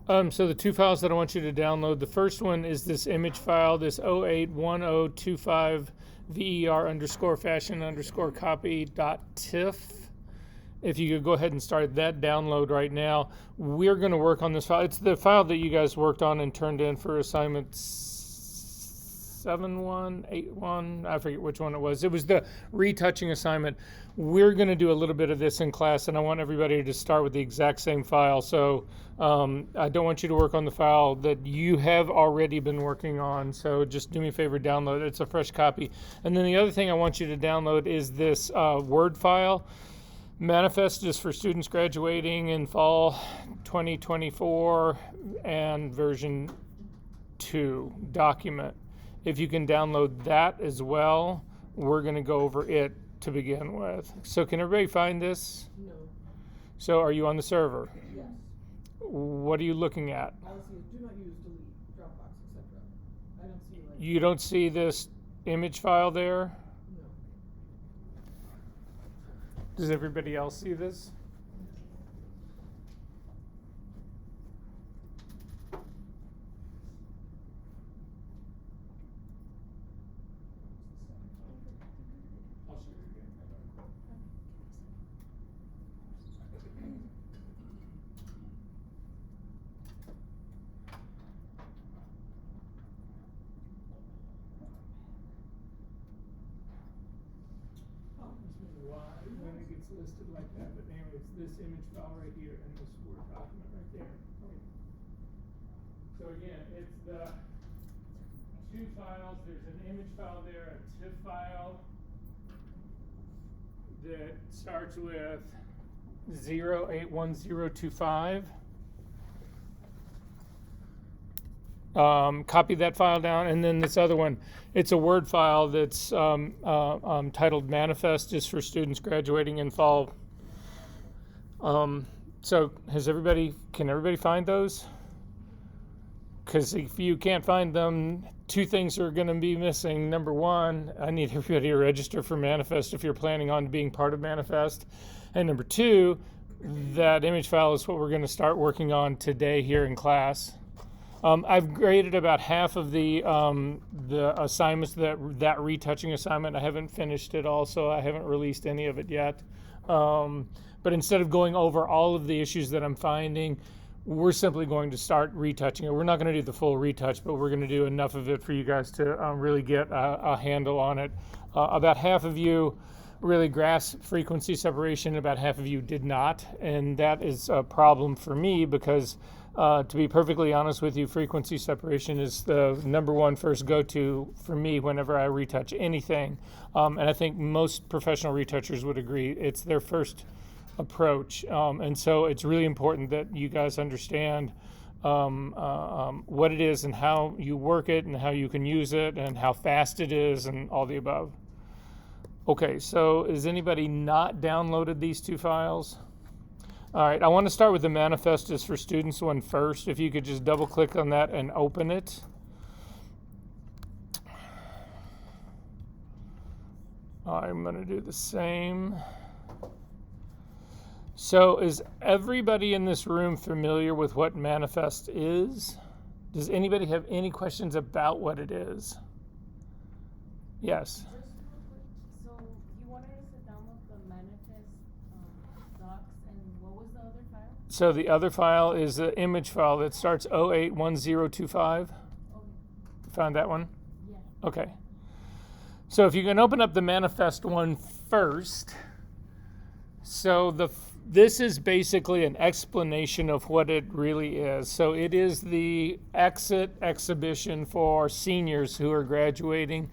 So the two files that I want you to download, the first one is this image file, this 081025 ver underscore fashion underscore copy dot tiff. If you could go ahead and start that download right now, we're going to work on this file. It's the file that you guys worked on and turned in for assignment 7181. I forget which one it was. It was the retouching assignment. We're going to do a little bit of this in class, and I want everybody to start with the exact same file. So I don't want you to work on the file that you have already been working on. So just do me a favor, download it. It's a fresh copy. And then the other thing I want you to download is this Word file. Manifest is for students graduating in fall 2024 and version 2 document. If you can download that as well, we're going to go over it to begin with. So can everybody find this? No. So are you on the server? Yes. What are you looking at? Policy is do not use, delete, Dropbox, etc. I don't see like. You don't see this image file there? No. Does everybody else see this? When it gets listed like that, but anyway, it's this image file right here and this Word document right there. Okay. So again, it's the two files. There's an image file there, a TIFF file that starts with 081025. Copy that file down, and then this other one, it's a Word file that's titled Manifest is for students graduating in fall. So can everybody find those? Because if you can't find them, two things are going to be missing. Number one, I need everybody to register for Manifest if you're planning on being part of Manifest. And number two, that image file is what we're going to start working on today here in class. I've graded about half of the assignments, that retouching assignment. I haven't finished it all, so I haven't released any of it yet. But instead of going over all of the issues that I'm finding, we're simply going to start retouching it. We're not going to do the full retouch, but we're going to do enough of it for you guys to really get a handle on it. About half of you really grasped frequency separation, about half of you did not, and that is a problem for me because to be perfectly honest with you, frequency separation is the number one first go-to for me whenever I retouch anything. And I think most professional retouchers would agree. It's their first approach. And so it's really important that you guys understand what it is and how you work it and how you can use it and how fast it is and all the above. Okay, so has anybody not downloaded these two files? All right, I want to start with the Manifest is for Students one first. If you could just double click on that and open it. I'm going to do the same. So is everybody in this room familiar with what Manifest is? Does anybody have any questions about what it is? Yes. So the other file is the image file that starts 081025. Found that one? Yeah. Okay. So if you can open up the Manifest one first. So this is basically an explanation of what it really is. So it is the exit exhibition for seniors who are graduating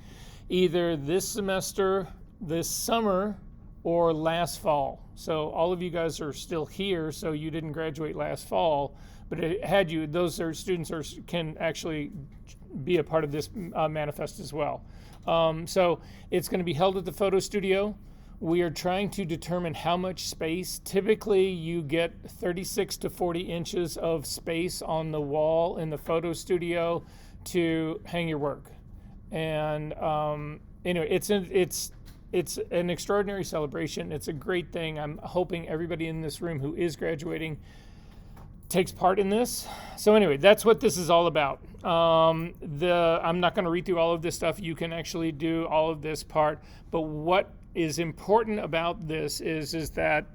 either this semester, this summer, or last fall. So all of you guys are still here, so you didn't graduate last fall, but had you, those are students can actually be a part of this Manifest as well. So it's going to be held at the photo studio. We are trying to determine how much space. Typically, you get 36 to 40 inches of space on the wall in the photo studio to hang your work. And anyway, it's an extraordinary celebration. It's a great thing. I'm hoping everybody in this room who is graduating takes part in this. So anyway, that's what this is all about. I'm not going to read through all of this stuff. You can actually do all of this part. But what is important about this is that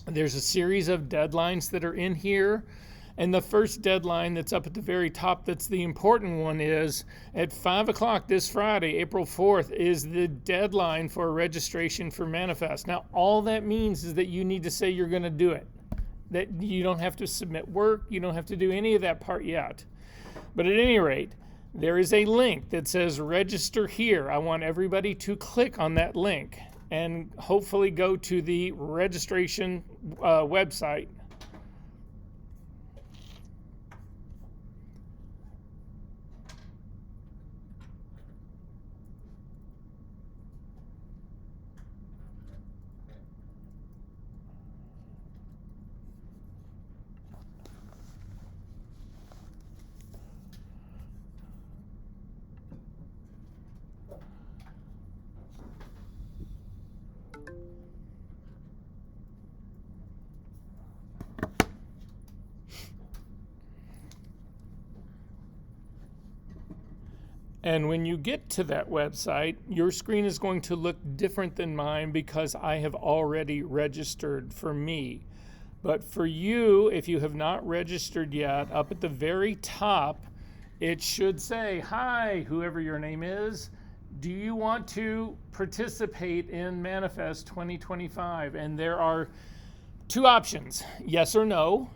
there's a series of deadlines that are in here. And the first deadline that's up at the very top, that's the important one, is at 5 o'clock this Friday, April 4th, is the deadline for registration for Manifest. Now, all that means is that you need to say you're going to do it. That you don't have to submit work, you don't have to do any of that part yet. But at any rate, there is a link that says register here. I want everybody to click on that link and hopefully go to the registration website. And when you get to that website, your screen is going to look different than mine because I have already registered for me. But for you, if you have not registered yet, up at the very top, it should say, hi, whoever your name is, do you want to participate in Manifest 2025? And there are two options, yes or no.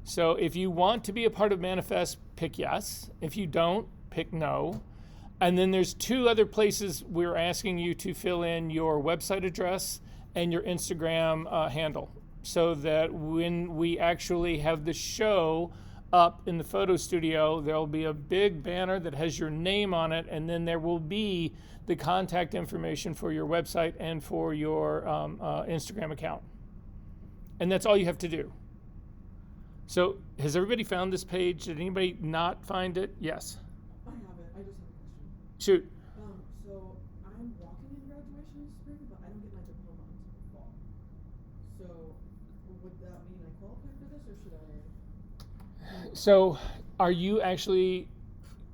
So if you want to be a part of Manifest, pick yes. If you don't, pick no. And then there's two other places we're asking you to fill in your website address and your Instagram handle, so that when we actually have the show up in the photo studio, there'll be a big banner that has your name on it, and then there will be the contact information for your website and for your Instagram account. And that's all you have to do. So has everybody found this page? Did anybody not find it? Yes. I have it. I just have a question. Shoot. So I'm walking in graduation this spring, but I don't get my diploma until the fall. So would that mean I qualify for this, or should I? So are you actually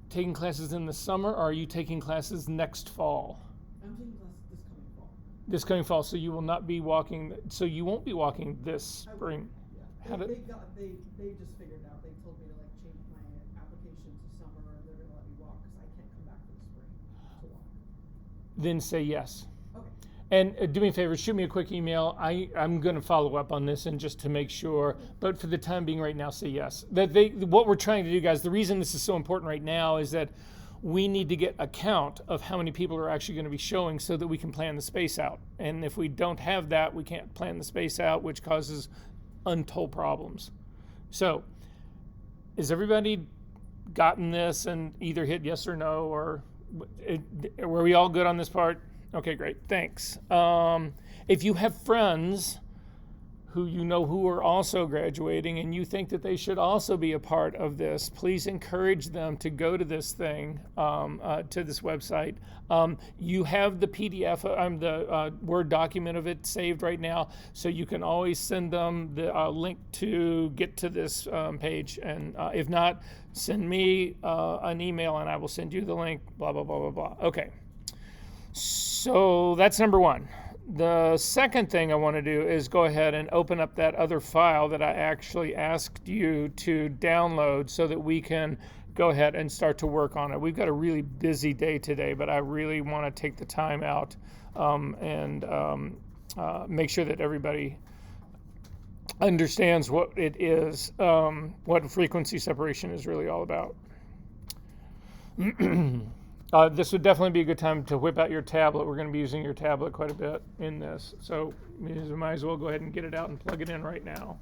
taking classes in the summer, or are you taking classes next fall? I'm taking classes this coming fall. This coming fall, so you will not be walking, so you won't be walking this spring. Yeah. They just figured out. They told me to like change my application to summer, or they're gonna let me walk because I can't come back for the spring to walk. Then say yes. Okay. And do me a favor, shoot me a quick email. I'm going to follow up on this and just to make sure. But for the time being right now, say yes. What we're trying to do, guys, the reason this is so important right now is that we need to get a count of how many people are actually going to be showing so that we can plan the space out. And if we don't have that, we can't plan the space out, which causes untold problems. So, has everybody gotten this and either hit yes or no, or were we all good on this part? Okay, great, thanks. If you have friends who you know who are also graduating and you think that they should also be a part of this, please encourage them to go to this thing, to this website. You have the PDF, the Word document of it saved right now, so you can always send them the link to get to this page. And if not, send me an email and I will send you the link, blah, blah, blah, blah, blah. Okay, so that's number one. The second thing I want to do is go ahead and open up that other file that I actually asked you to download so that we can go ahead and start to work on it. We've got a really busy day today, but I really want to take the time out and make sure that everybody understands what it is, what frequency separation is really all about. This would definitely be a good time to whip out your tablet. We're going to be using your tablet quite a bit in this. So we might as well go ahead and get it out and plug it in right now.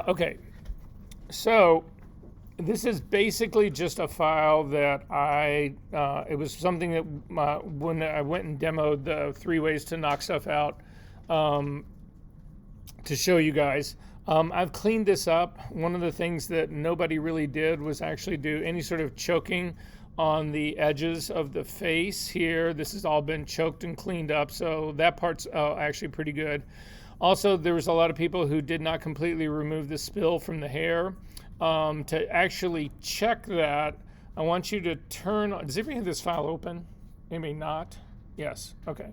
Okay, so This is basically just a file that it was something that when I went and demoed the 3 ways to knock stuff out to show you guys. I've cleaned this up. One of the things that nobody really did was actually do any sort of choking on the edges of the face here. This has all been choked and cleaned up, so that part's actually pretty good. Also, there was a lot of people who did not completely remove the spill from the hair. To actually check that, I want you to turn on, does everybody have this file open? Maybe not? Yes, okay.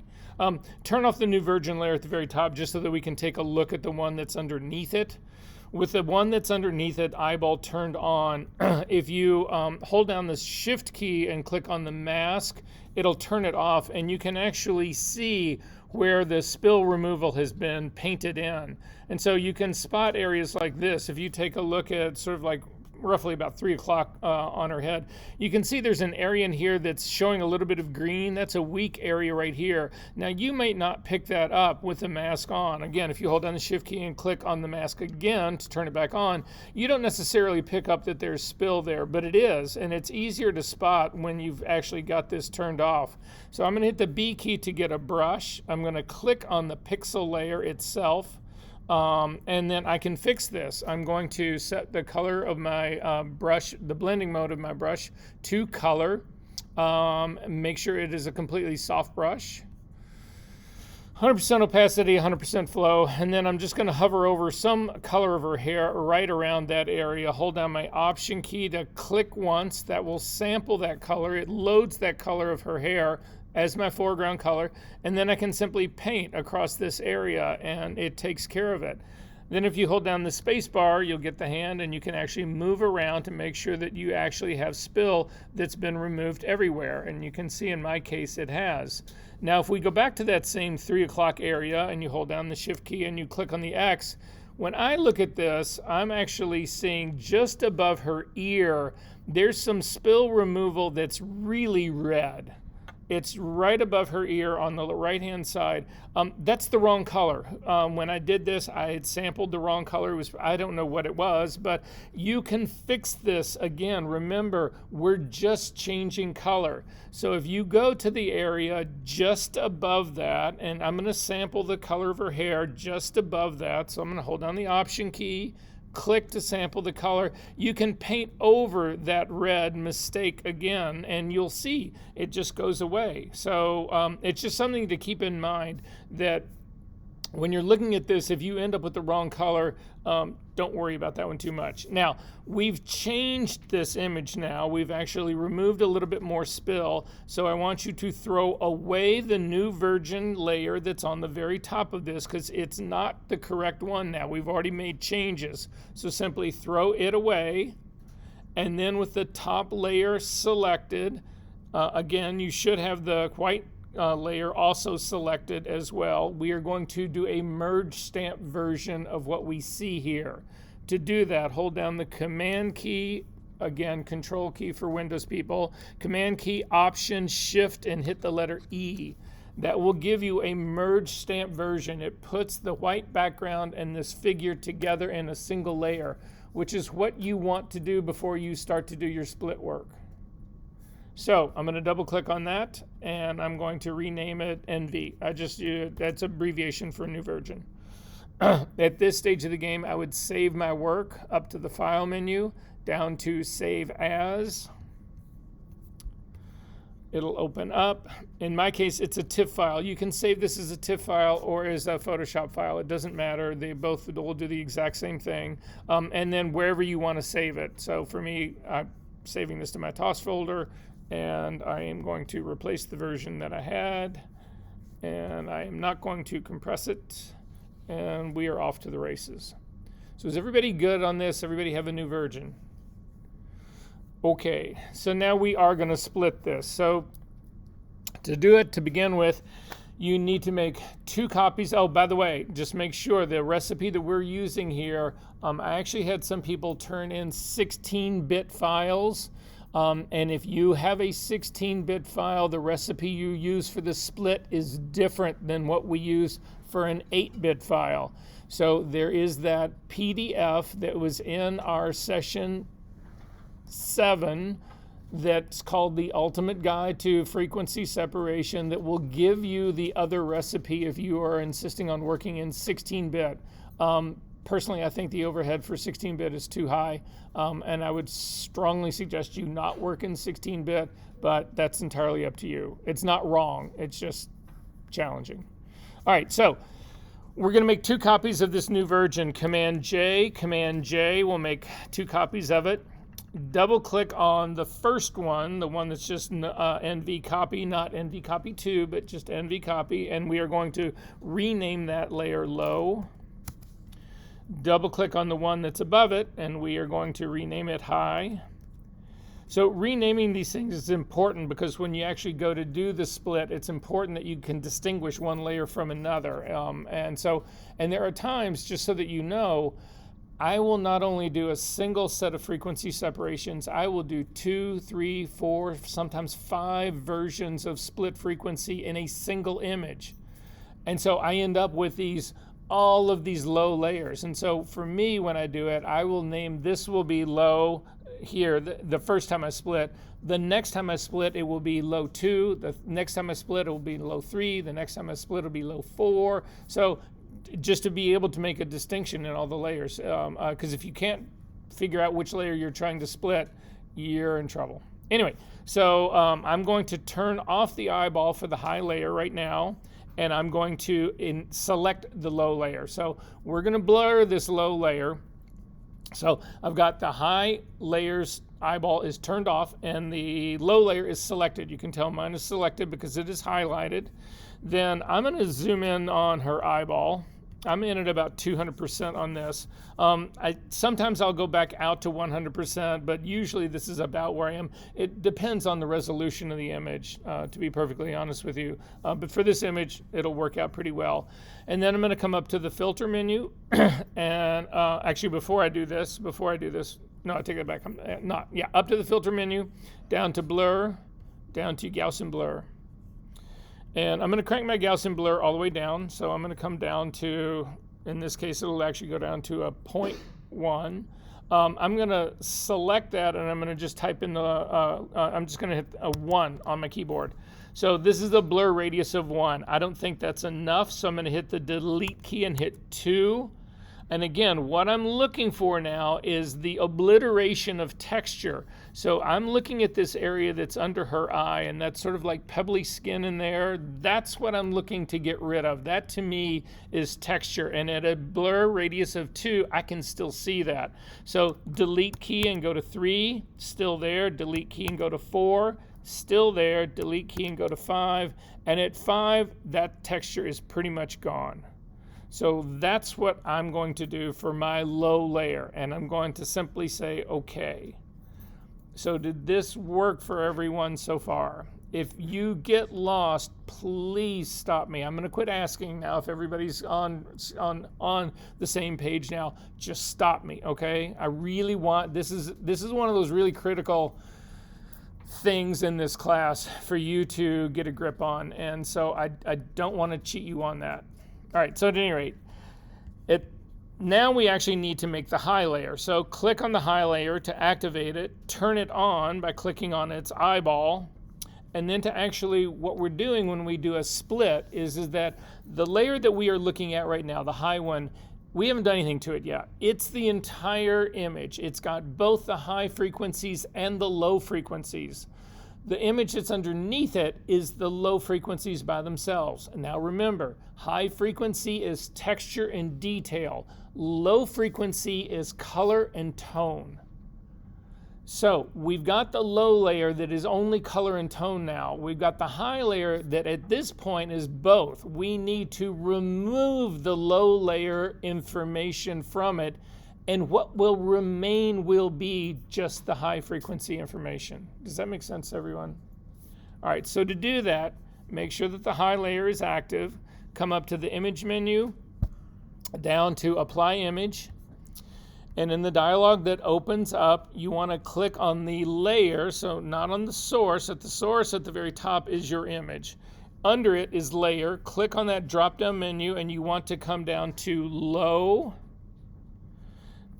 Turn off the new virgin layer at the very top just so that we can take a look at the one that's underneath it. With the one that's underneath it, eyeball turned on, if you hold down the shift key and click on the mask, it'll turn it off and you can actually see where the spill removal has been painted in. And so you can spot areas like this. If you take a look at sort of like roughly about 3 o'clock on her head, you can see there's an area in here that's showing a little bit of green. That's a weak area right here. Now you might not pick that up with the mask on. Again, if you hold down the shift key and click on the mask again to turn it back on, you don't necessarily pick up that there's spill there, but it is, and it's easier to spot when you've actually got this turned off. So I'm going to hit the B key to get a brush. I'm going to click on the pixel layer itself. And then I can fix this. I'm going to set the color of my brush, the blending mode of my brush, to color. Make sure it is a completely soft brush. 100% opacity, 100% flow, and then I'm just going to hover over some color of her hair right around that area. Hold down my Option key to click once. That will sample that color. It loads that color of her hair as my foreground color, and then I can simply paint across this area and it takes care of it. Then if you hold down the space bar, you'll get the hand and you can actually move around to make sure that you actually have spill that's been removed everywhere. And you can see in my case it has. Now if we go back to that same 3 o'clock area and you hold down the shift key and you click on the X, when I look at this, I'm actually seeing just above her ear, there's some spill removal that's really red. It's right above her ear on the right-hand side. That's the wrong color. When I did this, I had sampled the wrong color. I don't know what it was, but you can fix this. Again, remember, we're just changing color. So if you go to the area just above that, and I'm going to sample the color of her hair just above that. So I'm going to hold down the Option key, click to sample the color. You can paint over that red mistake again and you'll see it just goes away. So it's just something to keep in mind that when you're looking at this, if you end up with the wrong color, don't worry about that one too much. Now, we've changed this image now. We've actually removed a little bit more spill. So I want you to throw away the new virgin layer that's on the very top of this because it's not the correct one now. We've already made changes. So simply throw it away. And then with the top layer selected, again, you should have the white layer also selected as well. We are going to do a merge stamp version of what we see here. To do that, hold down the Command key, again, Control key for Windows people, Command key, Option, Shift, and hit the letter E. That will give you a merge stamp version. It puts the white background and this figure together in a single layer, which is what you want to do before you start to do your split work. So I'm going to double click on that and I'm going to rename it NV. That's abbreviation for new virgin. At this stage of the game, I would save my work up to the file menu, down to save as. It'll open up. In my case, it's a TIFF file. You can save this as a TIFF file or as a Photoshop file. It doesn't matter. They both will do the exact same thing. And then wherever you want to save it. So for me, I'm saving this to my TOS folder. And I am going to replace the version that I had, and I am not going to compress it, and we are off to the races. So is everybody good on this? Everybody have a new version? Okay, so now we are going to split this. So to do it, to begin with, you need to make 2 copies. Oh, by the way, just make sure the recipe that we're using here, I actually had some people turn in 16-bit files. And if you have a 16-bit file, the recipe you use for the split is different than what we use for an 8-bit file. So there is that PDF that was in our session that's called the Ultimate Guide to Frequency Separation that will give you the other recipe if you are insisting on working in 16-bit. Personally, I think the overhead for 16-bit is too high, and I would strongly suggest you not work in 16-bit, but that's entirely up to you. It's not wrong, it's just challenging. All right, so we're going to make 2 copies of this new version. Command J, we'll make 2 copies of it. Double click on the first one, the one that's just NV copy, not NV copy 2, but just NV copy, and we are going to rename that layer low. Double click on the one that's above it, and we are going to rename it high. So renaming these things is important because when you actually go to do the split, it's important that you can distinguish one layer from another. And there are times, just so that you know, I will not only do a single set of frequency separations, I will do 2, 3, 4, sometimes 5 versions of split frequency in a single image. And so I end up with all of these low layers. And so for me, when I do it, I will name this will be low here the first time I split. The next time I split, it will be low 2. The next time I split, it will be low 3. The next time I split, it'll be low 4. So just to be able to make a distinction in all the layers, because if you can't figure out which layer you're trying to split, you're in trouble. Anyway, so I'm going to turn off the eyeball for the high layer right now, and I'm going to select the low layer. So we're going to blur this low layer. So I've got the high layer's eyeball is turned off and the low layer is selected. You can tell mine is selected because it is highlighted. Then I'm going to zoom in on her eyeball. I'm in at about 200% on this. Sometimes I'll go back out to 100%, but usually this is about where I am. It depends on the resolution of the image, to be perfectly honest with you. But for this image, it'll work out pretty well. And then I'm going to come up to the filter menu. And actually, before I do this, no, I take that back. Up to the filter menu, down to blur, down to Gaussian blur. And I'm going to crank my Gaussian blur all the way down. So I'm going to come down to, in this case, it'll actually go down to a 0.1. I'm going to select that, and I'm going to just type in I'm just going to hit a 1 on my keyboard. So this is the blur radius of 1. I don't think that's enough, so I'm going to hit the delete key and hit 2. And again, what I'm looking for now is the obliteration of texture. So I'm looking at this area that's under her eye, and that's sort of like pebbly skin in there. That's what I'm looking to get rid of. That to me is texture. And at a blur radius of 2, I can still see that. So delete key and go to 3, still there. Delete key and go to 4, still there. Delete key and go to 5. And at 5, that texture is pretty much gone. So that's what I'm going to do for my low layer, and I'm going to simply say OK. So did this work for everyone so far? If you get lost, please stop me. I'm going to quit asking now if everybody's on the same page now. Just stop me, okay? I really want, this is one of those really critical things in this class for you to get a grip on, and so I don't want to cheat you on that. All right, so at any rate, now we actually need to make the high layer. So click on the high layer to activate it, turn it on by clicking on its eyeball, and then to actually, what we're doing when we do a split is that the layer that we are looking at right now, the high one, we haven't done anything to it yet. It's the entire image. It's got both the high frequencies and the low frequencies. The image that's underneath it is the low frequencies by themselves. And now remember, high frequency is texture and detail. Low frequency is color and tone. So we've got the low layer that is only color and tone now. We've got the high layer that at this point is both. We need to remove the low layer information from it, and what will remain will be just the high frequency information. Does that make sense, everyone? All right, so to do that, make sure that the high layer is active. Come up to the image menu, down to apply image. And in the dialog that opens up, you want to click on the layer, so not on the source. At the source at the very top is your image. Under it is layer. Click on that drop-down menu, and you want to come down to low.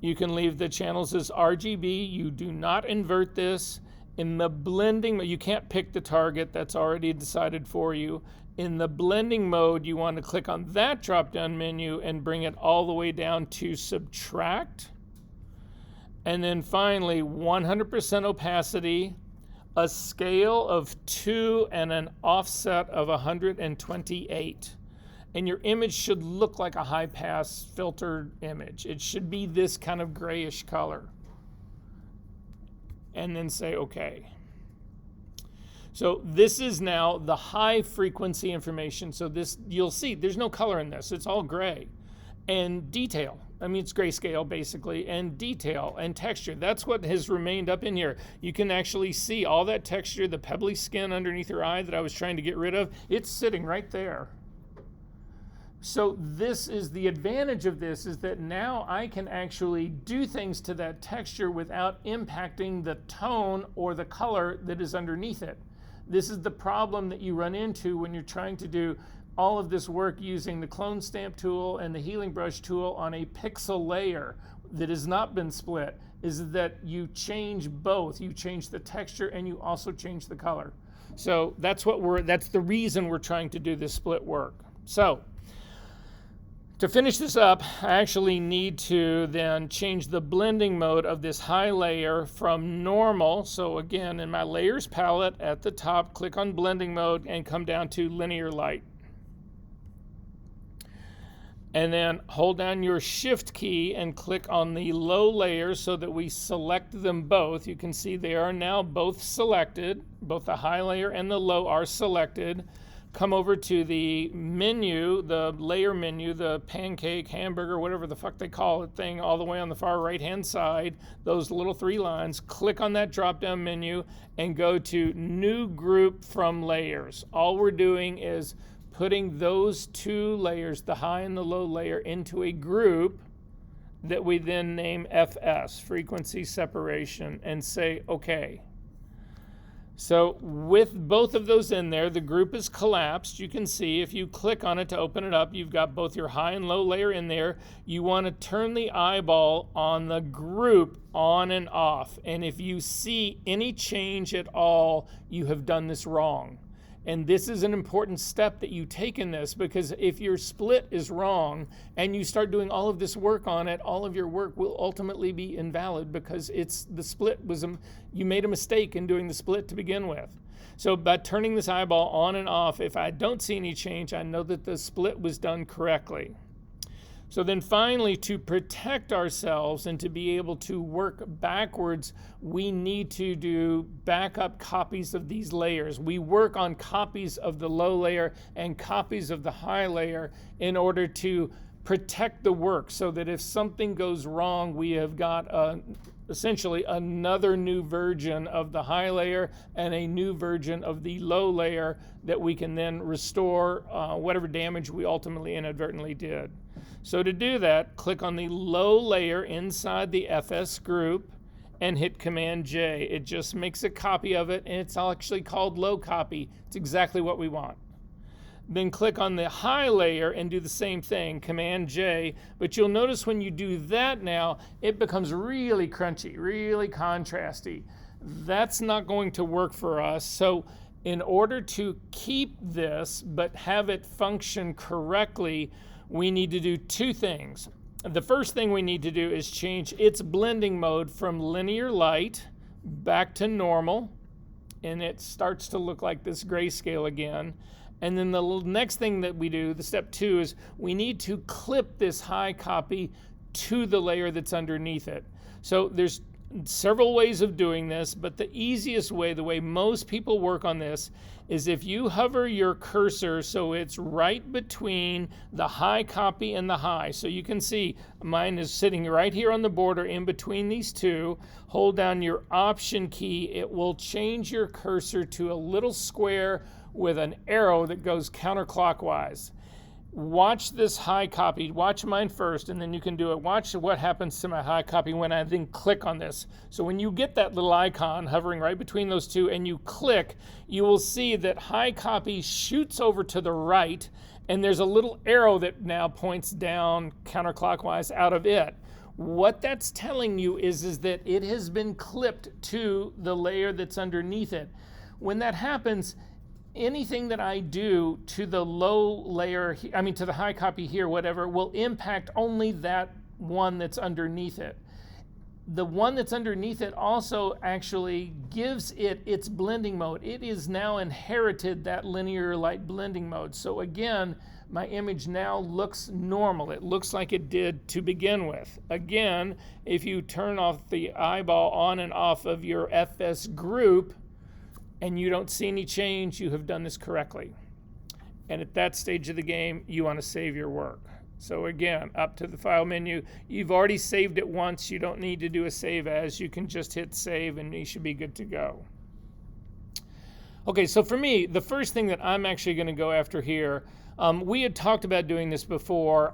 You can leave the channels as RGB. You do not invert this. In the blending, you can't pick the target. That's already decided for you. In the blending mode, you want to click on that drop-down menu and bring it all the way down to subtract. And then finally, 100% opacity, a scale of 2, and an offset of 128. And your image should look like a high-pass filtered image. It should be this kind of grayish color. And then say OK. So this is now the high frequency information. So this, you'll see, there's no color in this. It's all gray. And detail. I mean, it's grayscale basically, and detail and texture. That's what has remained up in here. You can actually see all that texture, the pebbly skin underneath her eye that I was trying to get rid of. It's sitting right there. So this is the advantage of this, is that now I can actually do things to that texture without impacting the tone or the color that is underneath it. This is the problem that you run into when you're trying to do all of this work using the clone stamp tool and the healing brush tool on a pixel layer that has not been split, is that you change both. You change the texture and you also change the color. So that's the reason we're trying to do this split work. So to finish this up, I actually need to then change the blending mode of this high layer from normal. So again, in my layers palette at the top, click on blending mode and come down to linear light. And then hold down your shift key and click on the low layer so that we select them both. You can see they are now both selected. Both the high layer and the low are selected. Come over to the menu, the layer menu, the pancake, hamburger, whatever the fuck they call it thing, all the way on the far right-hand side, those little 3 lines. Click on that drop-down menu and go to New Group from Layers. All we're doing is putting those 2 layers, the high and the low layer, into a group that we then name FS, Frequency Separation, and say OK. So with both of those in there, the group is collapsed. You can see if you click on it to open it up, you've got both your high and low layer in there. You want to turn the eyeball on the group on and off. And if you see any change at all, you have done this wrong. And this is an important step that you take in this, because if your split is wrong and you start doing all of this work on it, all of your work will ultimately be invalid, because the split was, you made a mistake in doing the split to begin with. So by turning this eyeball on and off, if I don't see any change, I know that the split was done correctly. So then finally, to protect ourselves and to be able to work backwards, we need to do backup copies of these layers. We work on copies of the low layer and copies of the high layer in order to protect the work, so that if something goes wrong, we have got essentially another new version of the high layer and a new version of the low layer that we can then restore whatever damage we ultimately inadvertently did. So to do that, click on the low layer inside the FS group and hit Command J. It just makes a copy of it, and it's actually called low copy. It's exactly what we want. Then click on the high layer and do the same thing, Command J, but you'll notice when you do that now, it becomes really crunchy, really contrasty. That's not going to work for us. So in order to keep this but have it function correctly, we need to do 2 things. The first thing we need to do is change its blending mode from linear light back to normal, and it starts to look like this grayscale again. And then the next thing that we do, the step 2, is we need to clip this high copy to the layer that's underneath it. So there's several ways of doing this, but the easiest way, the way most people work on this, is if you hover your cursor so it's right between the high copy and the high. So you can see mine is sitting right here on the border in between these 2. Hold down your Option key. It will change your cursor to a little square with an arrow that goes counterclockwise. Watch this high copy. Watch mine first, and then you can do it. Watch what happens to my high copy when I then click on this. So when you get that little icon hovering right between those 2 and you click, you will see that high copy shoots over to the right, and there's a little arrow that now points down counterclockwise out of it. What that's telling you is that it has been clipped to the layer that's underneath it. When that happens, anything that I do to the low layer, to the high copy here, whatever, will impact only that one that's underneath it. The one that's underneath it also actually gives it its blending mode. It is now inherited that linear light blending mode. So again, my image now looks normal. It looks like it did to begin with. Again, if you turn off the eyeball on and off of your FS group, and you don't see any change, you have done this correctly. And at that stage of the game, you want to save your work. So again, up to the file menu, you've already saved it once, you don't need to do a save as, you can just hit save and you should be good to go. Okay, so for me, the first thing that I'm actually going to go after here, we had talked about doing this before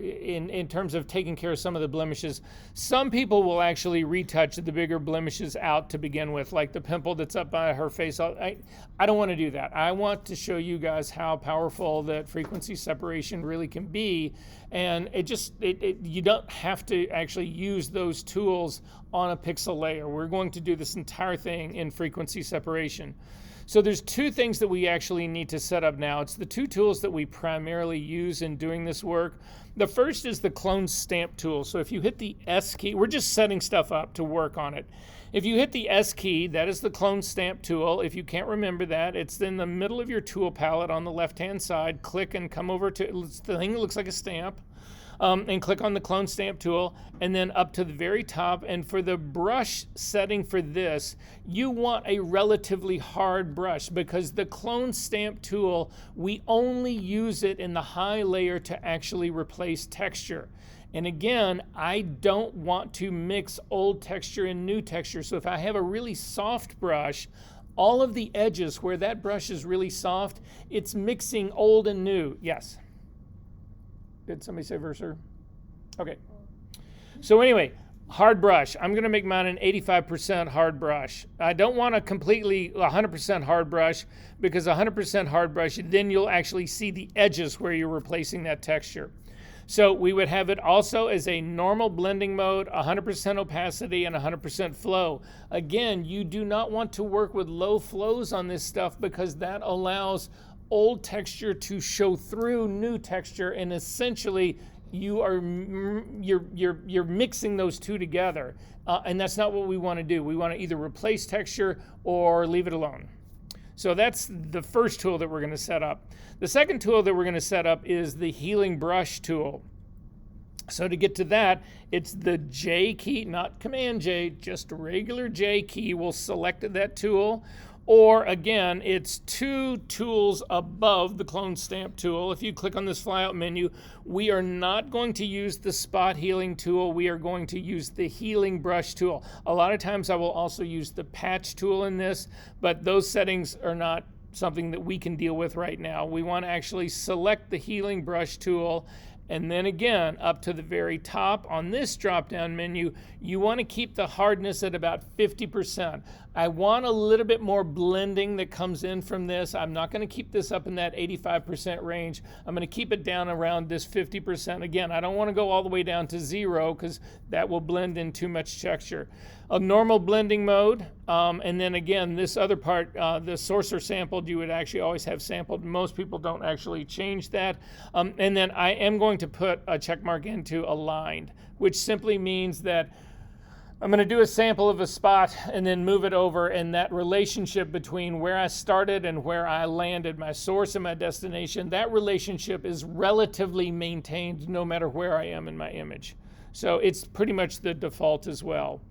in terms of taking care of some of the blemishes. Some people will actually retouch the bigger blemishes out to begin with, like the pimple that's up by her face. I don't want to do that. I want to show you guys how powerful that frequency separation really can be. And you don't have to actually use those tools on a pixel layer. We're going to do this entire thing in frequency separation. So there's two things that we actually need to set up now. It's the two tools that we primarily use in doing this work. The first is the clone stamp tool. So if you hit the S key, we're just setting stuff up to work on it. If you hit the S key, that is the clone stamp tool. If you can't remember that, it's in the middle of your tool palette on the left-hand side. Click and come over to the thing that looks like a stamp. And click on the clone stamp tool, and then up to the very top. And for the brush setting for this, you want a relatively hard brush, because the clone stamp tool, we only use it in the high layer to actually replace texture. And again, I don't want to mix old texture and new texture. So if I have a really soft brush, all of the edges where that brush is really soft, it's mixing old and new. Yes? Did somebody say Verser? Okay. So anyway, hard brush. I'm going to make mine an 85% hard brush. I don't want a completely 100% hard brush, because 100% hard brush, then you'll actually see the edges where you're replacing that texture. So we would have it also as a normal blending mode, 100% opacity, and 100% flow. Again, you do not want to work with low flows on this stuff, because that allows old texture to show through new texture, and essentially you're mixing those two together, and that's not what we want to do. We want to either replace texture or leave it alone. So that's the first tool that we're going to set up. The second tool that we're going to set up is the healing brush tool. So to get to that, it's the J key, not Command J, just regular J key. We'll select that tool. Or again, it's two tools above the clone stamp tool. If you click on this flyout menu, we are not going to use the spot healing tool. We are going to use the healing brush tool. A lot of times I will also use the patch tool in this, but those settings are not something that we can deal with right now. We want to actually select the healing brush tool. And then again, up to the very top on this drop-down menu, you want to keep the hardness at about 50%. I want a little bit more blending that comes in from this. I'm not going to keep this up in that 85% range. I'm going to keep it down around this 50%. Again, I don't want to go all the way down to 0, because that will blend in too much texture. A normal blending mode, and then again, this other part, the sourcer sampled, you would actually always have sampled. Most people don't actually change that. And then I am going to put a check mark into aligned, which simply means that I'm going to do a sample of a spot and then move it over, and that relationship between where I started and where I landed, my source and my destination, that relationship is relatively maintained no matter where I am in my image. So it's pretty much the default as well.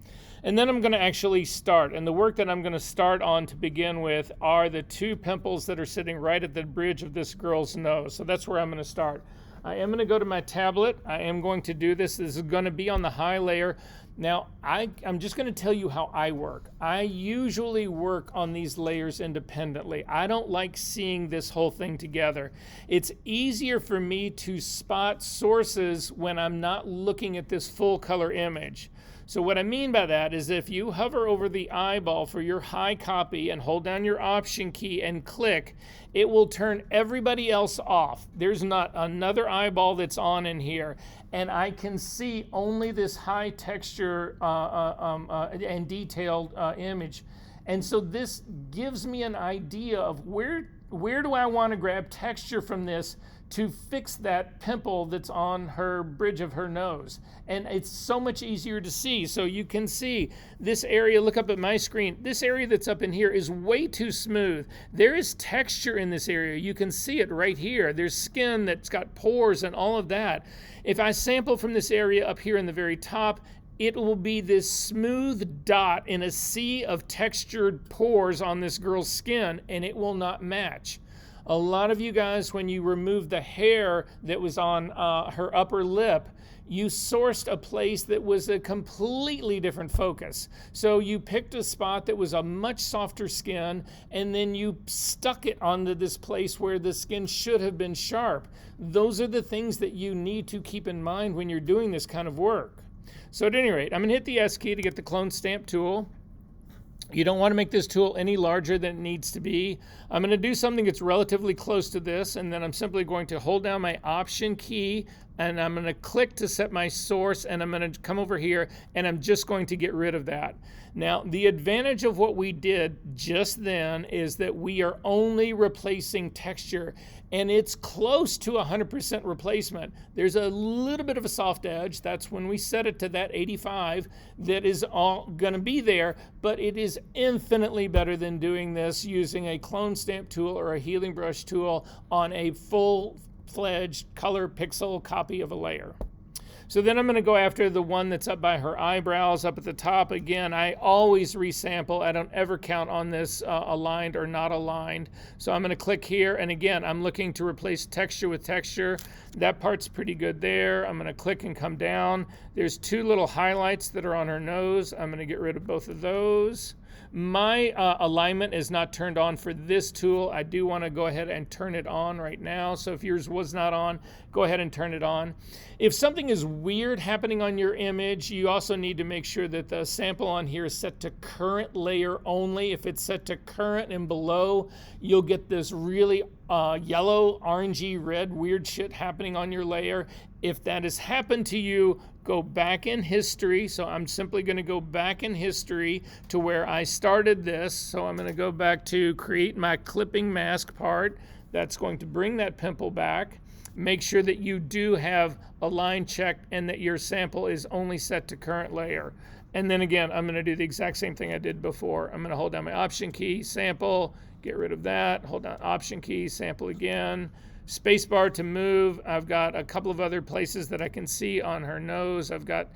And then I'm going to actually start. And the work that I'm going to start on to begin with are the two pimples that are sitting right at the bridge of this girl's nose. So that's where I'm going to start. I am going to go to my tablet. I am going to do this. This is going to be on the high layer. Now, I'm just going to tell you how I work. I usually work on these layers independently. I don't like seeing this whole thing together. It's easier for me to spot sources when I'm not looking at this full color image. So what I mean by that is if you hover over the eyeball for your high copy and hold down your Option key and click, it will turn everybody else off. There's not another eyeball that's on in here. And I can see only this high texture and detailed image. And so this gives me an idea of where do I want to grab texture from this to fix that pimple that's on her bridge of her nose. And it's so much easier to see. So you can see this area, look up at my screen, this area that's up in here is way too smooth. There is texture in this area. You can see it right here. There's skin that's got pores and all of that. If I sample from this area up here in the very top, it will be this smooth dot in a sea of textured pores on this girl's skin, and it will not match. A lot of you guys, when you removed the hair that was on her upper lip, you sourced a place that was a completely different focus. So you picked a spot that was a much softer skin, and then you stuck it onto this place where the skin should have been sharp. Those are the things that you need to keep in mind when you're doing this kind of work. So at any rate, I'm going to hit the S key to get the clone stamp tool. You don't want to make this tool any larger than it needs to be. I'm going to do something that's relatively close to this, and then I'm simply going to hold down my Option key, and I'm going to click to set my source, and I'm going to come over here, and I'm just going to get rid of that. Now, the advantage of what we did just then is that we are only replacing texture, and it's close to 100% replacement. There's a little bit of a soft edge. That's when we set it to that 85 that is all going to be there, but it is infinitely better than doing this using a clone stamp tool or a healing brush tool on a full-fledged color pixel copy of a layer. So then I'm going to go after the one that's up by her eyebrows up at the top. Again, I always resample. I don't ever count on this aligned or not aligned. So I'm going to click here, and again, I'm looking to replace texture with texture. That part's pretty good there. I'm going to click and come down. There's two little highlights that are on her nose. I'm going to get rid of both of those. My alignment is not turned on for this tool. I do want to go ahead and turn it on right now. So if yours was not on, go ahead and turn it on. If something is weird happening on your image, you also need to make sure that the sample on here is set to current layer only. If it's set to current and below, you'll get this really yellow, orangey, red, weird shit happening on your layer. If that has happened to you, go back in history. So I'm simply going to go back in history to where I started this. So I'm going to go back to create my clipping mask part. That's going to bring that pimple back. Make sure that you do have a line checked and that your sample is only set to current layer. And then again, I'm going to do the exact same thing I did before. I'm going to hold down my Option key, sample, get rid of that, hold down Option key, sample again. Spacebar to move. I've got a couple of other places that I can see on her nose. I've got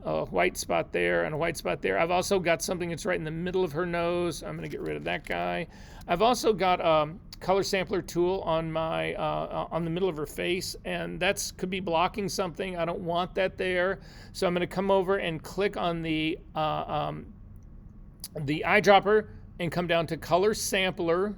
a white spot there and a white spot there. I've also got something that's right in the middle of her nose. I'm going to get rid of that guy. I've also got a color sampler tool on my on the middle of her face, and that's could be blocking something. I don't want that there, so I'm going to come over and click on the eyedropper and come down to color sampler,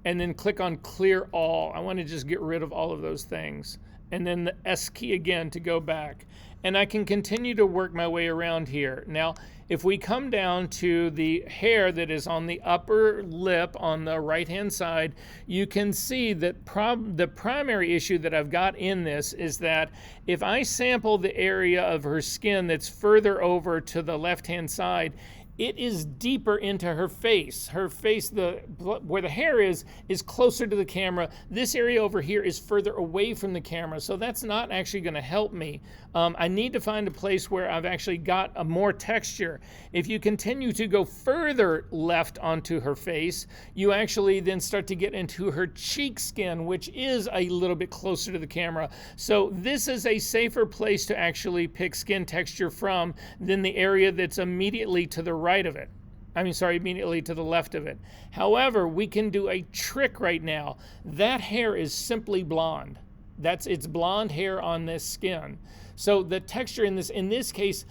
and then click on clear all. I want to just get rid of all of those things. And then the S key again to go back. And I can continue to work my way around here. Now, if we come down to the hair that is on the upper lip on the right-hand side, you can see that the primary issue that I've got in this is that if I sample the area of her skin that's further over to the left-hand side, it is deeper into her face. Her face, where the hair is closer to the camera. This area over here is further away from the camera, so that's not actually going to help me. I need to find a place where I've actually got a more texture. If you continue to go further left onto her face, you actually then start to get into her cheek skin, which is a little bit closer to the camera. So this is a safer place to actually pick skin texture from than the area that's immediately to the right of it. Immediately to the left of it. However, we can do a trick right now. That hair is simply blonde. It's blonde hair on this skin. So the texture in this case,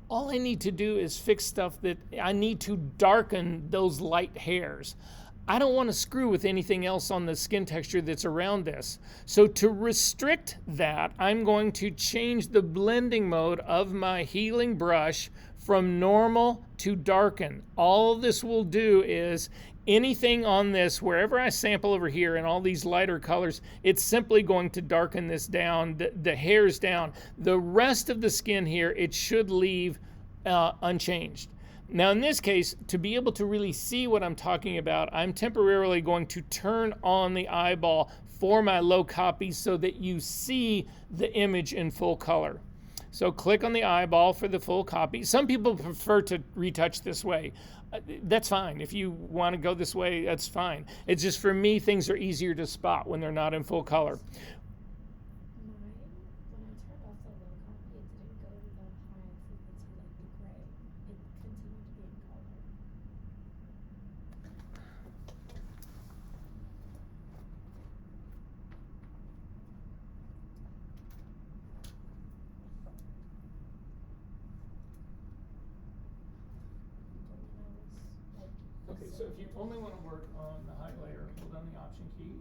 all I need to do is fix stuff that I need to darken those light hairs. I don't want to screw with anything else on the skin texture that's around this. So to restrict that, I'm going to change the blending mode of my healing brush from normal to darken. All this will do is anything on this, wherever I sample over here in all these lighter colors, it's simply going to darken this down, the hairs down. The rest of the skin here, it should leave unchanged. Now in this case, to be able to really see what I'm talking about, I'm temporarily going to turn on the eyeball for my low copy so that you see the image in full color. So click on the eyeball for the full copy. Some people prefer to retouch this way. That's fine. If you want to go this way, that's fine. It's just for me, things are easier to spot when they're not in full color. Okay, so if you only want to work on the high layer, hold down the Option key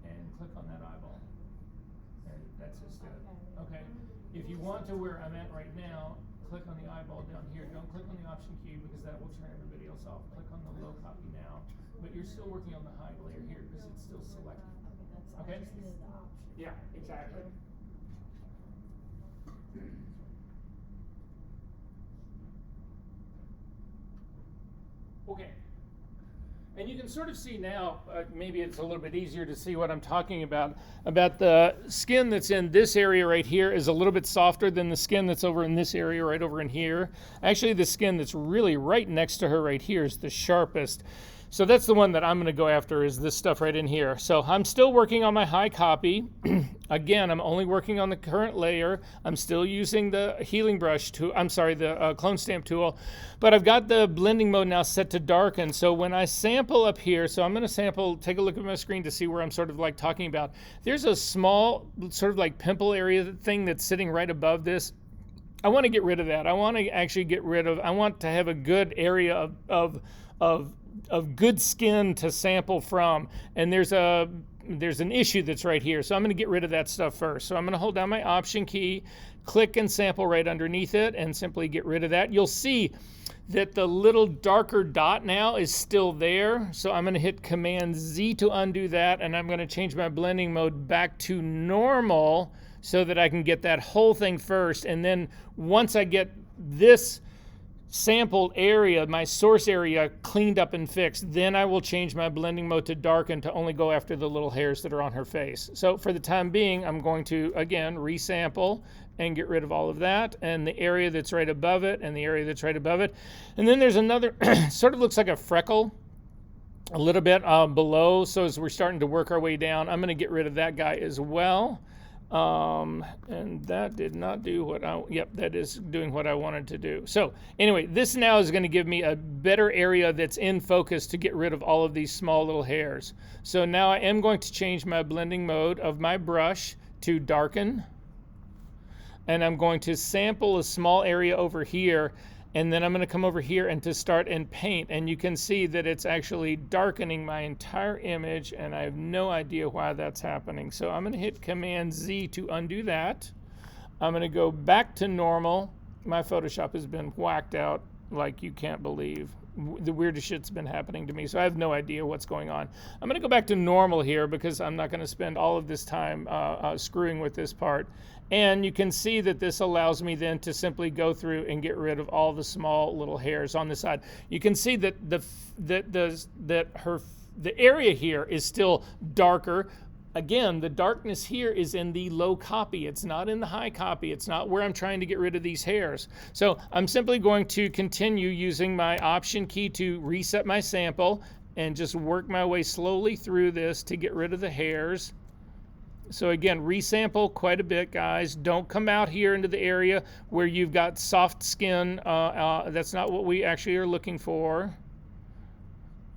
and click on that eyeball. And that's just it. Okay. If you want to where I'm at right now, click on the eyeball down here. Don't click on the Option key because that will turn everybody else off. Click on the low copy now. But you're still working on the high layer here because it's still selected. Okay? Yeah, exactly. Okay. And you can sort of see now, maybe it's a little bit easier to see what I'm talking about the skin that's in this area right here is a little bit softer than the skin that's over in this area right over in here. Actually, the skin that's really right next to her right here is the sharpest. So that's the one that I'm going to go after, is this stuff right in here. So I'm still working on my high copy. Again, I'm only working on the current layer. I'm still using the healing brush tool, the clone stamp tool, but I've got the blending mode now set to darken. So when I sample up here, so I'm going to sample, take a look at my screen to see where I'm sort of like talking about. There's a small sort of like pimple area thing that's sitting right above this. I want to get rid of that. I want to actually get rid of, I want to have a good area of good skin to sample from, and there's an issue that's right here, so I'm going to get rid of that stuff first. So I'm going to hold down my Option key, click and sample right underneath it, and simply get rid of that. You'll see that the little darker dot now is still there, so I'm going to hit Command Z to undo that, and I'm going to change my blending mode back to normal so that I can get that whole thing first, and then once I get this sampled area, my source area, cleaned up and fixed, then I will change my blending mode to darken to only go after the little hairs that are on her face. So for the time being, I'm going to, again, resample and get rid of all of that, and the area that's right above it, and the area that's right above it. And then there's another, sort of looks like a freckle, a little bit below, so as we're starting to work our way down, I'm going to get rid of that guy as well. And that did not do what that is doing what I wanted to do. So anyway, this now is going to give me a better area that's in focus to get rid of all of these small little hairs. So now I am going to change my blending mode of my brush to darken, and I'm going to sample a small area over here, and then I'm going to come over here and to start and paint, and you can see that it's actually darkening my entire image, and I have no idea why that's happening. So I'm going to hit Command Z to undo that. I'm going to go back to normal. My Photoshop has been whacked out like you can't believe. The weirdest shit's been happening to me, so I have no idea what's going on. I'm going to go back to normal here because I'm not going to spend all of this time screwing with this part. And you can see that this allows me then to simply go through and get rid of all the small little hairs on the side. You can see that the area here is still darker. Again, the darkness here is in the low copy. It's not in the high copy. It's not where I'm trying to get rid of these hairs. So I'm simply going to continue using my Option key to reset my sample and just work my way slowly through this to get rid of the hairs. So again, resample quite a bit, guys. Don't come out here into the area where you've got soft skin. That's not what we actually are looking for.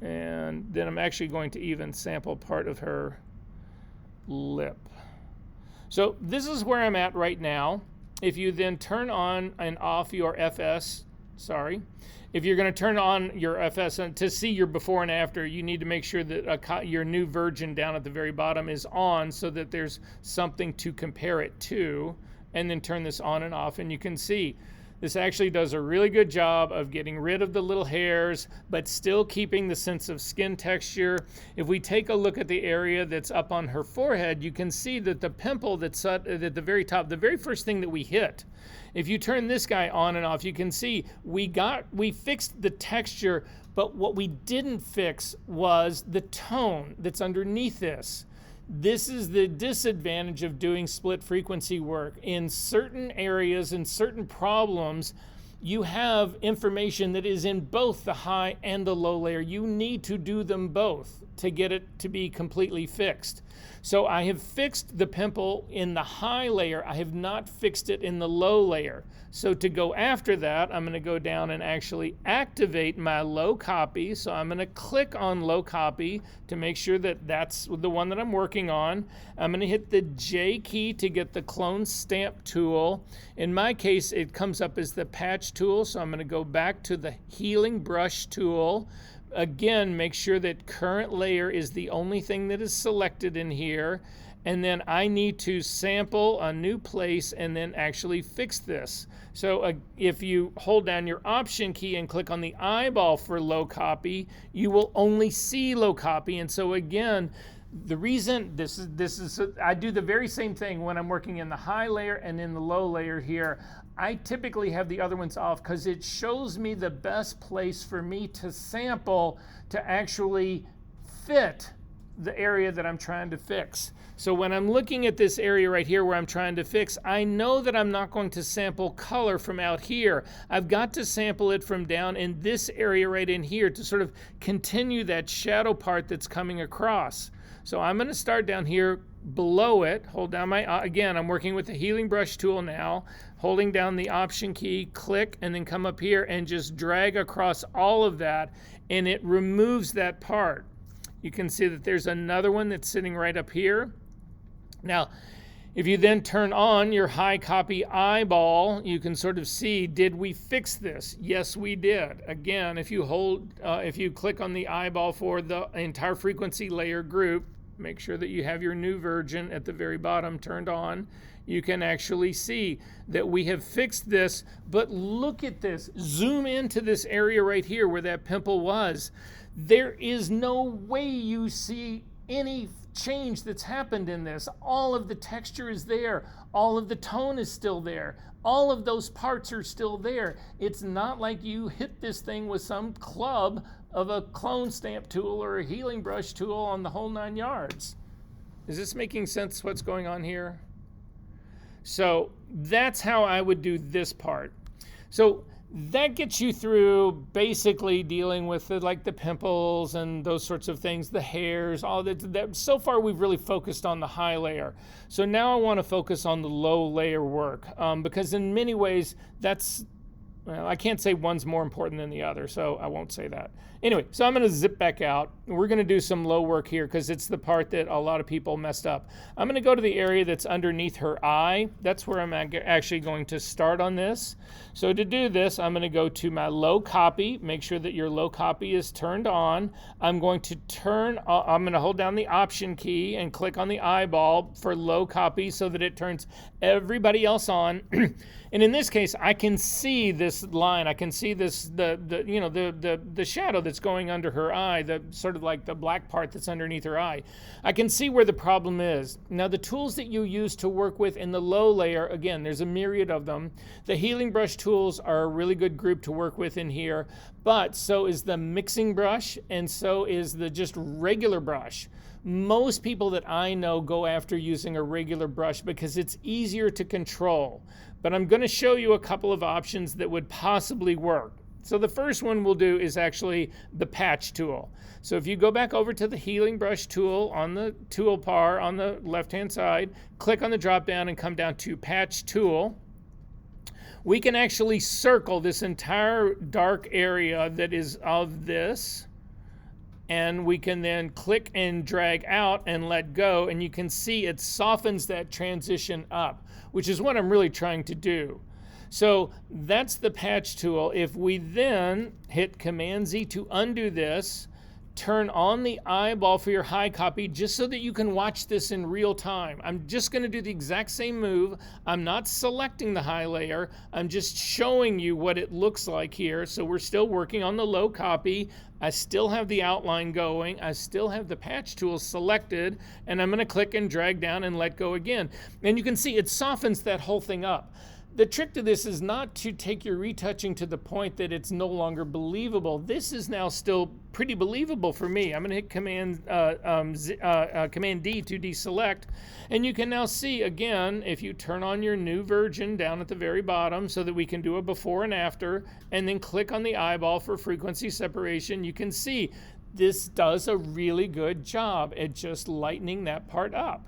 And then I'm actually going to even sample part of her lip. So this is where I'm at right now. If you then turn on and off your FS sorry. If you're going to turn on your FS to see your before and after, you need to make sure that your new version down at the very bottom is on so that there's something to compare it to, and then turn this on and off, and you can see this actually does a really good job of getting rid of the little hairs, but still keeping the sense of skin texture. If we take a look at the area that's up on her forehead, you can see that the pimple that's at the very top, the very first thing that we hit, if you turn this guy on and off, you can see we fixed the texture, but what we didn't fix was the tone that's underneath this. This is the disadvantage of doing split frequency work. In certain areas, in certain problems, you have information that is in both the high and the low layer. You need to do them both to get it to be completely fixed. So I have fixed the pimple in the high layer. I have not fixed it in the low layer. So to go after that, I'm going to go down and actually activate my low copy. So I'm going to click on low copy to make sure that that's the one that I'm working on. I'm going to hit the J key to get the clone stamp tool. In my case, it comes up as the patch tool. So I'm going to go back to the healing brush tool. Again, make sure that current layer is the only thing that is selected in here. And then I need to sample a new place and then actually fix this. So if you hold down your Option key and click on the eyeball for low copy, you will only see low copy. And so again, the reason I do the very same thing when I'm working in the high layer and in the low layer here. I typically have the other ones off because it shows me the best place for me to sample to actually fit the area that I'm trying to fix. So when I'm looking at this area right here where I'm trying to fix, I know that I'm not going to sample color from out here. I've got to sample it from down in this area right in here to sort of continue that shadow part that's coming across. So I'm going to start down here below it, hold down my, again, I'm working with the healing brush tool now, holding down the Option key, click, and then come up here and just drag across all of that, and it removes that part. You can see that there's another one that's sitting right up here. Now, if you then turn on your high copy eyeball, you can sort of see, did we fix this? Yes, we did. Again, if you click on the eyeball for the entire frequency layer group, make sure that you have your new version at the very bottom turned on. You can actually see that we have fixed this, but look at this. Zoom into this area right here where that pimple was. There is no way you see any change that's happened in this. All of the texture is there. All of the tone is still there. All of those parts are still there. It's not like you hit this thing with some club of a clone stamp tool or a healing brush tool on the whole 9 yards. Is this making sense what's going on here? So that's how I would do this part. So that gets you through basically dealing with the pimples and those sorts of things, the hairs, all that. So far we've really focused on the high layer. So now I want to focus on the low layer work because in many ways well, I can't say one's more important than the other, so I won't say that. Anyway, so I'm going to zip back out. We're going to do some low work here because it's the part that a lot of people messed up. I'm going to go to the area that's underneath her eye. That's where I'm actually going to start on this. So to do this, I'm going to go to my low copy. Make sure that your low copy is turned on. I'm going to hold down the Option key and click on the eyeball for low copy so that it turns everybody else on. And in this case, I can see this line. I can see this the shadow that's going under her eye, the sort of like the black part that's underneath her eye. I can see where the problem is. Now, the tools that you use to work with in the low layer, again, there's a myriad of them. The healing brush tools are a really good group to work with in here, but so is the mixing brush, and so is the just regular brush. Most people that I know go after using a regular brush because it's easier to control. But I'm going to show you a couple of options that would possibly work. So the first one we'll do is actually the patch tool. So if you go back over to the healing brush tool on the toolbar on the left-hand side, click on the drop down and come down to patch tool. We can actually circle this entire dark area that is of this. And we can then click and drag out and let go, and you can see it softens that transition up, which is what I'm really trying to do. So that's the patch tool. If we then hit Command Z to undo this, turn on the eyeball for your high copy just so that you can watch this in real time. I'm just going to do the exact same move. I'm not selecting the high layer. I'm just showing you what it looks like here. So we're still working on the low copy. I still have the outline going. I still have the patch tool selected, and I'm going to click and drag down and let go again. And you can see it softens that whole thing up. The trick to this is not to take your retouching to the point that it's no longer believable. This is now still pretty believable for me. I'm going to hit Command D to deselect, and you can now see again, if you turn on your new version down at the very bottom so that we can do a before and after, and then click on the eyeball for frequency separation, you can see this does a really good job at just lightening that part up.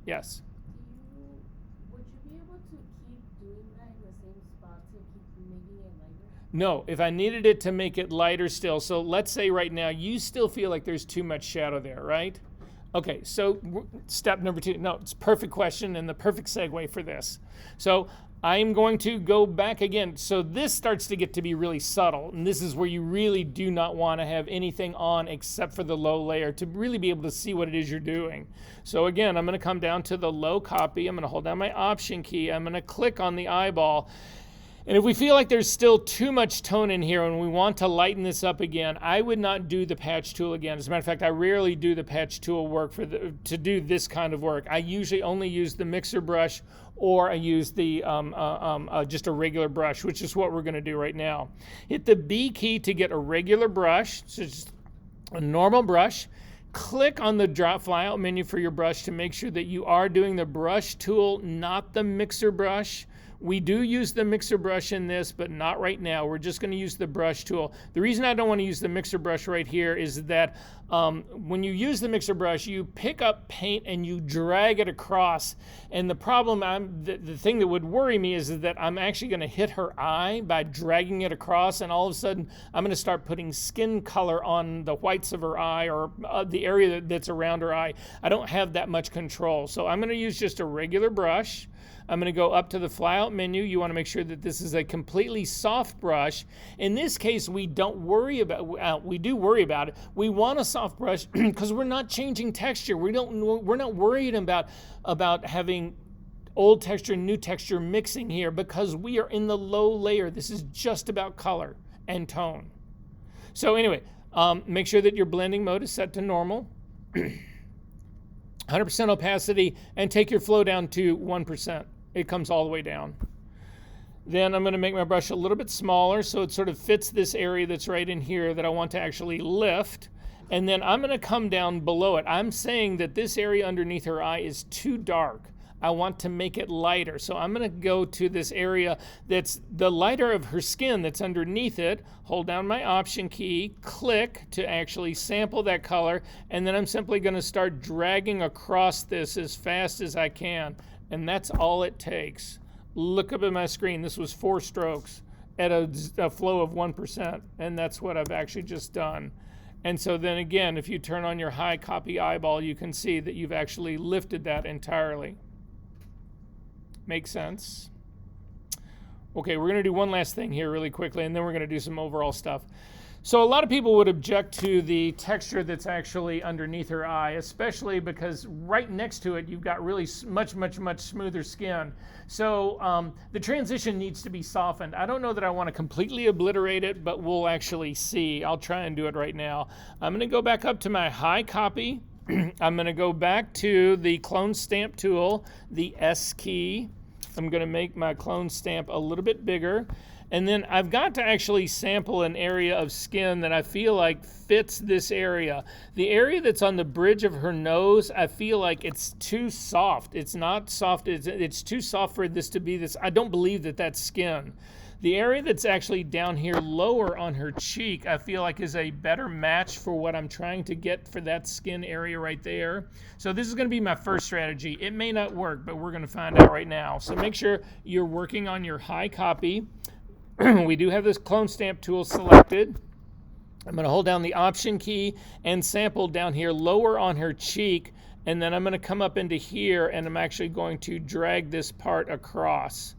Yes? No, if I needed it to make it lighter still, so let's say right now you still feel like there's too much shadow there, right? Okay, so step number 2. No, it's a perfect question and the perfect segue for this. So I'm going to go back again. So this starts to get to be really subtle, and this is where you really do not want to have anything on except for the low layer to really be able to see what it is you're doing. So again, I'm going to come down to the low copy. I'm going to hold down my Option key. I'm going to click on the eyeball. And if we feel like there's still too much tone in here and we want to lighten this up again, I would not do the patch tool again. As a matter of fact, I rarely do the patch tool work to do this kind of work. I usually only use the mixer brush, or I use the just a regular brush, which is what we're going to do right now. Hit the B key to get a regular brush, so just a normal brush. Click on the drop flyout menu for your brush to make sure that you are doing the brush tool, not the mixer brush. We do use the mixer brush in this, but not right now. We're just going to use the brush tool. The reason I don't want to use the mixer brush right here is that when you use the mixer brush, you pick up paint and you drag it across. And the problem, the thing that would worry me is that I'm actually going to hit her eye by dragging it across, and all of a sudden I'm going to start putting skin color on the whites of her eye or the area that's around her eye. I don't have that much control. So I'm going to use just a regular brush. I'm going to go up to the flyout menu. You want to make sure that this is a completely soft brush. In this case, we don't worry about, we do worry about it. We want a soft brush because we're not changing texture. We're not worried about having old texture and new texture mixing here because we are in the low layer. This is just about color and tone. So anyway, make sure that your blending mode is set to normal. 100% opacity, and take your flow down to 1%. It comes all the way down. Then I'm going to make my brush a little bit smaller so it sort of fits this area that's right in here that I want to actually lift. And then I'm going to come down below it. I'm saying that this area underneath her eye is too dark. I want to make it lighter. So I'm going to go to this area that's the lighter of her skin that's underneath it, hold down my Option key, click to actually sample that color, and then I'm simply going to start dragging across this as fast as I can. And that's all it takes. Look up at my screen. This was 4 strokes at a flow of 1%, and that's what I've actually just done. And so then again, if you turn on your high copy eyeball, you can see that you've actually lifted that entirely. Make sense? Okay, we're going to do one last thing here really quickly, and then we're going to do some overall stuff. So a lot of people would object to the texture that's actually underneath her eye, especially because right next to it, you've got really much smoother skin. So the transition needs to be softened. I don't know that I want to completely obliterate it, but we'll actually see. I'll try and do it right now. I'm going to go back up to my high copy. I'm going to go back to the clone stamp tool, the S key. I'm going to make my clone stamp a little bit bigger. And then I've got to actually sample an area of skin that I feel like fits this area. The area that's on the bridge of her nose, I feel like it's too soft. It's not soft. It's too soft for this to be this. I don't believe that that's skin. The area that's actually down here lower on her cheek, I feel like is a better match for what I'm trying to get for that skin area right there. So this is going to be my first strategy. It may not work, but we're going to find out right now. So make sure you're working on your high copy. We do have this clone stamp tool selected. I'm going to hold down the Option key and sample down here lower on her cheek, and then I'm going to come up into here and I'm actually going to drag this part across.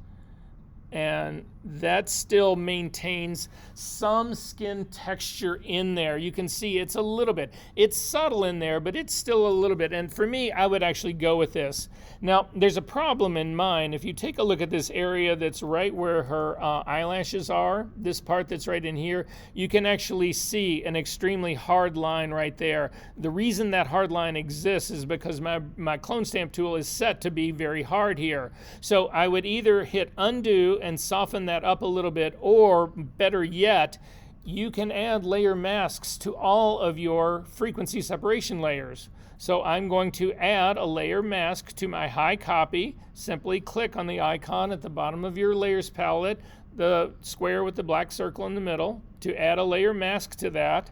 and that still maintains some skin texture in there. You can see it's a little bit, it's subtle in there, but it's still a little bit. And for me, I would actually go with this. Now, there's a problem in mine. If you take a look at this area that's right where her eyelashes are, this part that's right in here, you can actually see an extremely hard line right there. The reason that hard line exists is because my clone stamp tool is set to be very hard here. So I would either hit undo and soften that up a little bit, or better yet, you can add layer masks to all of your frequency separation layers. So I'm going to add a layer mask to my high copy. Simply click on the icon at the bottom of your layers palette, the square with the black circle in the middle, to add a layer mask to that.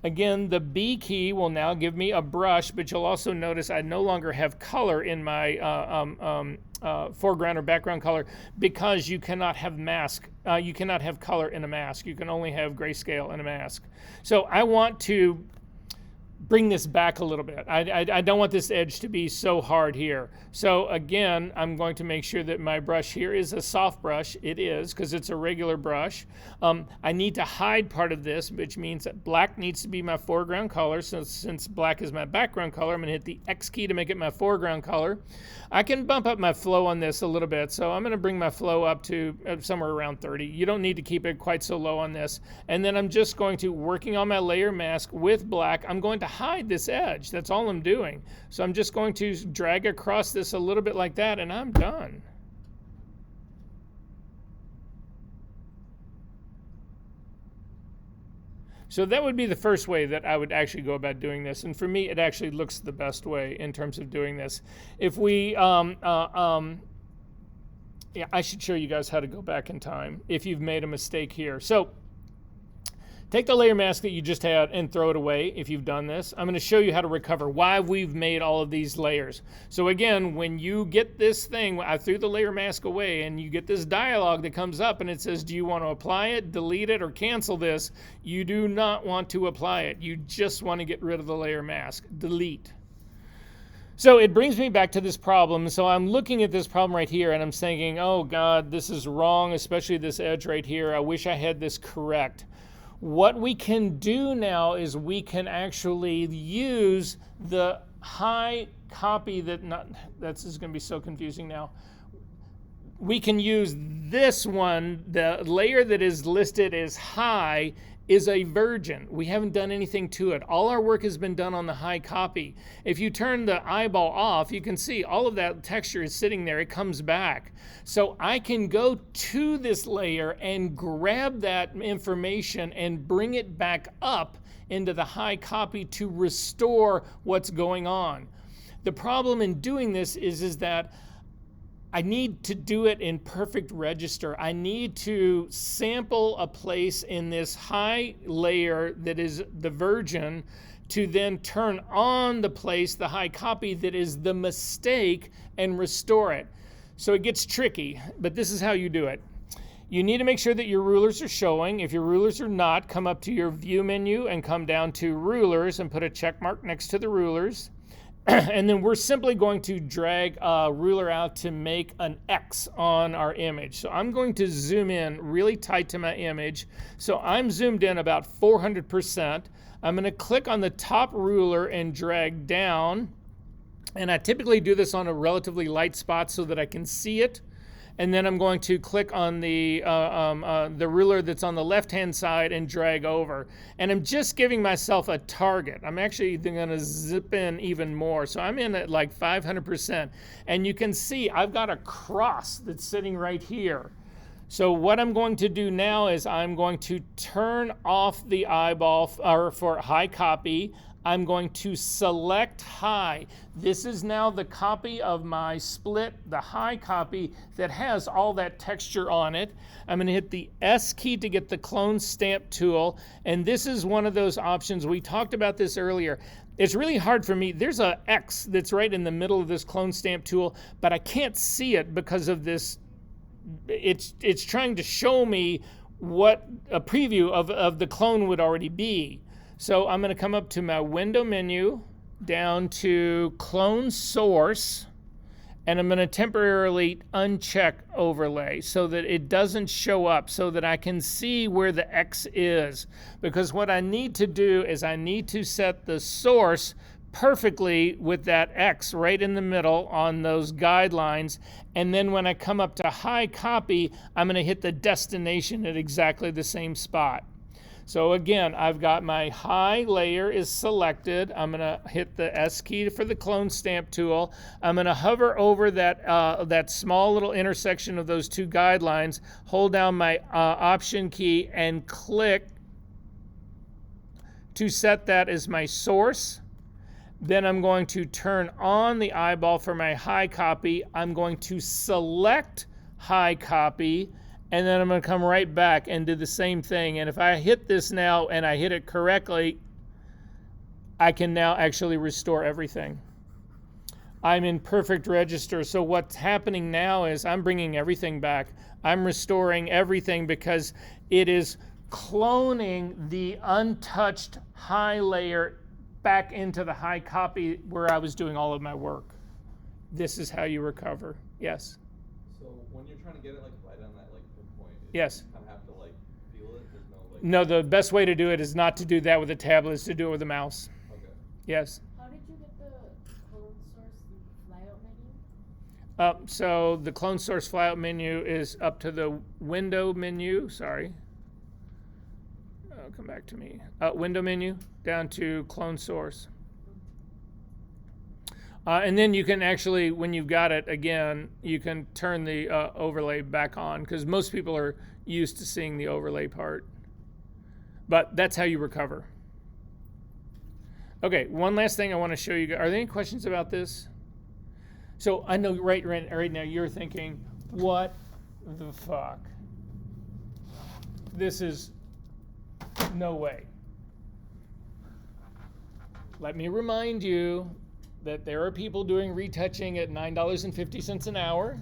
Again, the B key will now give me a brush, but you'll also notice I no longer have color in my foreground or background color, because you cannot have you cannot have color in a mask. You can only have grayscale in a mask. So I want to bring this back a little bit. I don't want this edge to be so hard here. So again, I'm going to make sure that my brush here is a soft brush. It is, because it's a regular brush. I need to hide part of this, which means that black needs to be my foreground color. So since black is my background color, I'm going to hit the X key to make it my foreground color. I can bump up my flow on this a little bit, so I'm going to bring my flow up to somewhere around 30. You don't need to keep it quite so low on this. And then I'm just going to, working on my layer mask with black, I'm going to hide this edge. That's all I'm doing. So I'm just going to drag across this a little bit like that, and I'm done. So that would be the first way that I would actually go about doing this. And for me, it actually looks the best way in terms of doing this. If we, yeah, I should show you guys how to go back in time if you've made a mistake here. So take the layer mask that you just had and throw it away if you've done this. I'm going to show you how to recover, why we've made all of these layers. So again, when you get this thing, I threw the layer mask away, and you get this dialog that comes up and it says, do you want to apply it, delete it, or cancel this? You do not want to apply it. You just want to get rid of the layer mask. Delete. So it brings me back to this problem. So I'm looking at this problem right here and I'm thinking, oh God, this is wrong, especially this edge right here. I wish I had this correct. What we can do now is we can actually use the high copy this is going to be so confusing now. We can use this one, the layer that is listed as high is a virgin. We haven't done anything to it. All our work has been done on the high copy. If you turn the eyeball off, you can see all of that texture is sitting there. It comes back. So I can go to this layer and grab that information and bring it back up into the high copy to restore what's going on. The problem in doing this is that I need to do it in perfect register. I need to sample a place in this high layer that is the virgin to then turn on the place, the high copy that is the mistake, and restore it. So it gets tricky, but this is how you do it. You need to make sure that your rulers are showing. If your rulers are not, come up to your view menu and come down to rulers and put a check mark next to the rulers. And then we're simply going to drag a ruler out to make an X on our image. So I'm going to zoom in really tight to my image. So I'm zoomed in about 400%. I'm going to click on the top ruler and drag down. And I typically do this on a relatively light spot so that I can see it. And then I'm going to click on the ruler that's on the left-hand side and drag over. And I'm just giving myself a target. I'm actually going to zip in even more. So I'm in at like 500%. And you can see I've got a cross that's sitting right here. So what I'm going to do now is I'm going to turn off the eyeball for high copy. I'm going to select high. This is now the copy of my split, the high copy that has all that texture on it. I'm going to hit the S key to get the clone stamp tool. And this is one of those options. We talked about this earlier. It's really hard for me. There's a X that's right in the middle of this clone stamp tool, but I can't see it because of this. It's trying to show me what a preview of the clone would already be. So I'm going to come up to my window menu, down to clone source, and I'm going to temporarily uncheck overlay so that it doesn't show up, so that I can see where the X is. Because what I need to do is I need to set the source perfectly with that X right in the middle on those guidelines. And then when I come up to high copy, I'm going to hit the destination at exactly the same spot. So again, I've got my high layer is selected. I'm going to hit the S key for the clone stamp tool. I'm going to hover over that small little intersection of those two guidelines, hold down my Option key, and click to set that as my source. Then I'm going to turn on the eyeball for my high copy. I'm going to select high copy, and then I'm going to come right back and do the same thing. And if I hit this now and I hit it correctly, I can now actually restore everything. I'm in perfect register. So what's happening now is I'm bringing everything back. I'm restoring everything because it is cloning the untouched high layer back into the high copy where I was doing all of my work. This is how you recover. Yes? So when you're trying to get it like right on that like pinpoint, yes, you kind of have to like feel it. There's no like. No, the best way to do it is not to do that with a tablet, is to do it with a mouse. Okay. Yes. How did you get the clone source flyout menu? So the clone source flyout menu is up to the window menu. Sorry. Come back to me. Window menu down to clone source. And then you can actually, when you've got it again, you can turn the overlay back on, because most people are used to seeing the overlay part. But that's how you recover. Okay, one last thing I want to show you. Are there any questions about this? So I know right now you're thinking, what the fuck? This is no way. Let me remind you that there are people doing retouching at $9.50 an hour,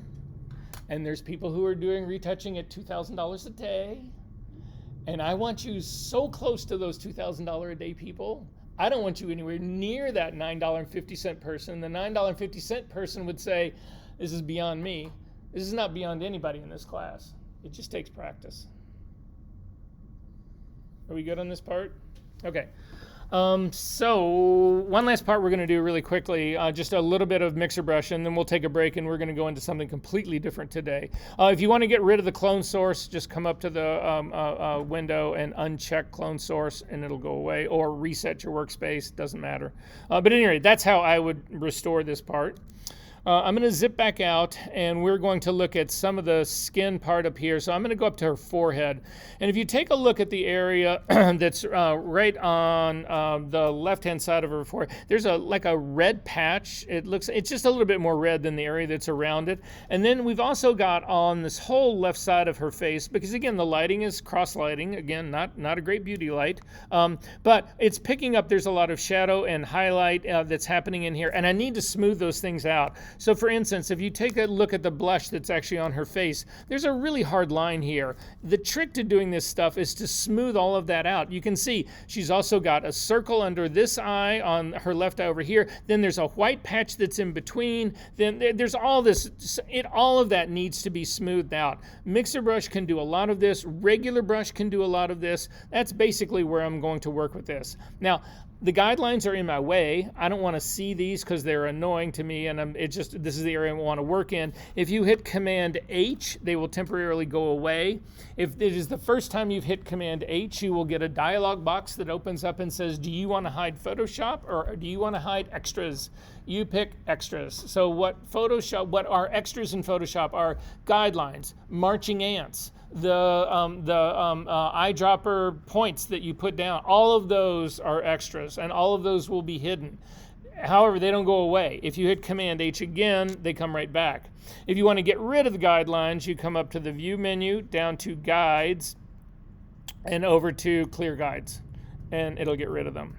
and there's people who are doing retouching at $2,000 a day. And I want you so close to those $2,000 a day people. I don't want you anywhere near that $9.50 person. The $9.50 person would say, this is beyond me. This is not beyond anybody in this class. It just takes practice. Are we good on this part? Okay. So one last part we're going to do really quickly, just a little bit of mixer brush, and then we'll take a break and we're going to go into something completely different today. If you want to get rid of the clone source, just come up to the window and uncheck clone source and it'll go away, or reset your workspace, doesn't matter. But anyway, that's how I would restore this part. I'm going to zip back out, and we're going to look at some of the skin part up here. So I'm going to go up to her forehead. And if you take a look at the area that's right on the left-hand side of her forehead, there's like a red patch. It's just a little bit more red than the area that's around it. And then we've also got on this whole left side of her face, because again, the lighting is cross-lighting. Again, not a great beauty light. But it's picking up, there's a lot of shadow and highlight that's happening in here. And I need to smooth those things out. So for instance, if you take a look at the blush that's actually on her face, there's a really hard line here. The trick to doing this stuff is to smooth all of that out. You can see she's also got a circle under this eye on her left eye over here. Then there's a white patch that's in between. Then there's all this, all of that needs to be smoothed out. Mixer brush can do a lot of this. Regular brush can do a lot of this. That's basically where I'm going to work with this. Now, the guidelines are in my way. I don't want to see these because they're annoying to me, and this is the area I want to work in. If you hit Command H, they will temporarily go away. If it is the first time you've hit Command H, you will get a dialog box that opens up and says, do you want to hide Photoshop or do you want to hide extras? You pick extras. So what are extras in Photoshop are guidelines, marching ants, the eyedropper points that you put down. All of those are extras, and all of those will be hidden. However, they don't go away. If you hit Command H again, they come right back. If you want to get rid of the guidelines, you come up to the View menu, down to Guides, and over to Clear Guides, and it'll get rid of them.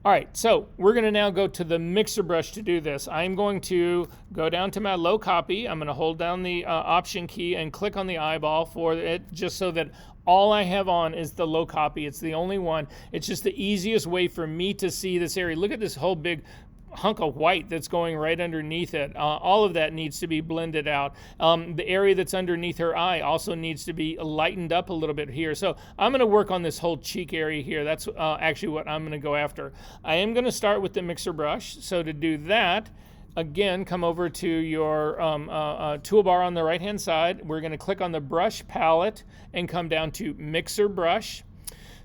All right, so we're going to now go to the mixer brush to do this. I'm going to go down to my low copy. I'm going to hold down the Option key and click on the eyeball for it, just so that all I have on is the low copy. It's the only one. It's just the easiest way for me to see this area. Look at this whole big hunk of white that's going right underneath it. All of that needs to be blended out. The area that's underneath her eye also needs to be lightened up a little bit here. So I'm going to work on this whole cheek area here. That's actually what I'm going to go after. I am going to start with the mixer brush. So to do that, again, come over to your toolbar on the right-hand side. We're going to click on the brush palette and come down to mixer brush.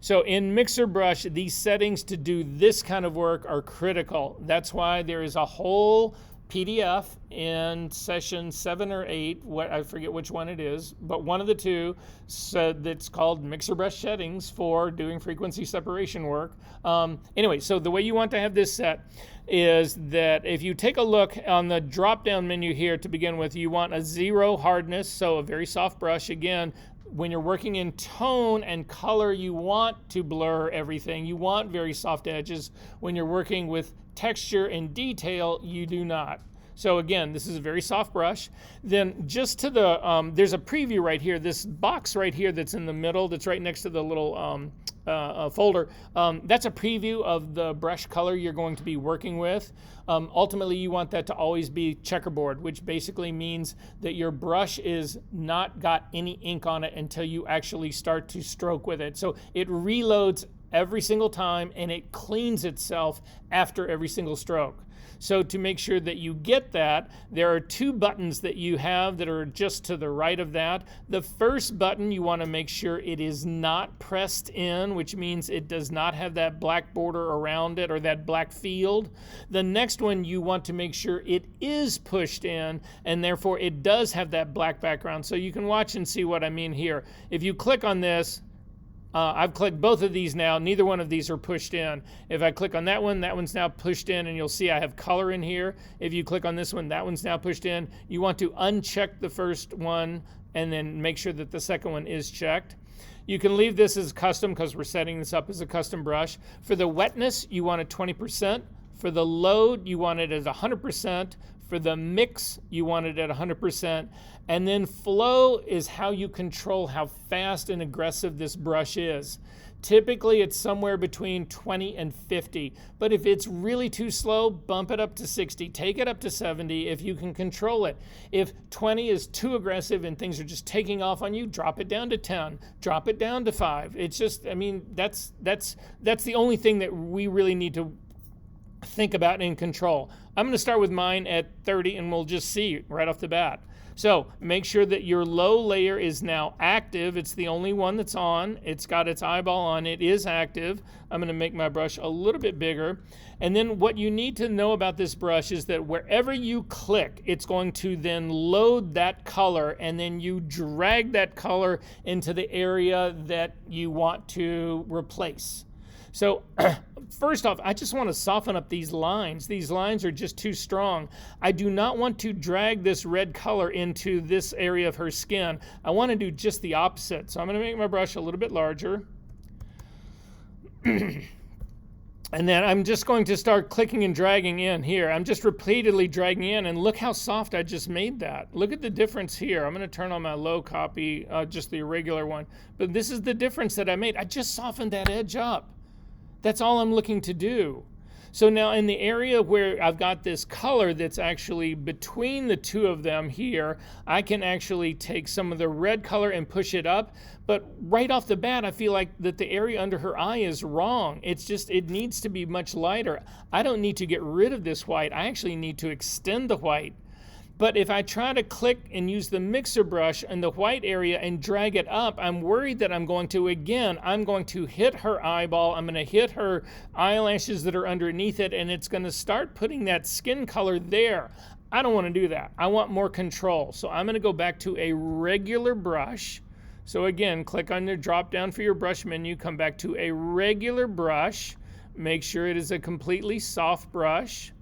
So in mixer brush, these settings to do this kind of work are critical. That's why there is a whole PDF in session 7 or 8, I forget which one it is, but one of the two, so that's called mixer brush settings for doing frequency separation work. Anyway, so the way you want to have this set is that if you take a look on the drop down menu here to begin with, you want a 0 hardness, so a very soft brush. Again, when you're working in tone and color, you want to blur everything. You want very soft edges. When you're working with texture and detail, you do not. So again, this is a very soft brush. Then just to the, there's a preview right here, this box right here that's in the middle, that's right next to the little folder. That's a preview of the brush color you're going to be working with. Ultimately, you want that to always be checkerboard, which basically means that your brush is not got any ink on it until you actually start to stroke with it. So it reloads every single time and it cleans itself after every single stroke. So to make sure that you get that, there are 2 buttons that you have that are just to the right of that. The first button, you want to make sure it is not pressed in, which means it does not have that black border around it or that black field. The next one, you want to make sure it is pushed in, and therefore it does have that black background. So you can watch and see what I mean here. If you click on this, I've clicked both of these now. Neither one of these are pushed in. If I click on that one's now pushed in, and you'll see I have color in here. If you click on this one, that one's now pushed in. You want to uncheck the first one and then make sure that the second one is checked. You can leave this as custom because we're setting this up as a custom brush. For the wetness, you want it 20%. For the load, you want it at 100%. For the mix, you want it at 100%. And then flow is how you control how fast and aggressive this brush is. Typically, it's somewhere between 20 and 50. But if it's really too slow, bump it up to 60. Take it up to 70 if you can control it. If 20 is too aggressive and things are just taking off on you, drop it down to 10. Drop it down to 5. It's just, I mean, that's the only thing that we really need to think about and control. I'm going to start with mine at 30 and we'll just see right off the bat. So make sure that your low layer is now active. It's the only one that's on. It's got its eyeball on. It is active. I'm going to make my brush a little bit bigger. And then what you need to know about this brush is that wherever you click, it's going to then load that color, and then you drag that color into the area that you want to replace. So first off, I just want to soften up these lines. These lines are just too strong. I do not want to drag this red color into this area of her skin. I want to do just the opposite. So I'm going to make my brush a little bit larger. And then I'm just going to start clicking and dragging in here. I'm just repeatedly dragging in, and look how soft I just made that. Look at the difference here. I'm going to turn on my low copy, just the irregular one. But this is the difference that I made. I just softened that edge up. That's all I'm looking to do. So now in the area where I've got this color that's actually between the two of them here, I can actually take some of the red color and push it up. But right off the bat, I feel like that the area under her eye is wrong. It's just, it needs to be much lighter. I don't need to get rid of this white. I actually need to extend the white. But if I try to click and use the mixer brush in the white area and drag it up, I'm worried that I'm going to hit her eyeball, I'm going to hit her eyelashes that are underneath it, and it's going to start putting that skin color there. I don't want to do that. I want more control. So I'm going to go back to a regular brush. So again, click on the drop down for your brush menu, come back to a regular brush, make sure it is a completely soft brush.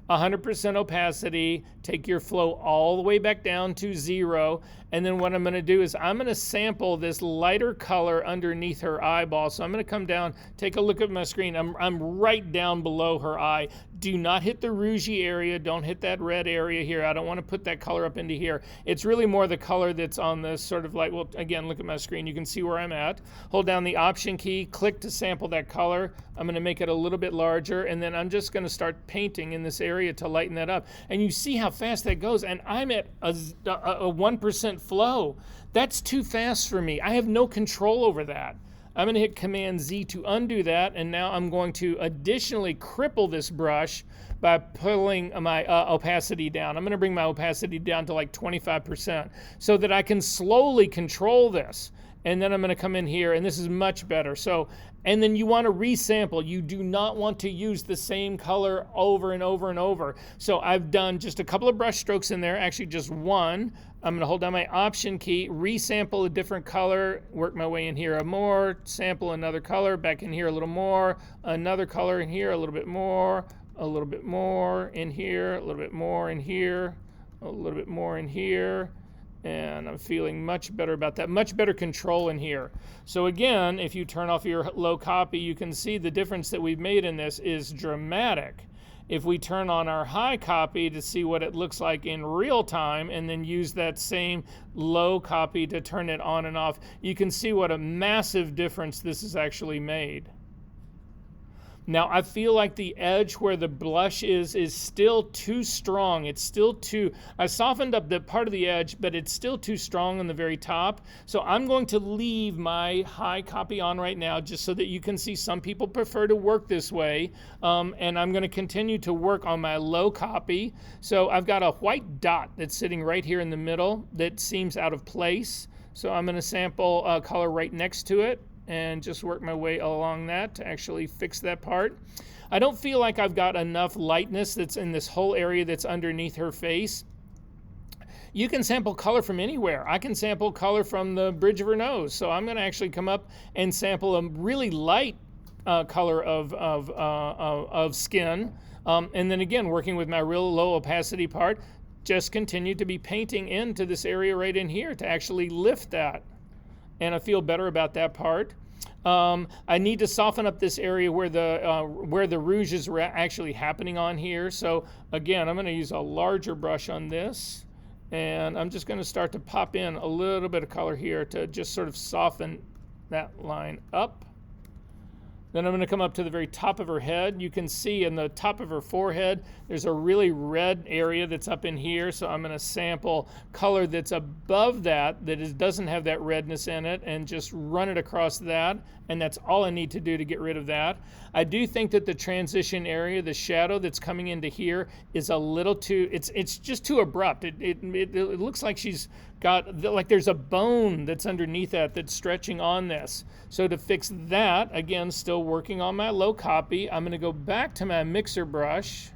100% opacity, take your flow all the way back down to 0, and then what I'm going to do is I'm going to sample this lighter color underneath her eyeball. So I'm going to come down, take a look at my screen. I'm right down below her eye. Do not hit the rougey area. Don't hit that red area here. I don't want to put that color up into here. It's really more the color that's on this sort of like, well, again, look at my screen. You can see where I'm at. Hold down the Option key, click to sample that color. I'm going to make it a little bit larger, and then I'm just going to start painting in this area to lighten that up. And you see how fast that goes, and I'm at a 1% flow. That's too fast for me. I have no control over that. I'm going to hit Command Z to undo that, and now I'm going to additionally cripple this brush by pulling my opacity down. I'm going to bring my opacity down to like 25% so that I can slowly control this. And then I'm going to come in here, and this is much better. So, and then you want to resample. You do not want to use the same color over and over and over. So I've done just a couple of brush strokes in there, actually just one. I'm going to hold down my Option key, resample a different color, work my way in here more, sample another color, back in here a little more, another color in here, a little bit more in here, a little bit more in here, a little bit more in here. And I'm feeling much better about that, much better control in here. So again, if you turn off your low copy, you can see the difference that we've made in this is dramatic. If we turn on our high copy to see what it looks like in real time and then use that same low copy to turn it on and off, you can see what a massive difference this has actually made. Now I feel like the edge where the blush is still too strong. It's still too, I softened up the part of the edge, but it's still too strong on the very top. So I'm going to leave my high copy on right now just so that you can see some people prefer to work this way. And I'm going to continue to work on my low copy. So I've got a white dot that's sitting right here in the middle that seems out of place. So I'm going to sample a color right next to it and just work my way along that to actually fix that part. I don't feel like I've got enough lightness that's in this whole area that's underneath her face. You can sample color from anywhere. I can sample color from the bridge of her nose. So I'm gonna actually come up and sample a really light color of skin. And then again, working with my real low opacity part, just continue to be painting into this area right in here to actually lift that. And I feel better about that part. I need to soften up this area where the rouge is actually happening on here. So again, I'm going to use a larger brush on this, and I'm just going to start to pop in a little bit of color here to just sort of soften that line up. Then I'm going to come up to the very top of her head. You can see in the top of her forehead, there's a really red area that's up in here. So I'm going to sample color that's above that doesn't have that redness in it, and just run it across that. And that's all I need to do to get rid of that. I do think that the transition area, the shadow that's coming into here, is a little too, it's just too abrupt. It looks like she's got, like there's a bone that's underneath that that's stretching on this. So to fix that, again, still working on my low copy, I'm going to go back to my mixer brush.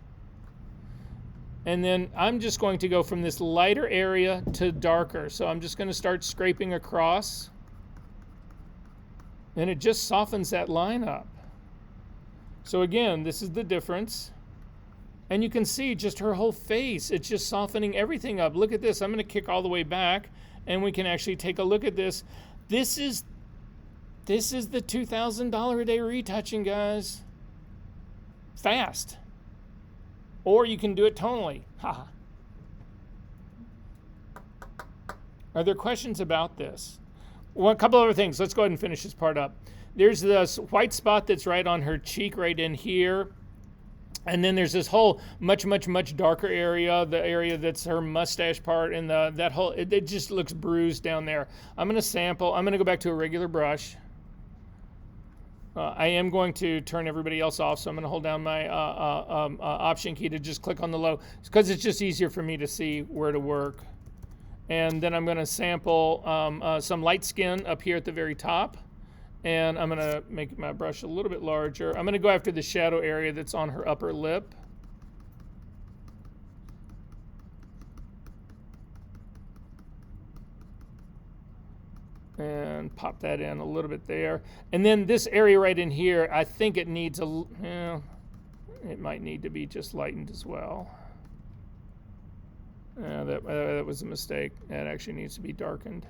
And then I'm just going to go from this lighter area to darker. So I'm just going to start scraping across. And it just softens that line up. So again, this is the difference. And you can see just her whole face. It's just softening everything up. Look at this. I'm going to kick all the way back, and we can actually take a look at this. This is the $2,000 a day retouching, guys. Fast. Or you can do it tonally. Ha. Are there questions about this? Well, a couple other things. Let's go ahead and finish this part up. There's this white spot that's right on her cheek right in here. And then there's this whole much darker area, the area that's her mustache part, and that whole, it just looks bruised down there. I'm going to sample. I'm going to go back to a regular brush. I am going to turn everybody else off, so I'm going to hold down my Option key to just click on the low, because it's just easier for me to see where to work. And then I'm going to sample some light skin up here at the very top. And I'm going to make my brush a little bit larger. I'm going to go after the shadow area that's on her upper lip. And pop that in a little bit there. And then this area right in here, I think it needs it might need to be just lightened as well. That was a mistake. That actually needs to be darkened.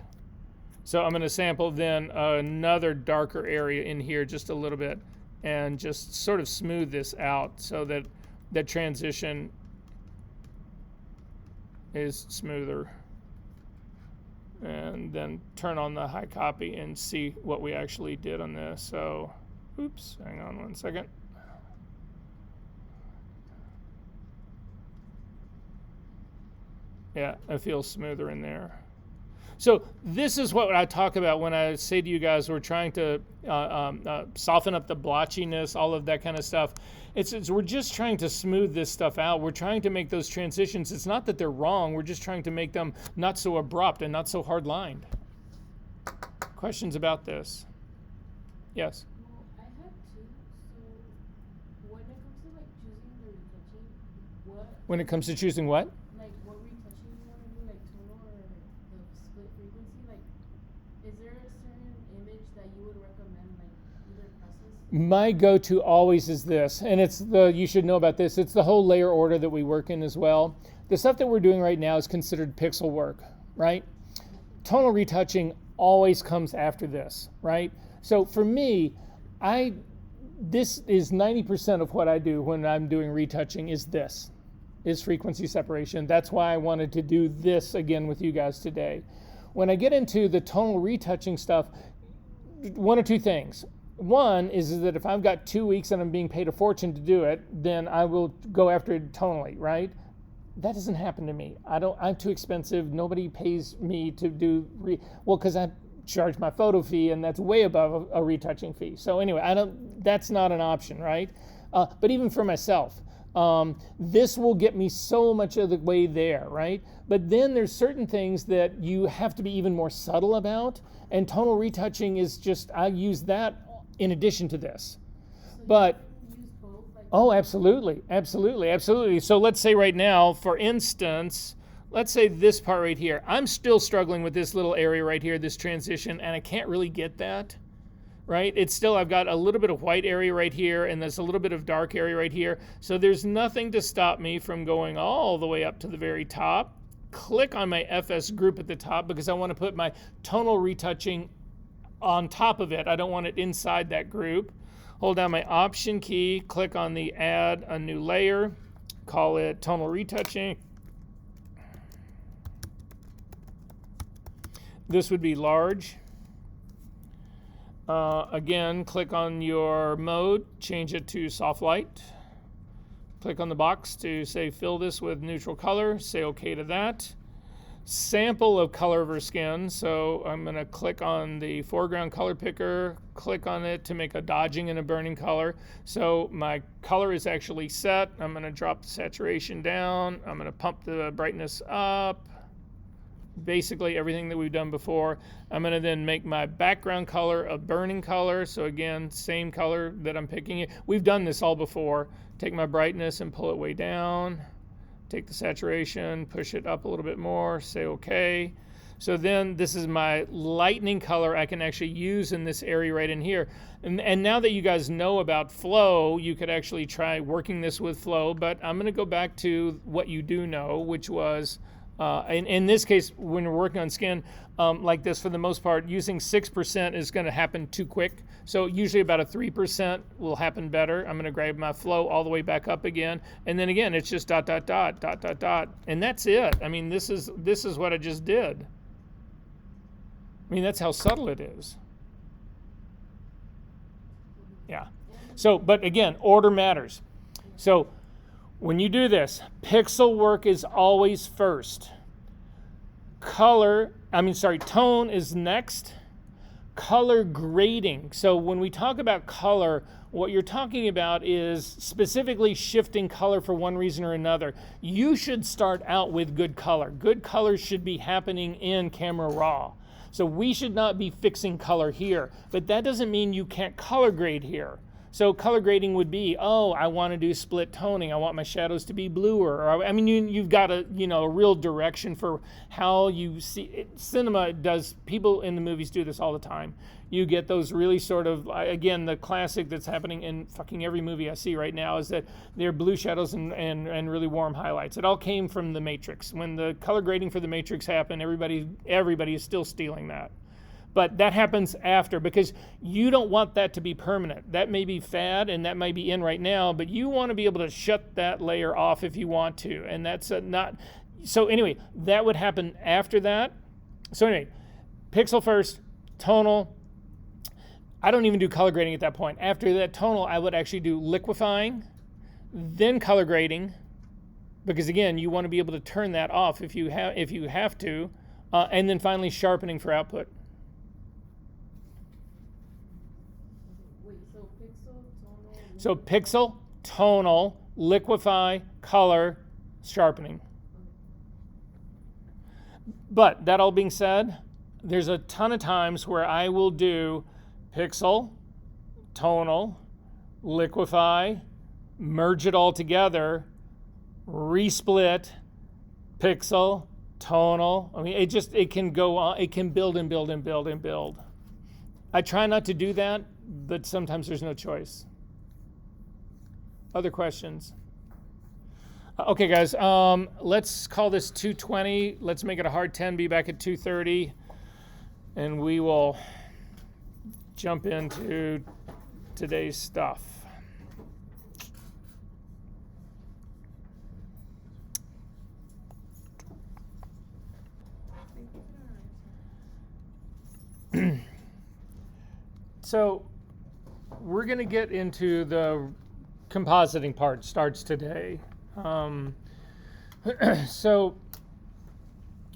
So I'm going to sample then another darker area in here just a little bit and just sort of smooth this out so that the transition is smoother. And then turn on the high copy and see what we actually did on this. So, oops, hang on one second. Yeah, it feels smoother in there. So this is what I talk about when I say to you guys we're trying to soften up the blotchiness, all of that kind of stuff. It's we're just trying to smooth this stuff out. We're trying to make those transitions. It's not that they're wrong. We're just trying to make them not so abrupt and not so hard-lined. Questions about this? Yes? Well, I have two. So when it comes to like choosing the retouching, When it comes to choosing what? like what retouching you want to do, like tonal or the split frequency, like is there a certain image that you would recommend, like either process? My go-to always is this, and you should know about this. It's the whole layer order that we work in as well. The stuff that we're doing right now is considered pixel work, right? Tonal retouching always comes after this, right? So for me, this is 90% of what I do when I'm doing retouching is frequency separation. That's why I wanted to do this again with you guys today. When I get into the tonal retouching stuff, one or two things. One is that if I've got 2 weeks and I'm being paid a fortune to do it, then I will go after it tonally, right? That doesn't happen to me. I'm too expensive. Nobody pays me to do, because I charge my photo fee and that's way above a retouching fee. So anyway, that's not an option, right? But even for myself, this will get me so much of the way there, right? But then there's certain things that you have to be even more subtle about, and tonal retouching is just, I use that in addition to this. So But you use both, like oh, absolutely. So let's say right now, for instance, let's say this part right here. I'm still struggling with this little area right here, this transition, and I can't really get that, right? It's still, I've got a little bit of white area right here, and there's a little bit of dark area right here. So there's nothing to stop me from going all the way up to the very top. Click on my FS group at the top because I want to put my tonal retouching on top of it. I don't want it inside that group. Hold down my Option key, click on the Add a New Layer, call it Tonal Retouching. This would be large. Again, click on your mode, change it to soft light. Click on the box to say fill this with neutral color, say OK to that. Sample of color of her skin, so I'm going to click on the foreground color picker, click on it to make a dodging and a burning color. So my color is actually set. I'm going to drop the saturation down. I'm going to pump the brightness up. Basically everything that we've done before. I'm going to then make my background color a burning color. So again, same color that I'm picking it. We've done this all before. Take my brightness and pull it way down. Take the saturation, push it up a little bit more, say OK. So then this is my lightning color I can actually use in this area right in here. And now that you guys know about flow, you could actually try working this with flow. But I'm going to go back to what you do know, which was, in this case, when we're working on skin like this, for the most part, using 6% is going to happen too quick. So usually about a 3% will happen better. I'm going to grab my flow all the way back up again. And then again, it's just dot, dot, dot, dot, dot, dot. And that's it. I mean, this is what I just did. I mean, that's how subtle it is. Yeah. So, but again, order matters. So when you do this, pixel work is always first. Tone is next. Color grading. So when we talk about color, what you're talking about is specifically shifting color for one reason or another. You should start out with good color. Good color should be happening in camera raw. So we should not be fixing color here, but that doesn't mean you can't color grade here. So color grading would be, oh, I want to do split toning. I want my shadows to be bluer. Or, I mean, you've got a real direction for how you see it. Cinema does, people in the movies do this all the time. You get those really sort of, again, the classic that's happening in fucking every movie I see right now is that they're blue shadows and really warm highlights. It all came from The Matrix. When the color grading for The Matrix happened, everybody is still stealing that. But that happens after, because you don't want that to be permanent. That may be fad and that might be in right now, but you want to be able to shut that layer off if you want to. And that's not, so anyway, that would happen after that. So anyway, pixel first, tonal. I don't even do color grading at that point. After that tonal, I would actually do liquefying, then color grading, because again, you want to be able to turn that off if you have to, and then finally sharpening for output. So pixel, tonal, liquefy, color, sharpening. But that all being said, there's a ton of times where I will do pixel, tonal, liquefy, merge it all together, resplit, pixel, tonal. I mean, it can go on, it can build and build and build and build. I try not to do that, but sometimes there's no choice. Other questions? Okay, guys, let's call this 2:20. Let's make it a hard 10, be back at 2:30, and we will jump into today's stuff. So we're going to get into the compositing part. Starts today. So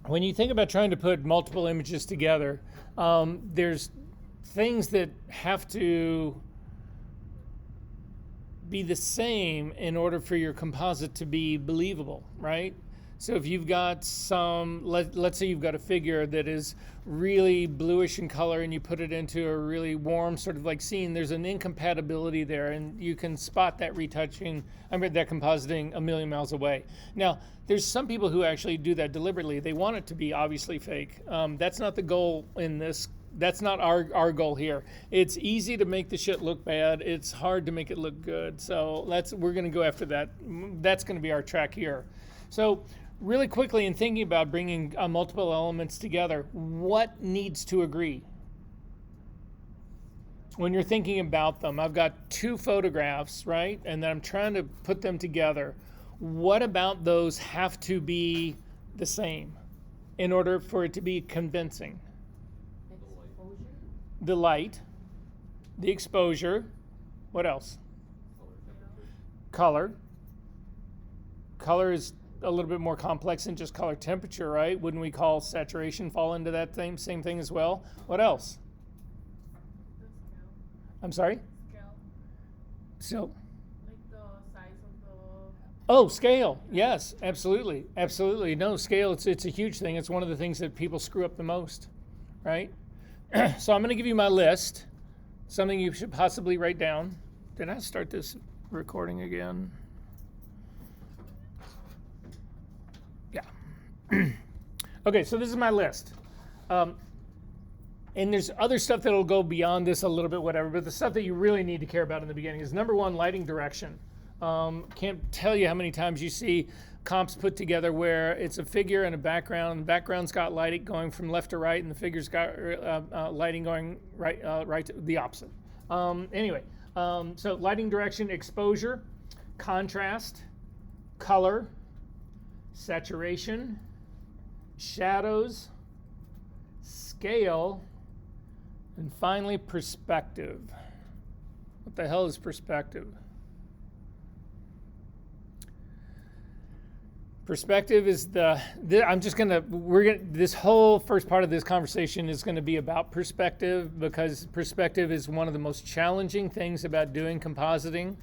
when you think about trying to put multiple images together, there's things that have to be the same in order for your composite to be believable, right? So if you've got some, let's say you've got a figure that is really bluish in color and you put it into a really warm sort of like scene, there's an incompatibility there, and you can spot that retouching, that compositing a million miles away. Now, there's some people who actually do that deliberately. They want it to be obviously fake. That's not the goal in this. That's not our goal here. It's easy to make the shit look bad. It's hard to make it look good. So we're going to go after that. That's going to be our track here. So really quickly, in thinking about bringing multiple elements together, what needs to agree? When you're thinking about them, I've got two photographs, right? And then I'm trying to put them together. What about those have to be the same in order for it to be convincing? The light, the exposure, what else? Color. Color is a little bit more complex than just color temperature, right? Wouldn't we call saturation fall into that same thing as well? What else? I'm sorry? Scale. So. Like the size of the. Oh, scale. Yes, absolutely. Absolutely. No, scale, it's a huge thing. It's one of the things that people screw up the most, right? So I'm going to give you my list, something you should possibly write down. Did I start this recording again? Yeah. Okay, so this is my list. And there's other stuff that'll go beyond this a little bit, whatever, but the stuff that you really need to care about in the beginning is number one, lighting direction. Can't tell you how many times you see comps put together where it's a figure and a background, and the background's got lighting going from left to right, and the figure's got lighting going right to the opposite. Anyway, so lighting direction, exposure, contrast, color, saturation, shadows, scale, and finally perspective. What the hell is perspective? Perspective is this whole first part of this conversation is going to be about perspective, because perspective is one of the most challenging things about doing compositing.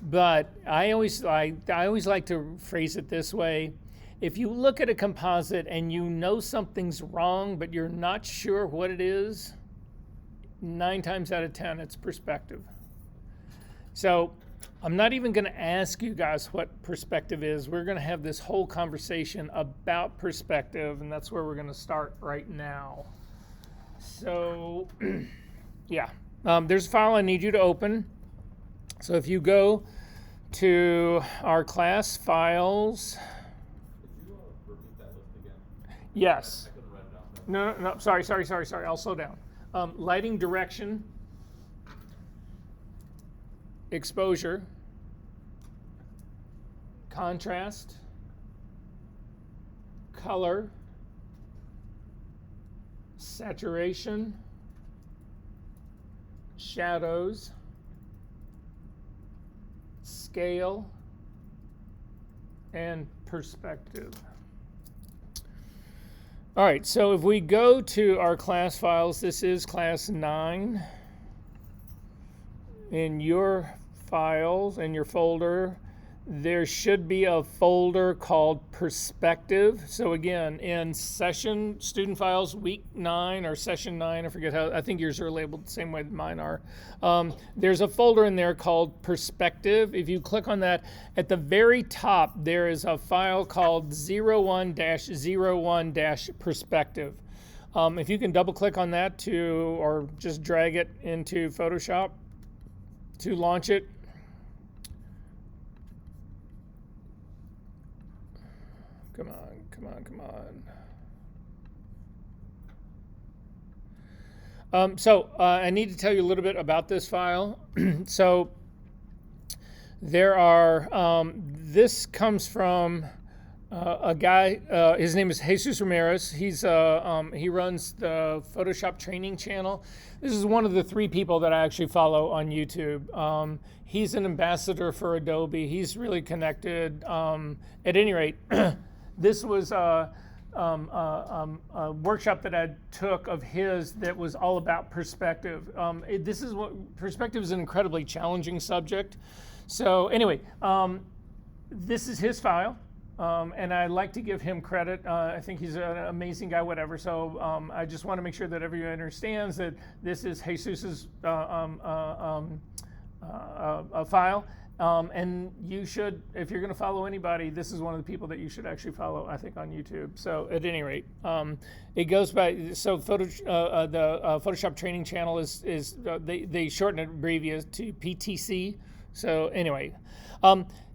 But I always like to phrase it this way. If you look at a composite and you know something's wrong, but you're not sure what it is, 9 times out of 10, it's perspective. So I'm not even going to ask you guys what perspective is. We're going to have this whole conversation about perspective, and that's where we're going to start right now. So, yeah, there's a file I need you to open. So if you go to our class files, Could you repeat that list again? yes. I couldn't write it down. No, sorry. I'll slow down. Lighting direction, exposure, contrast, color, saturation, shadows, scale, and perspective. All right, so if we go to our class files, this is class 9. In your files, in your folder, there should be a folder called perspective. So again, in session student files, week 9 or session 9, I forget how, I think yours are labeled the same way that mine are. There's a folder in there called perspective. If you click on that, at the very top, there is a file called 01-01-perspective. If you can double click on that or just drag it into Photoshop to launch it. Come on. So I need to tell you a little bit about this file. So there are, this comes from a guy, his name is Jesus Ramirez. He runs the Photoshop training channel. This is one of the 3 people that I actually follow on YouTube. He's an ambassador for Adobe. He's really connected. At any rate, this was a workshop that I took of his that was all about perspective. Perspective is an incredibly challenging subject. So anyway, this is his file. And I like to give him credit. I think he's an amazing guy, whatever. So I just want to make sure that everyone understands that this is Jesus's file. And you should, if you're going to follow anybody, this is one of the people that you should actually follow, I think, on YouTube. So at any rate, it goes by, so the Photoshop training channel is they shorten it, abbreviate to PTC. So anyway,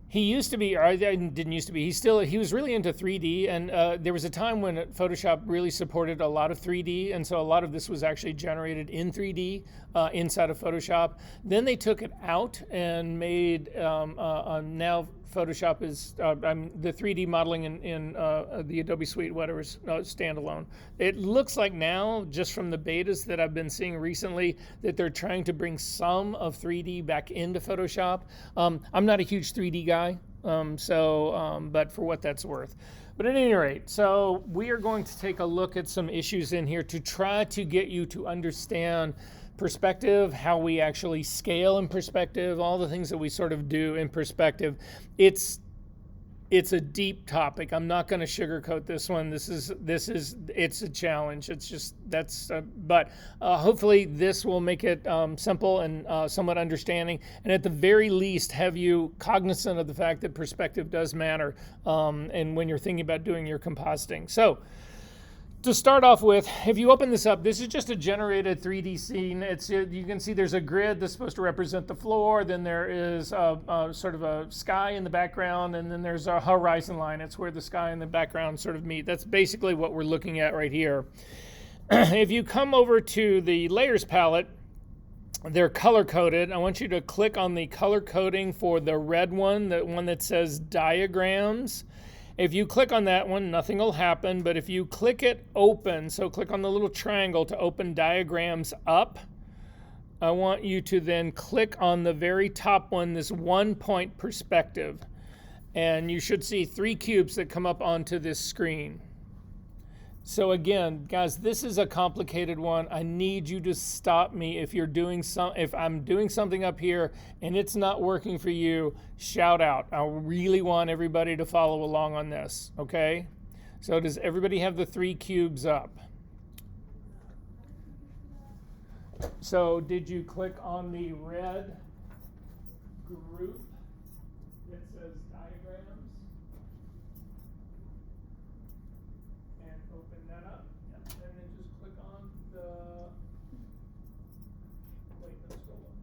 he used to be, or I didn't used to be, he was really into 3D, and there was a time when Photoshop really supported a lot of 3D, and so a lot of this was actually generated in 3D inside of Photoshop. Then they took it out and made, now Photoshop is, the 3D modeling in the Adobe Suite, whatever, is standalone. It looks like now, just from the betas that I've been seeing recently, that they're trying to bring some of 3D back into Photoshop. I'm not a huge 3D guy, but for what that's worth. But at any rate, so we are going to take a look at some issues in here to try to get you to understand perspective, how we actually scale in perspective, all the things that we sort of do in perspective. It's a deep topic. I'm not going to sugarcoat this one. It's a challenge. It's just, but hopefully this will make it simple and somewhat understanding, and at the very least have you cognizant of the fact that perspective does matter, and when you're thinking about doing your compositing. So, to start off with, if you open this up, this is just a generated 3D scene. You can see there's a grid that's supposed to represent the floor, then there is sort of a sky in the background, and then there's a horizon line. It's where the sky and the background sort of meet. That's basically what we're looking at right here. If you come over to the layers palette, they're color-coded. I want you to click on the color coding for the red one, the one that says diagrams. If you click on that one, nothing will happen, but if you click it open, so click on the little triangle to open diagrams up, I want you to then click on the very top one, this 1-point perspective, and you should see 3 cubes that come up onto this screen. So again, guys, this is a complicated one. I need you to stop me if I'm doing something up here and it's not working for you, shout out. I really want everybody to follow along on this, okay? So does everybody have the 3 cubes up? So did you click on the red group that says diagrams. And open that up. Yep. And then just click on the, wait, let's scroll up.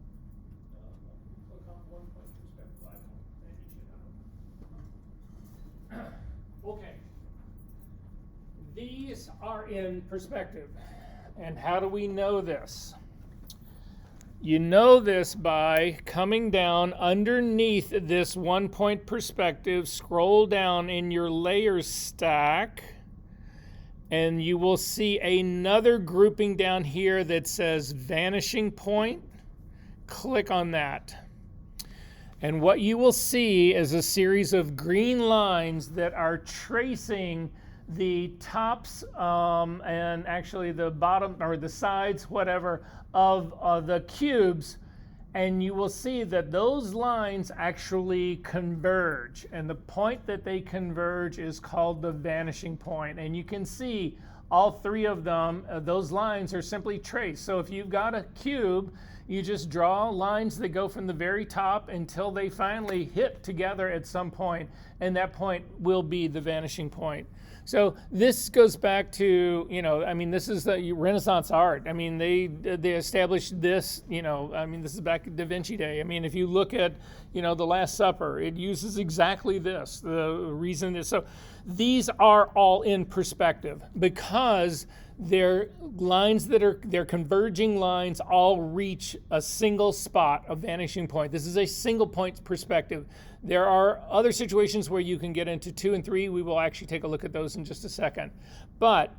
Click on 1 point perspective icon, and it should have it. Okay. These are in perspective. And how do we know this? You know this by coming down underneath this 1 point perspective, scroll down in your layers stack, and you will see another grouping down here that says vanishing point. Click on that. And what you will see is a series of green lines that are tracing the tops and actually the bottom or the sides, whatever, of the cubes. And you will see that those lines actually converge. And the point that they converge is called the vanishing point. And you can see all three of them, those lines are simply traced. So if you've got a cube, you just draw lines that go from the very top until they finally hit together at some point, and that point will be the vanishing point. So this goes back to, I mean, this is the Renaissance art. I mean, they established this, I mean, this is back in Da Vinci day. I mean, if you look at, the Last Supper, it uses exactly this. The reason is, so these are all in perspective because they're lines they're converging lines all reach a single spot, a vanishing point. This is a single point perspective. There are other situations where you can get into 2 and 3. We will actually take a look at those in just a second. But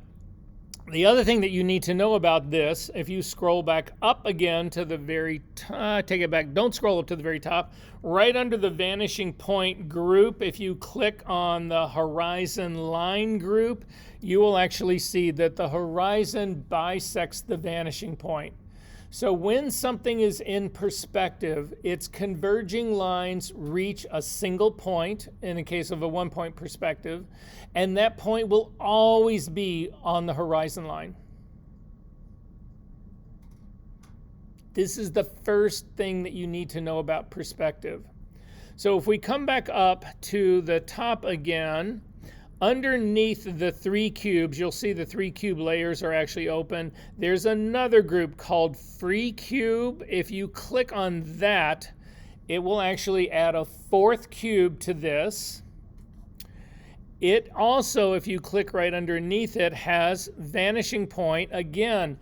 the other thing that you need to know about this, if you scroll back up again to the very top, take it back, don't scroll up to the very top, right under the vanishing point group, if you click on the horizon line group, you will actually see that the horizon bisects the vanishing point. So when something is in perspective, its converging lines reach a single point in the case of a 1 point perspective, and that point will always be on the horizon line. This is the first thing that you need to know about perspective. So if we come back up to the top again, underneath the 3 cubes, you'll see the 3 cube layers are actually open. There's another group called free cube. If you click on that, it will actually add a 4th cube to this. It also, if you click right underneath it, has vanishing point. Again,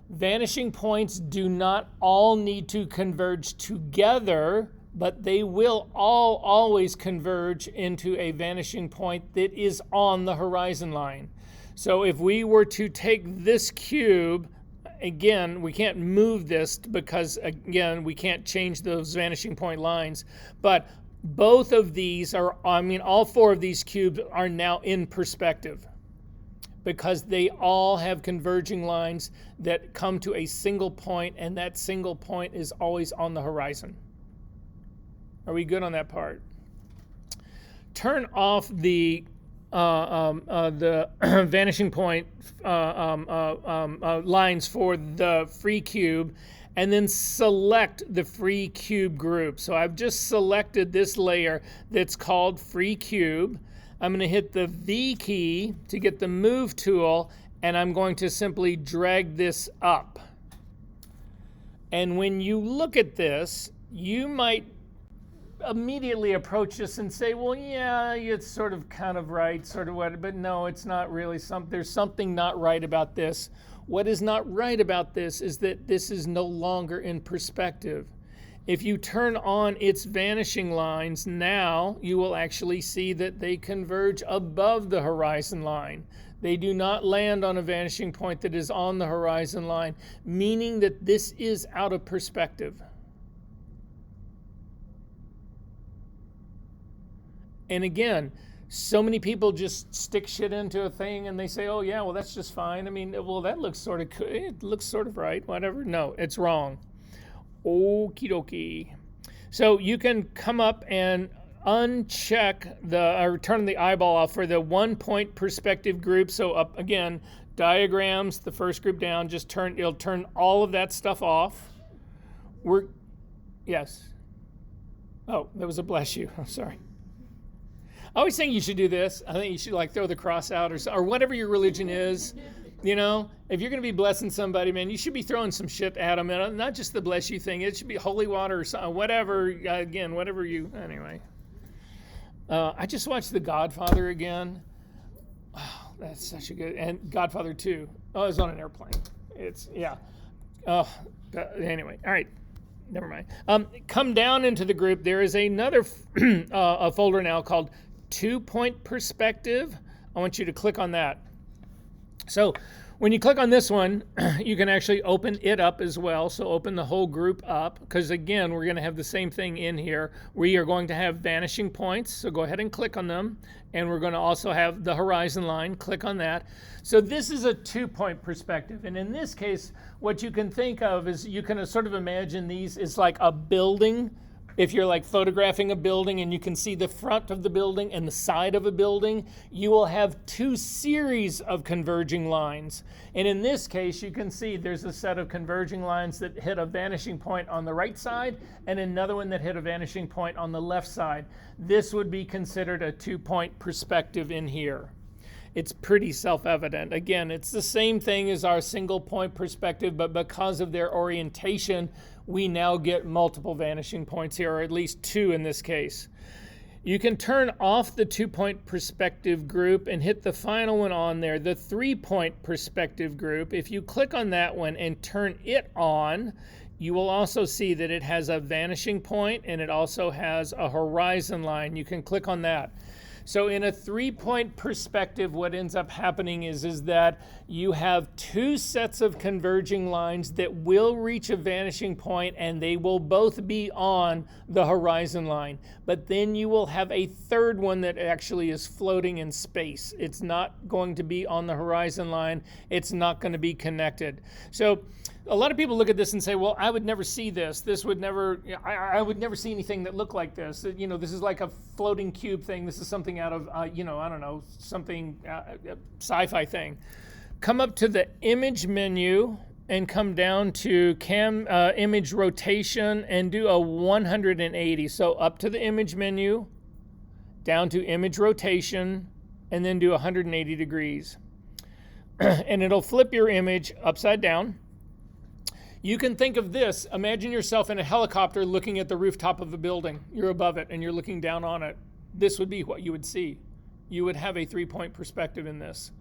vanishing points do not all need to converge together, but they will all always converge into a vanishing point that is on the horizon line. So if we were to take this cube, again, we can't move this because, again, we can't change those vanishing point lines, but both of these are, all 4 of these cubes are now in perspective because they all have converging lines that come to a single point, and that single point is always on the horizon. Are we good on that part? Turn off the vanishing point lines for the free cube, and then select the free cube group. So I've just selected this layer that's called free cube. I'm going to hit the V key to get the move tool, and I'm going to simply drag this up. And when you look at this, you might immediately approach this and say, well, yeah, it's sort of kind of right, sort of what, but no, it's not really there's something not right about this. What is not right about this is that this is no longer in perspective. If you turn on its vanishing lines now, you will actually see that they converge above the horizon line. They do not land on a vanishing point that is on the horizon line, meaning that this is out of perspective. And again, so many people just stick shit into a thing and they say, oh yeah, well that's just fine. Well that looks sort of, it looks sort of right, whatever. No, it's wrong. Okie dokie. So you can come up and uncheck or turn the eyeball off for the 1 point perspective group. So up again, diagrams, the first group down, it'll turn all of that stuff off. Yes. Oh, that was a bless you. I'm sorry. I always think you should do this. I think you should like throw the cross out or whatever your religion is. You know, if you're going to be blessing somebody, man, you should be throwing some shit at them. And not just the bless you thing. It should be holy water or something, whatever. Again, whatever you, anyway. I just watched The Godfather again. Oh, that's such a good, and Godfather 2. Oh, it was on an airplane. It's, yeah. Oh, anyway, all right. Never mind. Come down into the group. There is another a folder now called 2-point perspective. I want you to click on that. So when you click on this one, you can actually open it up as well. So open the whole group up, because again, we're going to have the same thing in here. We are going to have vanishing points. So go ahead and click on them. And we're going to also have the horizon line. Click on that. So this is a 2-point perspective. And in this case, what you can think of is you can sort of imagine these as like a building. If you're like photographing a building and you can see the front of the building and the side of a building, you will have 2 series of converging lines. And in this case, you can see there's a set of converging lines that hit a vanishing point on the right side and another one that hit a vanishing point on the left side. This would be considered a 2-point perspective in here. It's pretty self-evident. Again, it's the same thing as our single point perspective, but because of their orientation, we now get multiple vanishing points here, or at least 2 in this case. You can turn off the 2-point perspective group and hit the final one on there, the 3-point perspective group. If you click on that one and turn it on, you will also see that it has a vanishing point and it also has a horizon line. You can click on that. So in a 3-point perspective, what ends up happening is that you have 2 sets of converging lines that will reach a vanishing point and they will both be on the horizon line. But then you will have a third one that actually is floating in space. It's not going to be on the horizon line. It's not going to be connected. So a lot of people look at this and say, well, I would never see this. This would never, I would never see anything that looked like this. You know, this is like a floating cube thing. This is something out of, you know, I don't know, something, sci-fi thing. Come up to the image menu and come down to image rotation and do a 180. So up to the image menu, down to image rotation, and then do 180 degrees. And it'll flip your image upside down. You can think of this. Imagine yourself in a helicopter looking at the rooftop of a building. You're above it and you're looking down on it. This would be what you would see. You would have a 3-point perspective in this.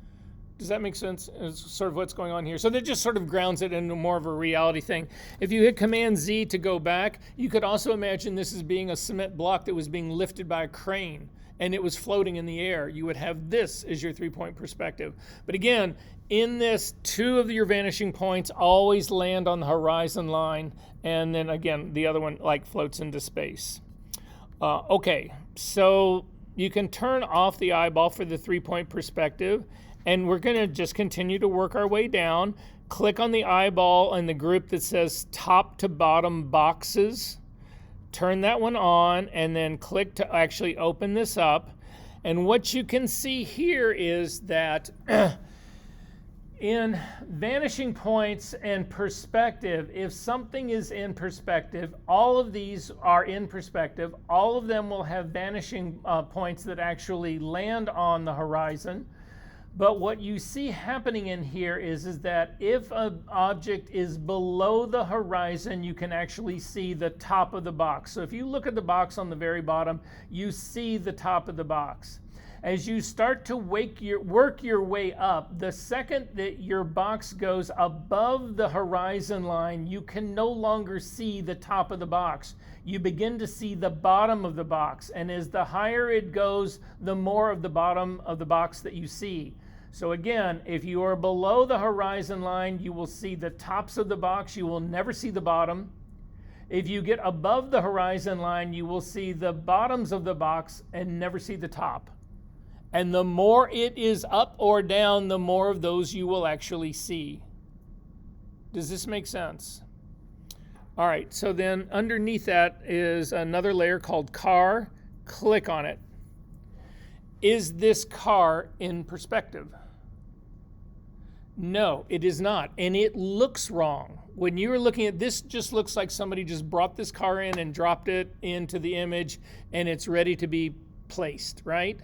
Does that make sense? It's sort of what's going on here. So that just sort of grounds it into more of a reality thing. If you hit Command Z to go back, you could also imagine this as being a cement block that was being lifted by a crane and it was floating in the air. You would have this as your 3-point perspective. But again, in this, 2 of your vanishing points always land on the horizon line, and then again, the other one like floats into space. Okay, so you can turn off the eyeball for the 3-point perspective, and we're gonna just continue to work our way down. Click on the eyeball in the group that says top to bottom boxes. Turn that one on, and then click to actually open this up. And what you can see here is that in vanishing points and perspective, if something is in perspective, all of these are in perspective. All of them will have vanishing points that actually land on the horizon. But what you see happening in here is that if an object is below the horizon, you can actually see the top of the box. So if you look at the box on the very bottom, you see the top of the box. As you start to work your way up, the second that your box goes above the horizon line, you can no longer see the top of the box. You begin to see the bottom of the box. And as the higher it goes, the more of the bottom of the box that you see. So again, if you are below the horizon line, you will see the tops of the box. You will never see the bottom. If you get above the horizon line, you will see the bottoms of the box and never see the top. And the more it is up or down, the more of those you will actually see. Does this make sense? All right, so then underneath that is another layer called car. Click on it. Is this car in perspective? No, it is not. And it looks wrong. When you're looking at this, just looks like somebody just brought this car in and dropped it into the image and it's ready to be placed, right?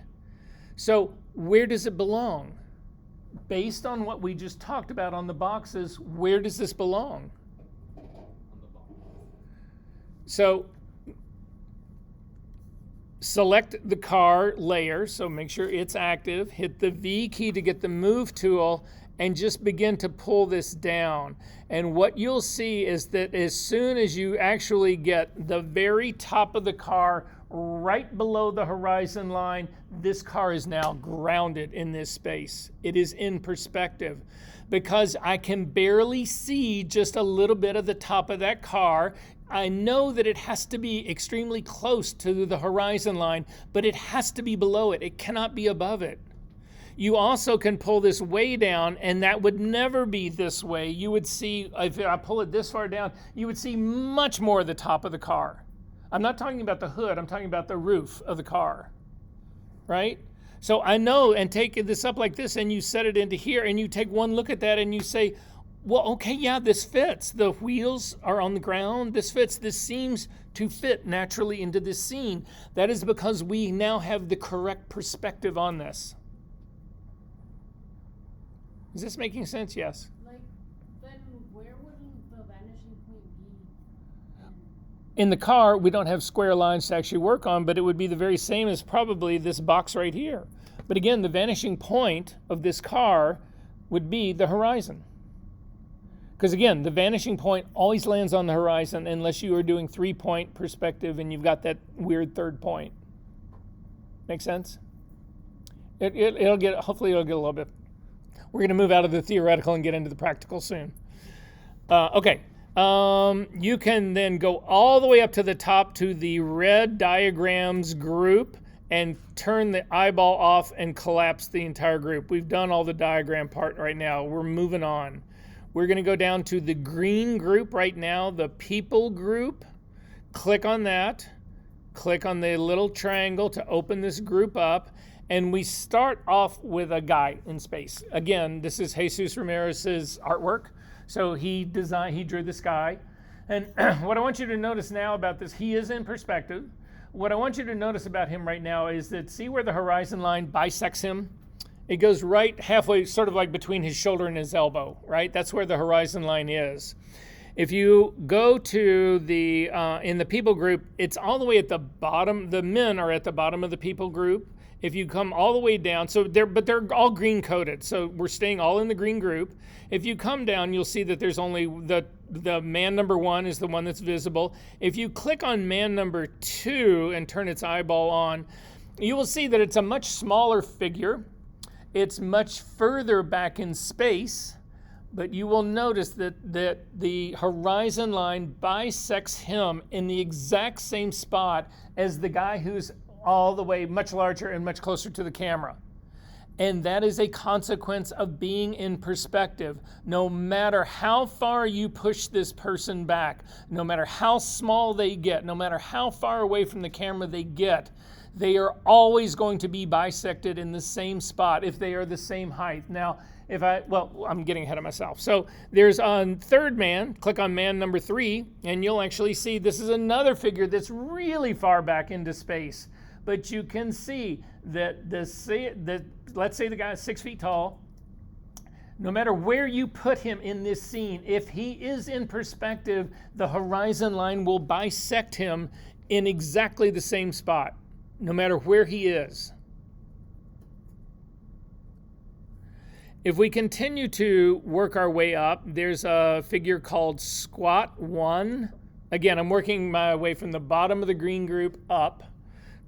So where does it belong? Based on what we just talked about on the boxes, where does this belong? So select the car layer, so make sure it's active, hit the V key to get the move tool, and just begin to pull this down. And what you'll see is that as soon as you actually get the very top of the car right below the horizon line, this car is now grounded in this space. It is in perspective. Because I can barely see just a little bit of the top of that car, I know that it has to be extremely close to the horizon line, but it has to be below it. It cannot be above it. You also can pull this way down, and that would never be this way. You would see, if I pull it this far down, you would see much more of the top of the car. I'm not talking about the hood, I'm talking about the roof of the car, right? So I know, and take this up like this, and you set it into here, and you take one look at that, and you say, well, okay, yeah, this fits. The wheels are on the ground, this fits. This seems to fit naturally into this scene. That is because we now have the correct perspective on this. Is this making sense? Yes. Like, then where would the vanishing point be? In the car, we don't have square lines to actually work on, but it would be the very same as probably this box right here. But again, the vanishing point of this car would be the horizon. Because again, the vanishing point always lands on the horizon unless you are doing 3-point perspective and you've got that weird third point. Make sense? Hopefully it'll get a little bit. We're going to move out of the theoretical and get into the practical soon. Okay. You can then go all the way up to the top to the red diagrams group and turn the eyeball off and collapse the entire group. We've done all the diagram part right now. We're moving on. We're going to go down to the green group right now, the people group. Click on that. Click on the little triangle to open this group up. And we start off with a guy in space. Again, this is Jesus Ramirez's artwork. So he drew this guy. And what I want you to notice now about this, he is in perspective. What I want you to notice about him right now is that, see where the horizon line bisects him? It goes right halfway, sort of like between his shoulder and his elbow, right? That's where the horizon line is. If you go to the, in the people group, it's all the way at the bottom. The men are at the bottom of the people group. If you come all the way down, but they're all green coded, so we're staying all in the green group. If you come down, you'll see that there's only the man number 1 is the one that's visible. If you click on man number 2 and turn its eyeball on, you will see that it's a much smaller figure. It's much further back in space, but you will notice that the horizon line bisects him in the exact same spot as the guy who's all the way much larger and much closer to the camera. And that is a consequence of being in perspective. No matter how far you push this person back, no matter how small they get, no matter how far away from the camera they get, they are always going to be bisected in the same spot if they are the same height. Now, I'm getting ahead of myself. So there's on third man, click on man number 3, and you'll actually see this is another figure that's really far back into space. But you can see that let's say the guy is 6 feet tall. No matter where you put him in this scene, if he is in perspective, the horizon line will bisect him in exactly the same spot, no matter where he is. If we continue to work our way up, there's a figure called Squat 1. Again, I'm working my way from the bottom of the green group up.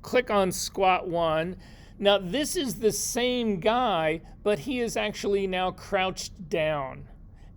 Click on Squat 1. Now this is the same guy, but he is actually now crouched down.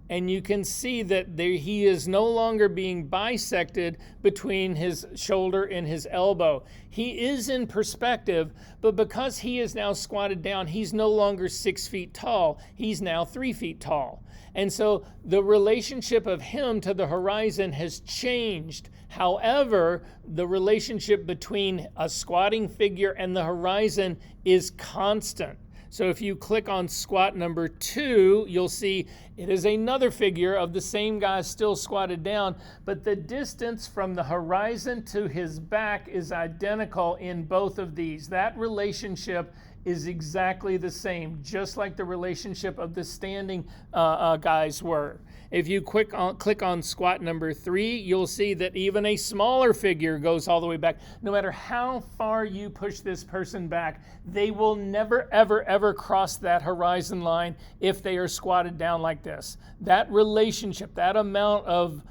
And you can see that he is no longer being bisected between his shoulder and his elbow. He is in perspective, but because he is now squatted down, he's no longer 6 feet tall. He's now 3 feet tall. And so the relationship of him to the horizon has changed. However, the relationship between a squatting figure and the horizon is constant. So if you click on squat number 2, you'll see it is another figure of the same guy still squatted down, but the distance from the horizon to his back is identical in both of these. That relationship is exactly the same, just like the relationship of the standing guys were. If you click on squat number 3, you'll see that even a smaller figure goes all the way back. No matter how far you push this person back, they will never, ever, ever cross that horizon line if they are squatted down like this. That relationship, that amount of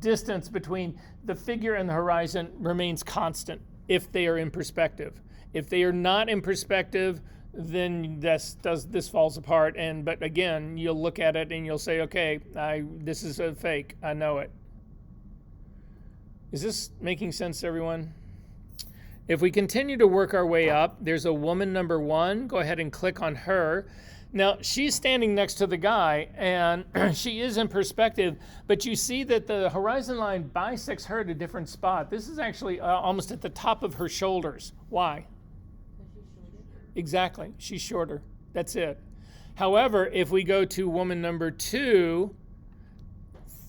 distance between the figure and the horizon remains constant if they are in perspective. If they are not in perspective, then this falls apart. But again, you'll look at it and you'll say, okay, this is a fake. I know it. Is this making sense to everyone? If we continue to work our way up, there's a woman number 1. Go ahead and click on her. Now, she's standing next to the guy, and she is in perspective, but you see that the horizon line bisects her at a different spot. This is actually almost at the top of her shoulders. Why? Exactly. She's shorter. That's it. However, if we go to woman number 2,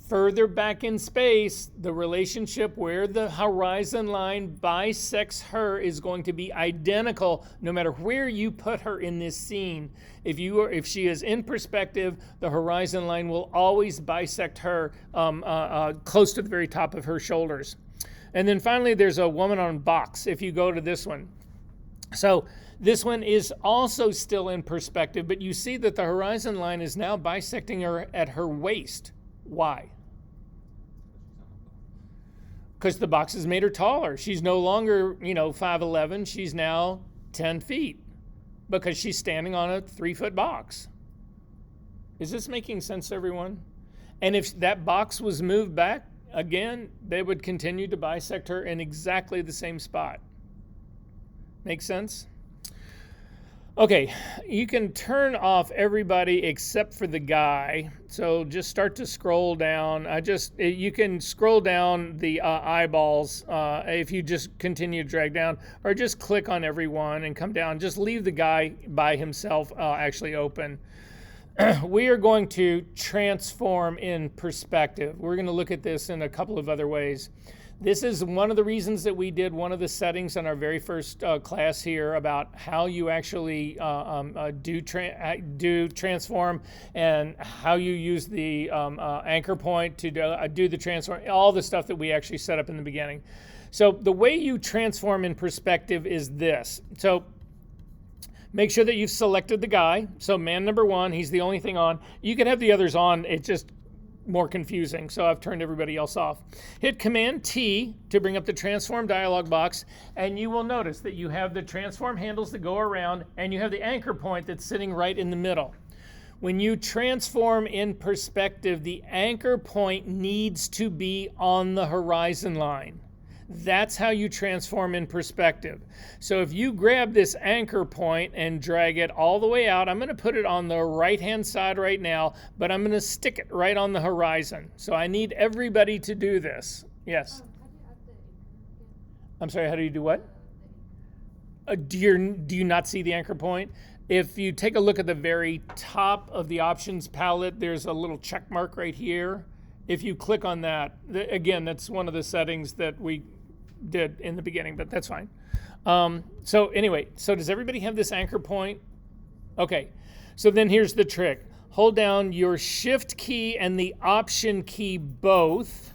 further back in space, the relationship where the horizon line bisects her is going to be identical no matter where you put her in this scene. If she is in perspective, the horizon line will always bisect her close to the very top of her shoulders. And then finally, there's a woman on box if you go to this one. So this one is also still in perspective, but you see that the horizon line is now bisecting her at her waist. Why? Because the box has made her taller. She's no longer, 5'11". She's now 10 feet because she's standing on a 3-foot box. Is this making sense, everyone? And if that box was moved back, again, they would continue to bisect her in exactly the same spot. Make sense? Okay, you can turn off everybody except for the guy. So just start to scroll down. You can scroll down the eyeballs if you just continue to drag down, or just click on everyone and come down. Just leave the guy by himself actually open. We are going to transform in perspective. We're going to look at this in a couple of other ways. This is one of the reasons that we did one of the settings in our very first class here about how you actually do transform and how you use the anchor point to do the transform, all the stuff that we actually set up in the beginning. So the way you transform in perspective is this. So make sure that you've selected the guy. So man number 1, he's the only thing on. You can have the others on. It's just more confusing, so I've turned everybody else off. Hit Command T to bring up the transform dialog box, and you will notice that you have the transform handles that go around, and you have the anchor point that's sitting right in the middle. When you transform in perspective, the anchor point needs to be on the horizon line. That's how you transform in perspective. So if you grab this anchor point and drag it all the way out, I'm going to put it on the right-hand side right now, but I'm going to stick it right on the horizon. So I need everybody to do this. Yes? I'm sorry, how do you do what? Do you not see the anchor point? If you take a look at the very top of the options palette, there's a little check mark right here. If you click on that, again, that's one of the settings that we did in the beginning, but that's fine. So anyway, so does everybody have this anchor point? Okay, so then here's the trick. Hold down your Shift key and the Option key both,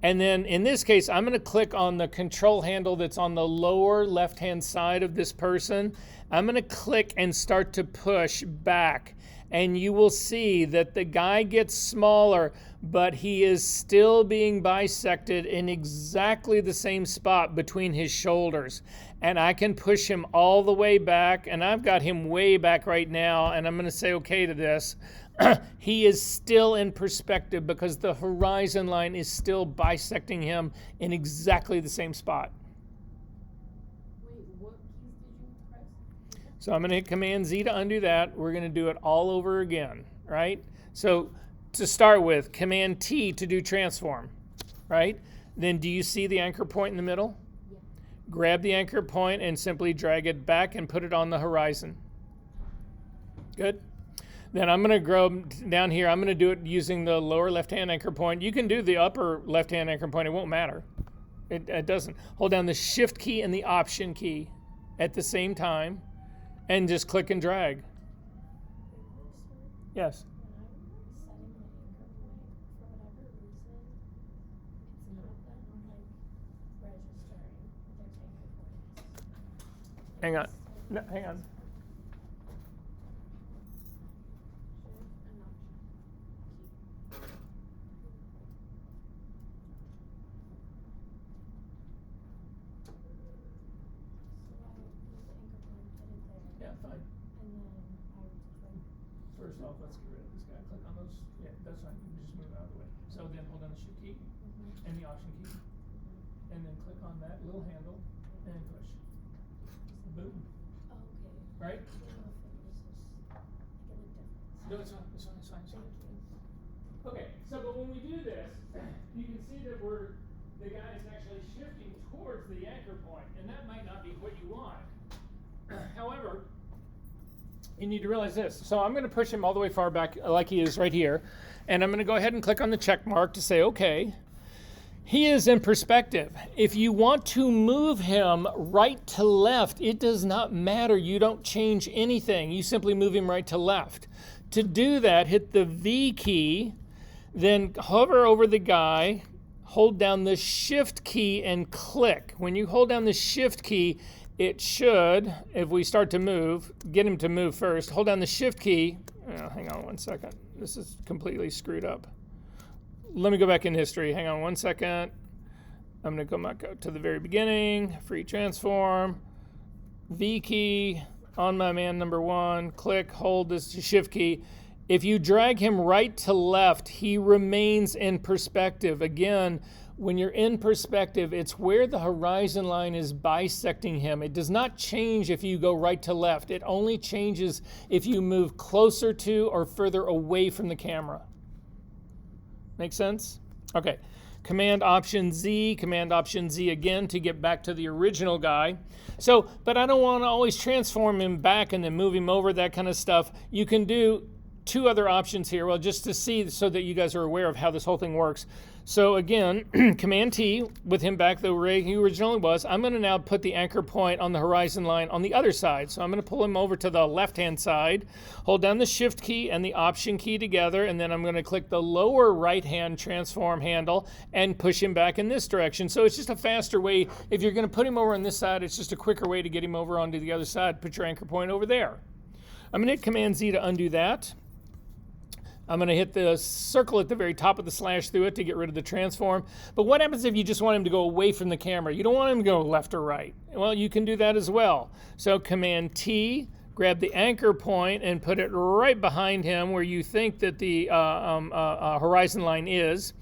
and then in this case, I'm going to click on the control handle that's on the lower left-hand side of this person. I'm going to click and start to push back, and you will see that the guy gets smaller, but he is still being bisected in exactly the same spot between his shoulders. And I can push him all the way back, and I've got him way back right now, and I'm going to say okay to this. He is still in perspective because the horizon line is still bisecting him in exactly the same spot. Wait, what keys did you press? So I'm going to hit Command Z to undo that. We're going to do it all over again, right? So to start with, Command T to do transform, right? Then do you see the anchor point in the middle? Yeah. grab the anchor point and simply drag it back and put it on the horizon. Good. Then I'm going to go down here. I'm going to do it using the lower left-hand anchor point. You can do the upper left-hand anchor point. It won't matter. It doesn't. Hold down the Shift key and the Option key at the same time and just click and drag. Yes. Hang on. No, hang on. Yeah, fine. First off, let's get rid of this guy. Click on those. Yeah, that's fine. You can just move it out of the way. So then hold on the Shift key and the Option key. And then click on that little handle and push. Boom. Right? No, it's fine. It's fine. It's fine. It's fine. Okay, so but when we do this, you can see that the guy is actually shifting towards the anchor point, and that might not be what you want. However, you need to realize this. So I'm going to push him all the way far back like he is right here, and I'm going to go ahead and click on the check mark to say okay. He is in perspective. If you want to move him right to left, it does not matter. You don't change anything. You simply move him right to left. To do that, hit the V key, then hover over the guy, hold down the Shift key and click. When you hold down the Shift key, it should, if we start to move, get him to move first. Hold down the Shift key. Oh, hang on one second. This is completely screwed up. Let me go back in history. Hang on one second. I'm going to go back to the very beginning. Free transform. V key on my man number 1. Click, hold this Shift key. If you drag him right to left, he remains in perspective. Again, when you're in perspective, it's where the horizon line is bisecting him. It does not change if you go right to left. It only changes if you move closer to or further away from the camera. Make sense? Okay. Command Option Z again to get back to the original guy. So, but I don't want to always transform him back and then move him over, that kind of stuff. You can do 2 other options here, well, just to see so that you guys are aware of how this whole thing works. So again, Command T with him back the way he originally was. I'm going to now put the anchor point on the horizon line on the other side. So I'm going to pull him over to the left-hand side, hold down the Shift key and the Option key together, and then I'm going to click the lower right-hand transform handle and push him back in this direction. So it's just a faster way. If you're going to put him over on this side, it's just a quicker way to get him over onto the other side. Put your anchor point over there. I'm going to hit Command Z to undo that. I'm going to hit the circle at the very top of the slash through it to get rid of the transform. But what happens if you just want him to go away from the camera? You don't want him to go left or right. Well, you can do that as well. So Command T, grab the anchor point and put it right behind him where you think that the horizon line is.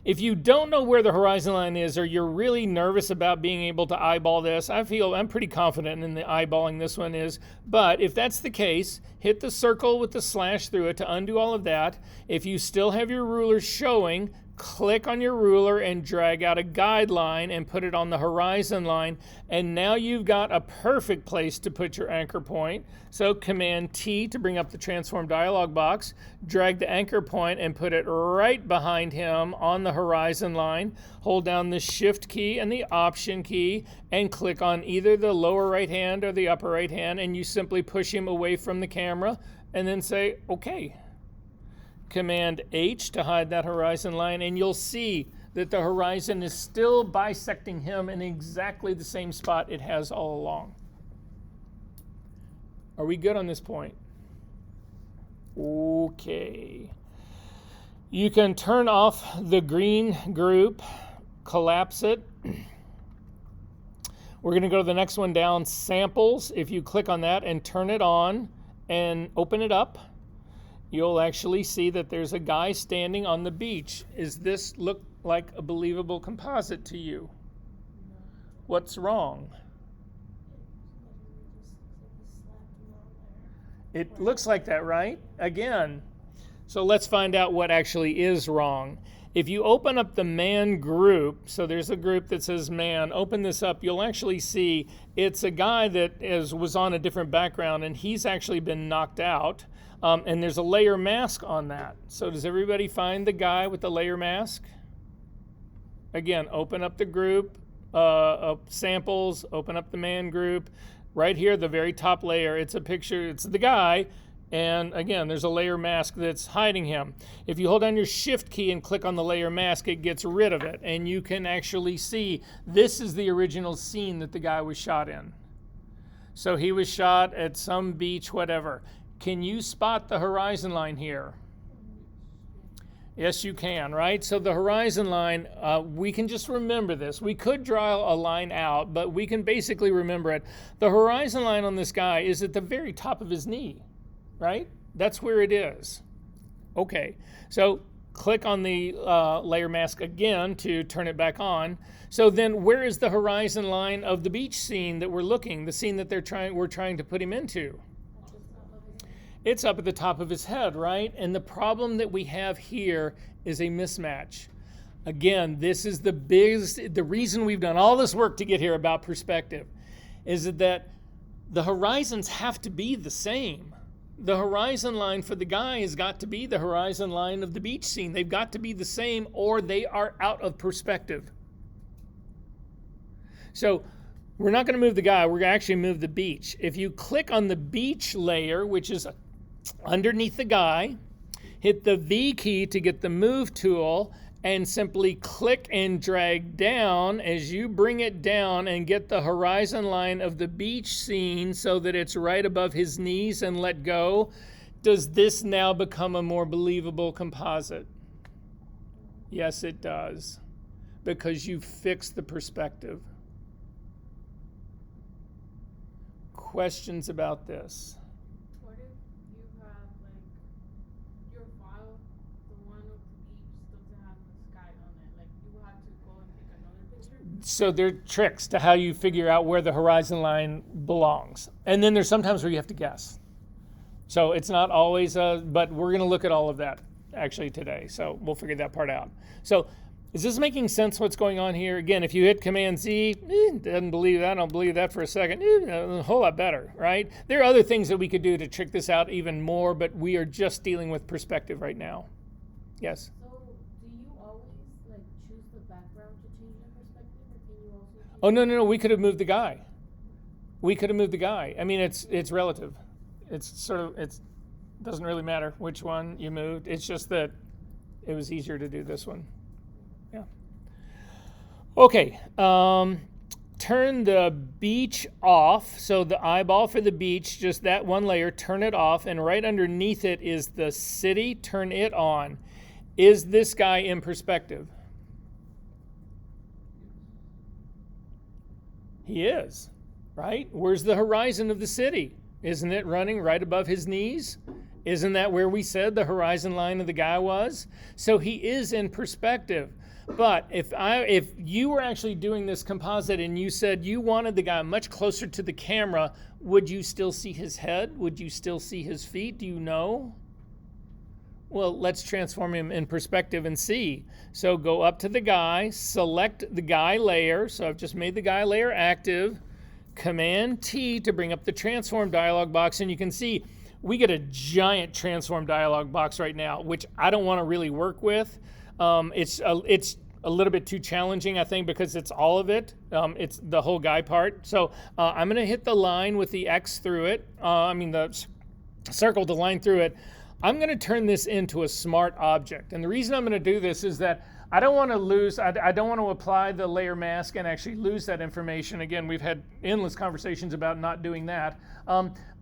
If you don't know where the horizon line is, or you're really nervous about being able to eyeball this, I'm pretty confident in the eyeballing this one is. But if that's the case, hit the circle with the slash through it to undo all of that. If you still have your ruler showing, click on your ruler and drag out a guideline and put it on the horizon line. And now you've got a perfect place to put your anchor point. So Command T to bring up the transform dialog box, drag the anchor point and put it right behind him on the horizon line. Hold down the Shift key and the Option key and click on either the lower right hand or the upper right hand, and you simply push him away from the camera and then say, okay. Command H to hide that horizon line, and you'll see that the horizon is still bisecting him in exactly the same spot it has all along. Are we good on this point? Okay. You can turn off the green group, collapse it. We're going to go to the next one down, samples. If you click on that and turn it on and open it up, you'll actually see that there's a guy standing on the beach. Does this look like a believable composite to you? What's wrong? It looks like that, right? Again, so let's find out what actually is wrong. If you open up the man group, so there's a group that says man, open this up, you'll actually see it's a guy that was on a different background, and he's actually been knocked out. And there's a layer mask on that. So does everybody find the guy with the layer mask? Again, open up the group of samples, open up the man group. Right here, the very top layer, it's a picture, it's the guy. And again, there's a layer mask that's hiding him. If you hold down your shift key and click on the layer mask, it gets rid of it. And you can actually see this is the original scene that the guy was shot in. So he was shot at some beach, whatever. Can you spot the horizon line here? Yes, you can, right? So the horizon line, we can just remember this. We could draw a line out, but we can basically remember it. The horizon line on this guy is at the very top of his knee, right? That's where it is. Okay, so click on the layer mask again to turn it back on. So then where is the horizon line of the beach scene that we're looking, the scene that we're trying to put him into? It's up at the top of his head, right? And the problem that we have here is a mismatch. Again, this is the reason we've done all this work to get here about perspective, is that the horizons have to be the same. The horizon line for the guy has got to be the horizon line of the beach scene. They've got to be the same, or they are out of perspective. So we're not going to move the guy, we're going to actually move the beach. If you click on the beach layer, which is underneath the guy, hit the V key to get the move tool, and simply click and drag down as you bring it down and get the horizon line of the beach scene so that it's right above his knees and let go. Does this now become a more believable composite? Yes, it does, because you fixed the perspective. Questions about this? What if you have like your file, the one of the beach doesn't have the sky on it? Like you have to go and take another picture? So there are tricks to how you figure out where the horizon line belongs. And then there's sometimes where you have to guess. So it's not always, but we're going to look at all of that actually today. So we'll figure that part out. So is this making sense what's going on here? Again, if you hit Command Z, doesn't believe that, don't believe that for a second, a whole lot better, right? There are other things that we could do to trick this out even more, but we are just dealing with perspective right now. Yes? So do you always like choose the background to change the perspective, or can you also change? Oh, no, we could have moved the guy. We could have moved the guy. I mean, it's relative. It's doesn't really matter which one you moved. It's just that it was easier to do this one. Yeah. Okay. Turn the beach off. So the eyeball for the beach, just that one layer, turn it off. And right underneath it is the city. Turn it on. Is this guy in perspective? He is, right? Where's the horizon of the city? Isn't it running right above his knees? Isn't that where we said the horizon line of the guy was? So he is in perspective. But if you were actually doing this composite and you said you wanted the guy much closer to the camera, would you still see his head? Would you still see his feet? Do you know? Well, let's transform him in perspective and see. So go up to the guy, select the guy layer. So I've just made the guy layer active. Command T to bring up the transform dialog box, and you can see we get a giant transform dialog box right now, which I don't want to really work with. It's a little bit too challenging, I think, because it's all of it. It's the whole guy part. So I'm going to hit the line with the X through it. The circle, the line through it. I'm going to turn this into a smart object. And the reason I'm going to do this is that I don't want to lose, I don't want to apply the layer mask and actually lose that information. Again, we've had endless conversations about not doing that.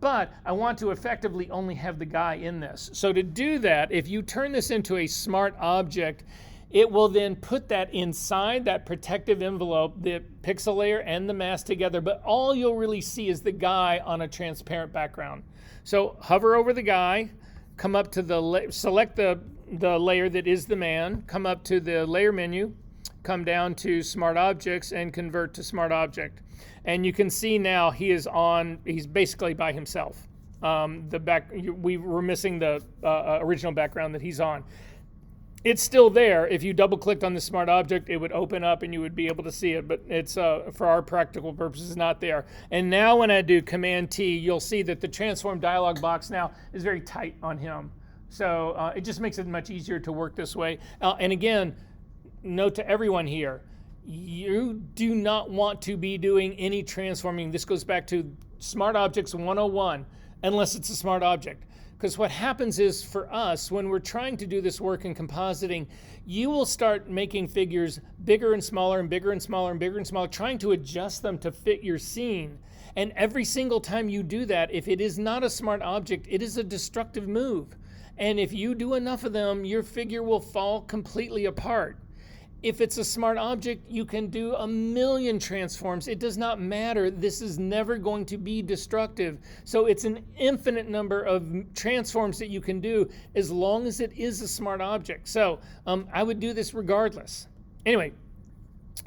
But I want to effectively only have the guy in this. So to do that, if you turn this into a smart object, it will then put that inside that protective envelope, the pixel layer and the mask together. But all you'll really see is the guy on a transparent background. So hover over the guy, come up to select the layer that is the man, come up to the layer menu, come down to Smart Objects and convert to Smart Object. And you can see now he's basically by himself. We were missing the original background that he's on. it's still there. If you double clicked on the smart object, it would open up and you would be able to see it, but it's for our practical purposes not there. And now when I do Command T, you'll see that the transform dialog box now is very tight on him. So it just makes it much easier to work this way. And again, note to everyone here, you do not want to be doing any transforming. This goes back to Smart Objects 101, unless it's a smart object. Because what happens is for us, when we're trying to do this work in compositing, you will start making figures bigger and smaller and bigger and smaller and bigger and smaller, trying to adjust them to fit your scene. And every single time you do that, if it is not a smart object, it is a destructive move. And if you do enough of them, your figure will fall completely apart. If it's a smart object, you can do 1,000,000 transforms. It does not matter. This is never going to be destructive. So it's an infinite number of transforms that you can do as long as it is a smart object. So I would do this regardless. Anyway,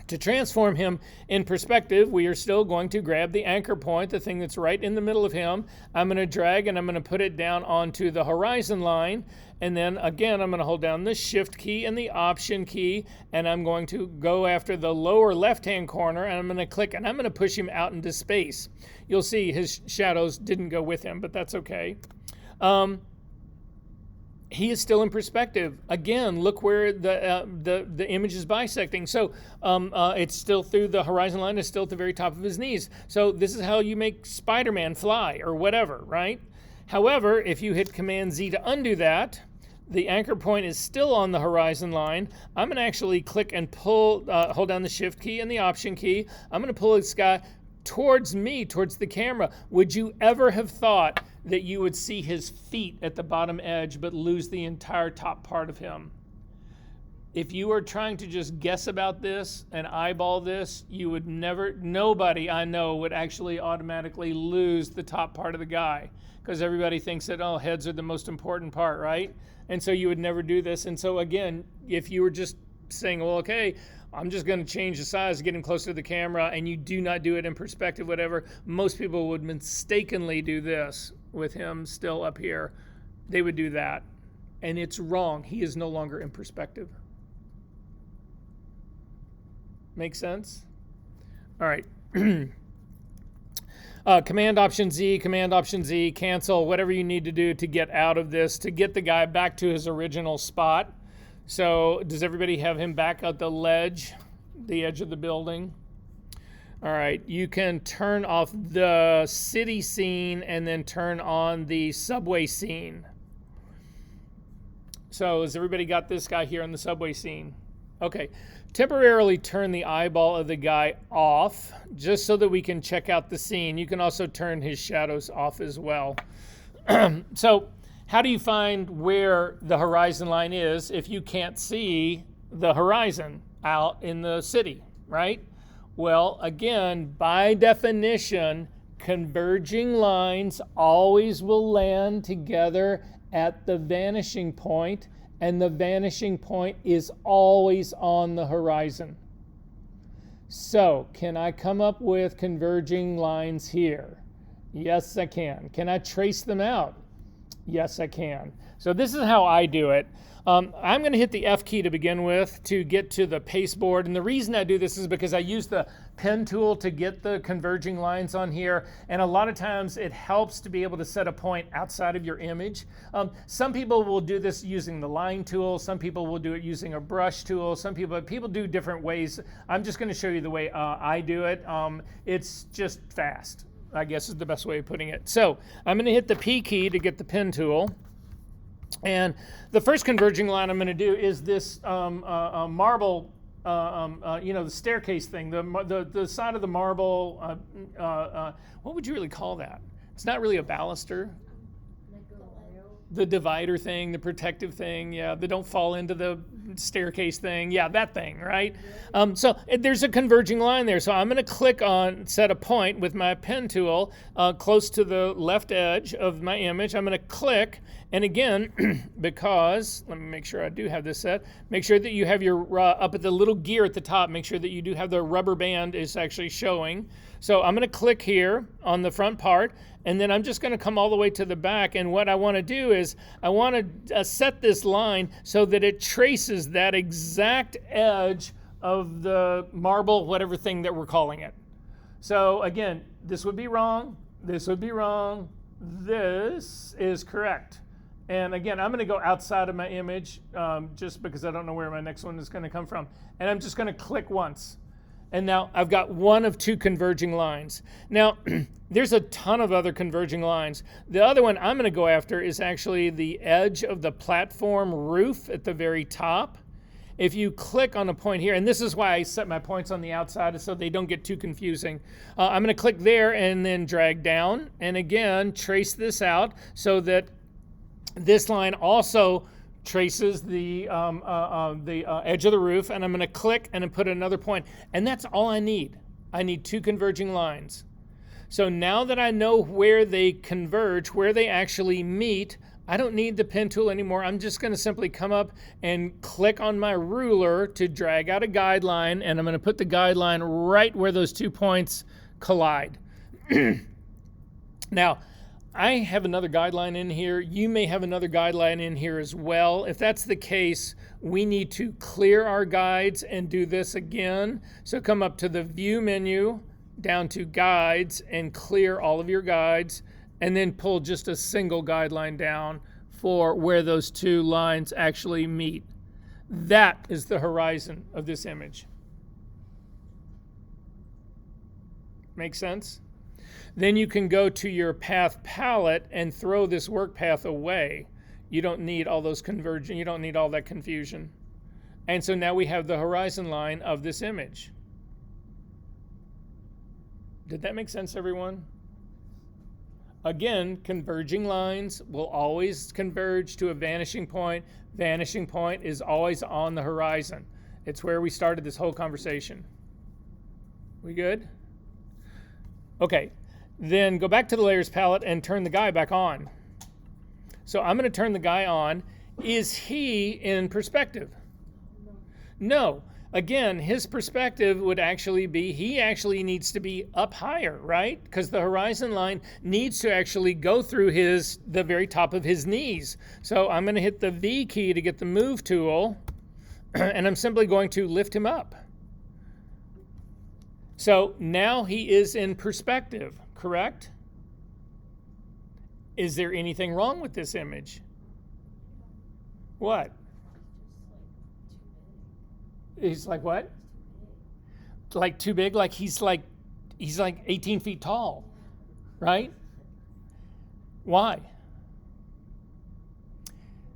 to transform him in perspective, we are still going to grab the anchor point, the thing that's right in the middle of him. I'm going to drag and I'm going to put it down onto the horizon line. And then again, I'm going to hold down the Shift key and the Option key, and I'm going to go after the lower left-hand corner, and I'm going to click, and I'm going to push him out into space. You'll see his shadows didn't go with him, but that's okay. He is still in perspective. Again, look where the image is bisecting. So it's still through the horizon line, it's still at the very top of his knees. So this is how you make Spider-Man fly or whatever, right? However, if you hit Command Z to undo that, the anchor point is still on the horizon line. I'm going to actually click and pull, hold down the Shift key and the Option key. I'm going to pull this guy towards me, towards the camera. Would you ever have thought that you would see his feet at the bottom edge but lose the entire top part of him? If you are trying to just guess about this and eyeball this, you would never, nobody I know would actually automatically lose the top part of the guy, because everybody thinks that, oh, heads are the most important part, right? And so you would never do this. And so again, if you were just saying, well, okay, I'm just going to change the size, get him closer to the camera, and you do not do it in perspective, whatever, most people would mistakenly do this with him still up here. They would do that. And it's wrong. He is no longer in perspective. Make sense? All right. Command Option Z, cancel, whatever you need to do to get out of this, to get the guy back to his original spot. So does everybody have him back at the ledge, the edge of the building? All right, you can turn off the city scene and then turn on the subway scene. So has everybody got this guy here on the subway scene? Okay, temporarily turn the eyeball of the guy off just so that we can check out the scene. You can also turn his shadows off as well. So how do you find where the horizon line is if you can't see the horizon out in the city, right? Well, again, by definition, converging lines always will land together at the vanishing point, and the vanishing point is always on the horizon. So, can I come up with converging lines here? Yes, I can. Can I trace them out? Yes, I can. So this is how I do it. I'm going to hit the F key to begin with to get to the paste board. And the reason I do this is because I use the pen tool to get the converging lines on here. And a lot of times it helps to be able to set a point outside of your image. Some people will do this using the line tool. Some people will do it using a brush tool. People do different ways. I'm just going to show you the way I do it. It's just fast, I guess is the best way of putting it. So I'm going to hit the P key to get the pen tool. And the first converging line I'm going to do is this marble, the staircase thing, the side of the marble. What would you really call that? It's not really a baluster. The divider thing, the protective thing, yeah, they don't fall into the staircase thing, yeah, that thing, right? So there's a converging line there. So I'm going to click on set a point with my pen tool close to the left edge of my image. I'm going to click, and again, because, let me make sure I do have this set, make sure that you have your, up at the little gear at the top, make sure that you do have the rubber band is actually showing. So I'm going to click here on the front part, and then I'm just going to come all the way to the back. And what I want to do is I want to set this line so that it traces that exact edge of the marble, whatever thing that we're calling it. So again, this would be wrong. This would be wrong. This is correct. And again, I'm going to go outside of my image just because I don't know where my next one is going to come from. And I'm just going to click once. And now I've got one of two converging lines. Now, there's a ton of other converging lines. The other one I'm going to go after is actually the edge of the platform roof at the very top. If you click on a point here, and this is why I set my points on the outside so they don't get too confusing. I'm going to click there and then drag down. And again, trace this out so that this line also traces the edge of the roof, and I'm going to click and then put another point. And that's all I need. I need two converging lines. So now that I know where they converge, where they actually meet, I don't need the pen tool anymore. I'm just going to simply come up and click on my ruler to drag out a guideline, and I'm going to put the guideline right where those 2 points collide. Now, I have another guideline in here. You may have another guideline in here as well. If that's the case, we need to clear our guides and do this again. So come up to the View menu, down to Guides, and clear all of your guides, and then pull just a single guideline down for where those two lines actually meet. That is the horizon of this image. Make sense? Then you can go to your path palette and throw this work path away. You don't need all those converging, you don't need all that confusion. And so now we have the horizon line of this image. Did that make sense, everyone? Again, converging lines will always converge to a vanishing point. Vanishing point is always on the horizon. It's where we started this whole conversation. We good? Okay, then go back to the layers palette and turn the guy back on. So I'm going to turn the guy on. Is he in perspective? No. Again, his perspective would actually be, he actually needs to be up higher, right? Because the horizon line needs to actually go through the very top of his knees. So I'm going to hit the V key to get the move tool, and I'm simply going to lift him up. So now he is in perspective, correct? Is there anything wrong with this image? What? He's like what? Like too big? Like he's like 18 feet tall, right? Why?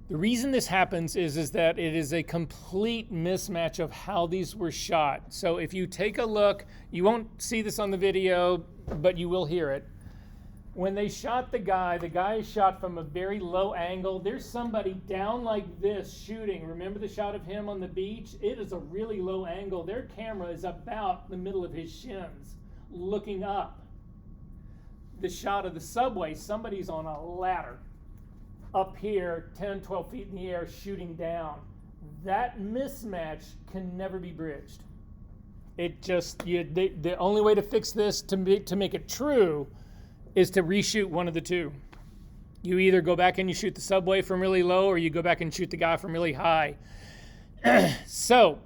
The reason this happens is that it is a complete mismatch of how these were shot. So if you take a look, you won't see this on the video, but you will hear it. When they shot the guy is shot from a very low angle. There's somebody down like this shooting. Remember the shot of him on the beach? It is a really low angle. Their camera is about the middle of his shins, looking up. The shot of the subway, somebody's on a ladder up here, 10, 12 feet in the air, shooting down. That mismatch can never be bridged. It just, the only way to fix this, to make it true, is to reshoot one of the two. You either go back and you shoot the subway from really low, or you go back and shoot the guy from really high. So,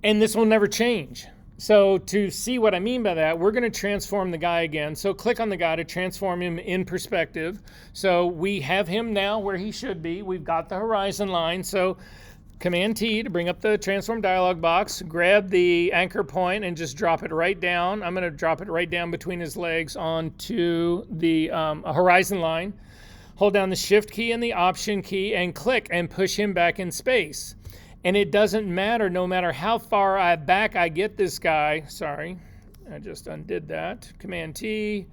and this will never change. So to see what I mean by that, we're going to transform the guy again. So click on the guy to transform him in perspective. So we have him now where he should be. We've got the horizon line. So Command T to bring up the transform dialog box, grab the anchor point and just drop it right down. I'm going to drop it right down between his legs onto the horizon line. Hold down the Shift key and the Option key and click and push him back in space. And it doesn't matter, no matter how far back I get this guy. Sorry, I just undid that. Command T,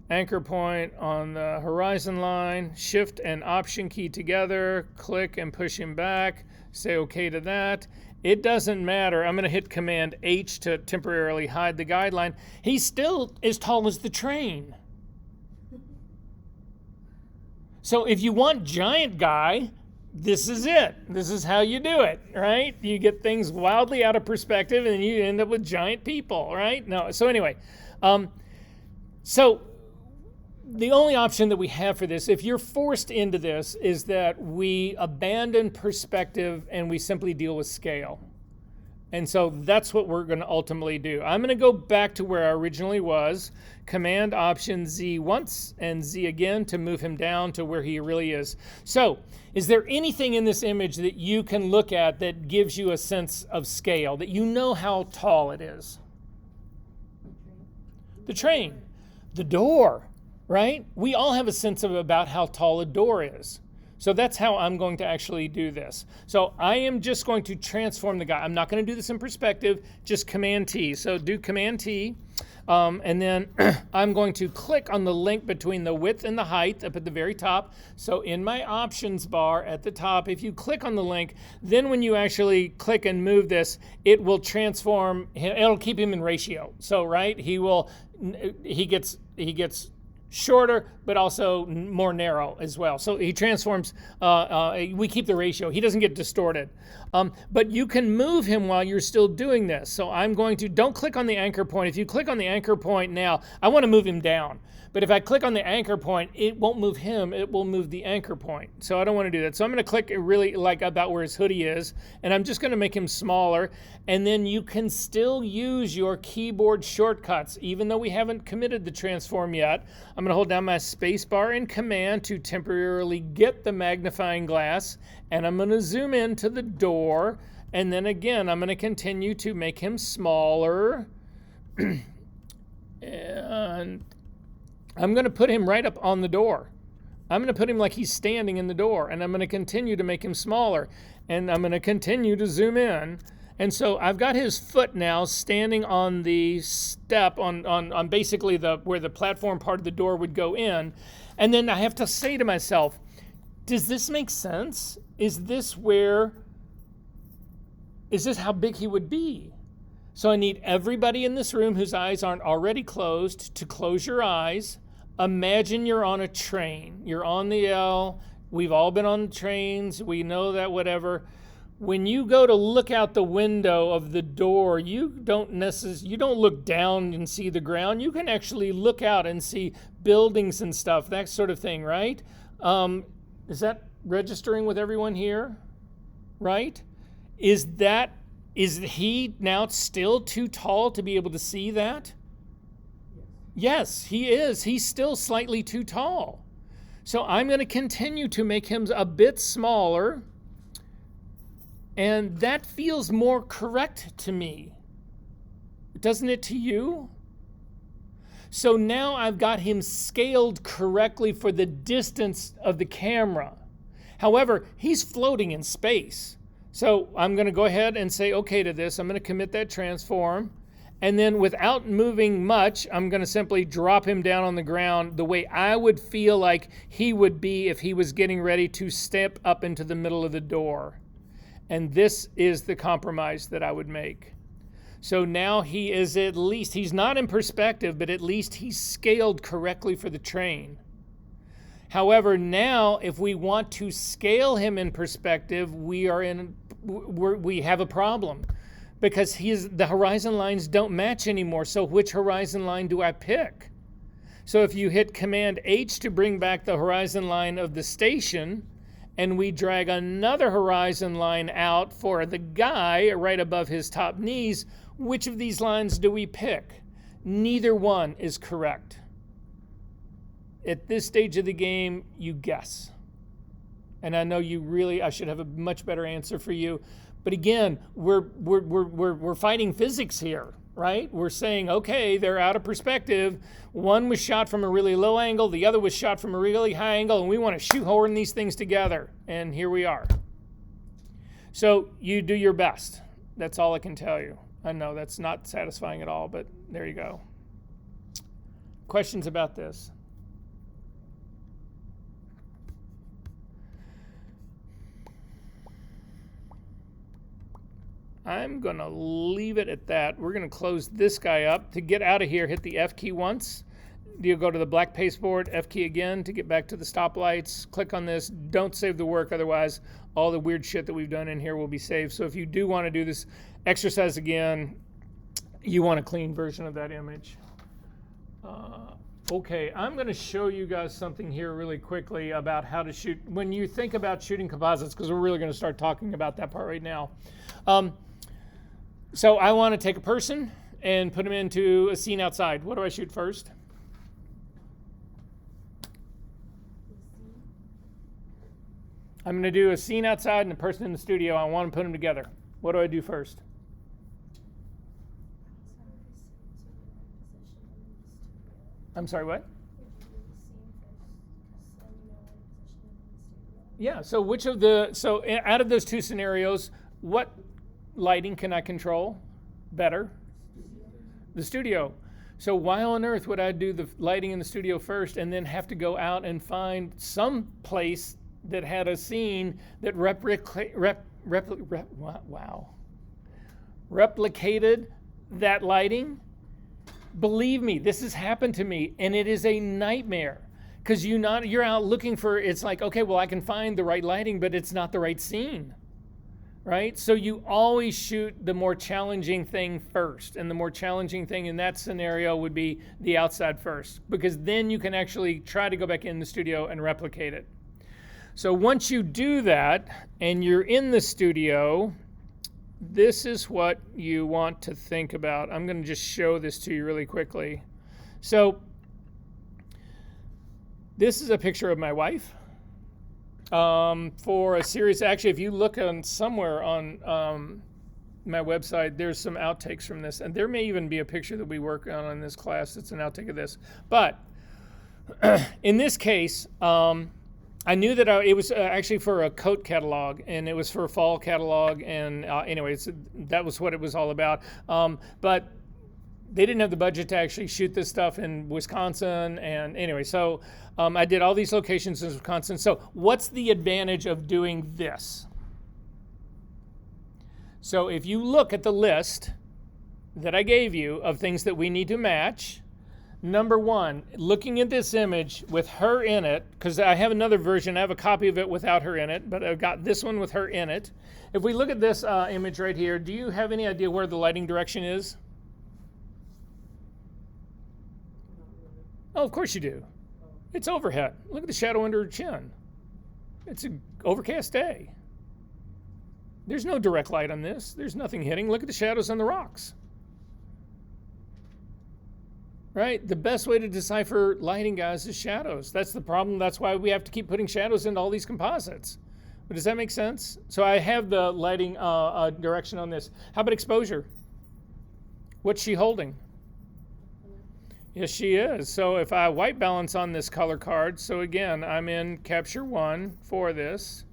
anchor point on the horizon line, Shift and Option key together, click and push him back. Say OK to that. It doesn't matter. I'm going to hit Command H to temporarily hide the guideline. He's still as tall as the train. So if you want giant guy, this is it. This is how you do it, right? You get things wildly out of perspective and then you end up with giant people, right? No. So anyway, so the only option that we have for this, if you're forced into this, is that we abandon perspective and we simply deal with scale. And so that's what we're going to ultimately do. I'm going to go back to where I originally was, Command Option Z once and Z again to move him down to where he really is. So is there anything in this image that you can look at that gives you a sense of scale, that you know how tall it is? The train, the door, right? We all have a sense of about how tall a door is. So that's how I'm going to actually do this. So I am just going to transform the guy. I'm not going to do this in perspective, just Command T. So do Command T, and then I'm going to click on the link between the width and the height up at the very top. So in my options bar at the top, if you click on the link, then when you actually click and move this, it will transform, it'll keep him in ratio. So, right, he gets shorter, but also more narrow as well. So he transforms, we keep the ratio. He doesn't get distorted. But you can move him while you're still doing this. So I'm going to, don't click on the anchor point. If you click on the anchor point now, I want to move him down. But if I click on the anchor point, it won't move him, it will move the anchor point. So I don't want to do that. So I'm going to click really like about where his hoodie is, and I'm just going to make him smaller. And then you can still use your keyboard shortcuts, even though we haven't committed the transform yet. I'm going to hold down my space bar and Command to temporarily get the magnifying glass, and I'm going to zoom into the door. And then again, I'm going to continue to make him smaller. And I'm going to put him right up on the door. I'm going to put him like he's standing in the door, and I'm going to continue to make him smaller, and I'm going to continue to zoom in. And so I've got his foot now standing on the step on basically where the platform part of the door would go in. And then I have to say to myself, does this make sense? Is this how big he would be? So I need everybody in this room whose eyes aren't already closed to close your eyes. Imagine you're on a train. You're on the L. We've all been on trains. We know that, whatever. When you go to look out the window of the door, you don't look down and see the ground. You can actually look out and see buildings and stuff, that sort of thing, right? Is that registering with everyone here? Right? Is he now still too tall to be able to see that? Yes, he is. He's still slightly too tall. So I'm going to continue to make him a bit smaller. And that feels more correct to me. Doesn't it to you? So now I've got him scaled correctly for the distance of the camera. However, he's floating in space. So I'm going to go ahead and say okay to this. I'm going to commit that transform. And then without moving much, I'm going to simply drop him down on the ground the way I would feel like he would be if he was getting ready to step up into the middle of the door. And this is the compromise that I would make. So now he is at least, he's not in perspective, but at least he's scaled correctly for the train. However, now if we want to scale him in perspective, we have a problem because the horizon lines don't match anymore. So which horizon line do I pick? So if you hit Command H to bring back the horizon line of the station, and we drag another horizon line out for the guy right above his top knees, which of these lines do we pick? Neither one is correct. At this stage of the game, you guess. And I know I should have a much better answer for you. But again, we're fighting physics here, right? We're saying, okay, they're out of perspective. One was shot from a really low angle, the other was shot from a really high angle, and we want to shoehorn these things together. And here we are. So you do your best. That's all I can tell you. I know that's not satisfying at all, but there you go. Questions about this? I'm going to leave it at that. We're going to close this guy up. To get out of here, hit the F key once. You go to the black pasteboard, F key again to get back to the stoplights. Click on this. Don't save the work, otherwise all the weird shit that we've done in here will be saved. So if you do want to do this exercise again, you want a clean version of that image. Okay, I'm going to show you guys something here really quickly about how to shoot. When you think about shooting composites, because we're really going to start talking about that part right now. So I want to take a person and put them into a scene outside. What do I shoot first? I'm going to do a scene outside and a person in the studio. I want to put them together. What do I do first? I'm sorry, what? Yeah, so which of the, so out of those two scenarios, what lighting can I control better? The studio. So why on earth would I do the lighting in the studio first and then have to go out and find some place that had a scene that replicated that lighting? Believe me, this has happened to me, and it is a nightmare. Because you're out looking for, it's like, okay, well, I can find the right lighting, but it's not the right scene, right? So you always shoot the more challenging thing first, and the more challenging thing in that scenario would be the outside first, because then you can actually try to go back in the studio and replicate it. So once you do that, and you're in the studio, this is what you want to think about. I'm going to just show this to you really quickly. So this is a picture of my wife for a series. Actually, if you look on somewhere on my website, there's some outtakes from this. And there may even be a picture that we work on in this class that's an outtake of this. But in this case, I knew that it was actually for a coat catalog, and it was for a fall catalog, and anyways, that was what it was all about. But they didn't have the budget to actually shoot this stuff in Wisconsin, and anyway, so I did all these locations in Wisconsin. So what's the advantage of doing this? So if you look at the list that I gave you of things that we need to match, number one, looking at this image with her in it, because I have another version, I have a copy of it without her in it, but I've got this one with her in it. If we look at this image right here, do you have any idea where the lighting direction is? Oh, of course you do. It's overhead. Look at the shadow under her chin. It's an overcast day. There's no direct light on this. There's nothing hitting. Look at the shadows on the rocks. Right? The best way to decipher lighting, guys, is shadows. That's the problem. That's why we have to keep putting shadows into all these composites. But does that make sense? So I have the lighting direction on this. How about exposure? What's she holding? Yes, she is. So if I white balance on this color card, so again, I'm in capture 1 for this.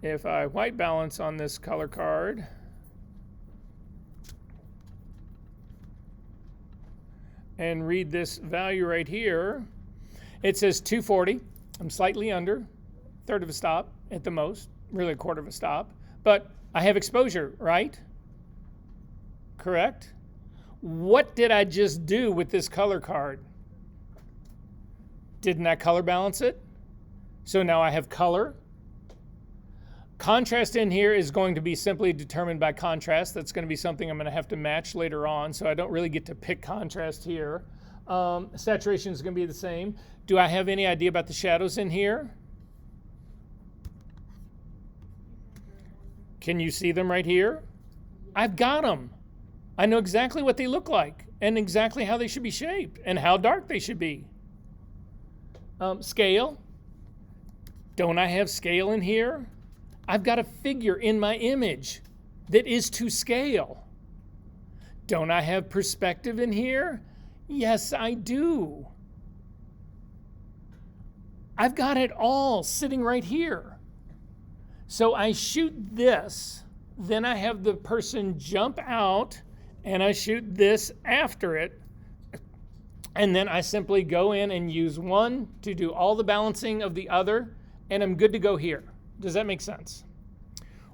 If I white balance on this color card, and read this value right here, it says 240. I'm slightly under, third of a stop at the most, really a quarter of a stop. But I have exposure, right? Correct? What did I just do with this color card? Didn't I color balance it? So now I have color. Contrast in here is going to be simply determined by contrast. That's going to be something I'm going to have to match later on, so I don't really get to pick contrast here. Saturation is going to be the same. Do I have any idea about the shadows in here? Can you see them right here? I've got them. I know exactly what they look like and exactly how they should be shaped and how dark they should be. Scale. Don't I have scale in here? I've got a figure in my image that is to scale. Don't I have perspective in here? Yes, I do. I've got it all sitting right here. So I shoot this, then I have the person jump out, and I shoot this after it, and then I simply go in and use one to do all the balancing of the other, and I'm good to go here. Does that make sense?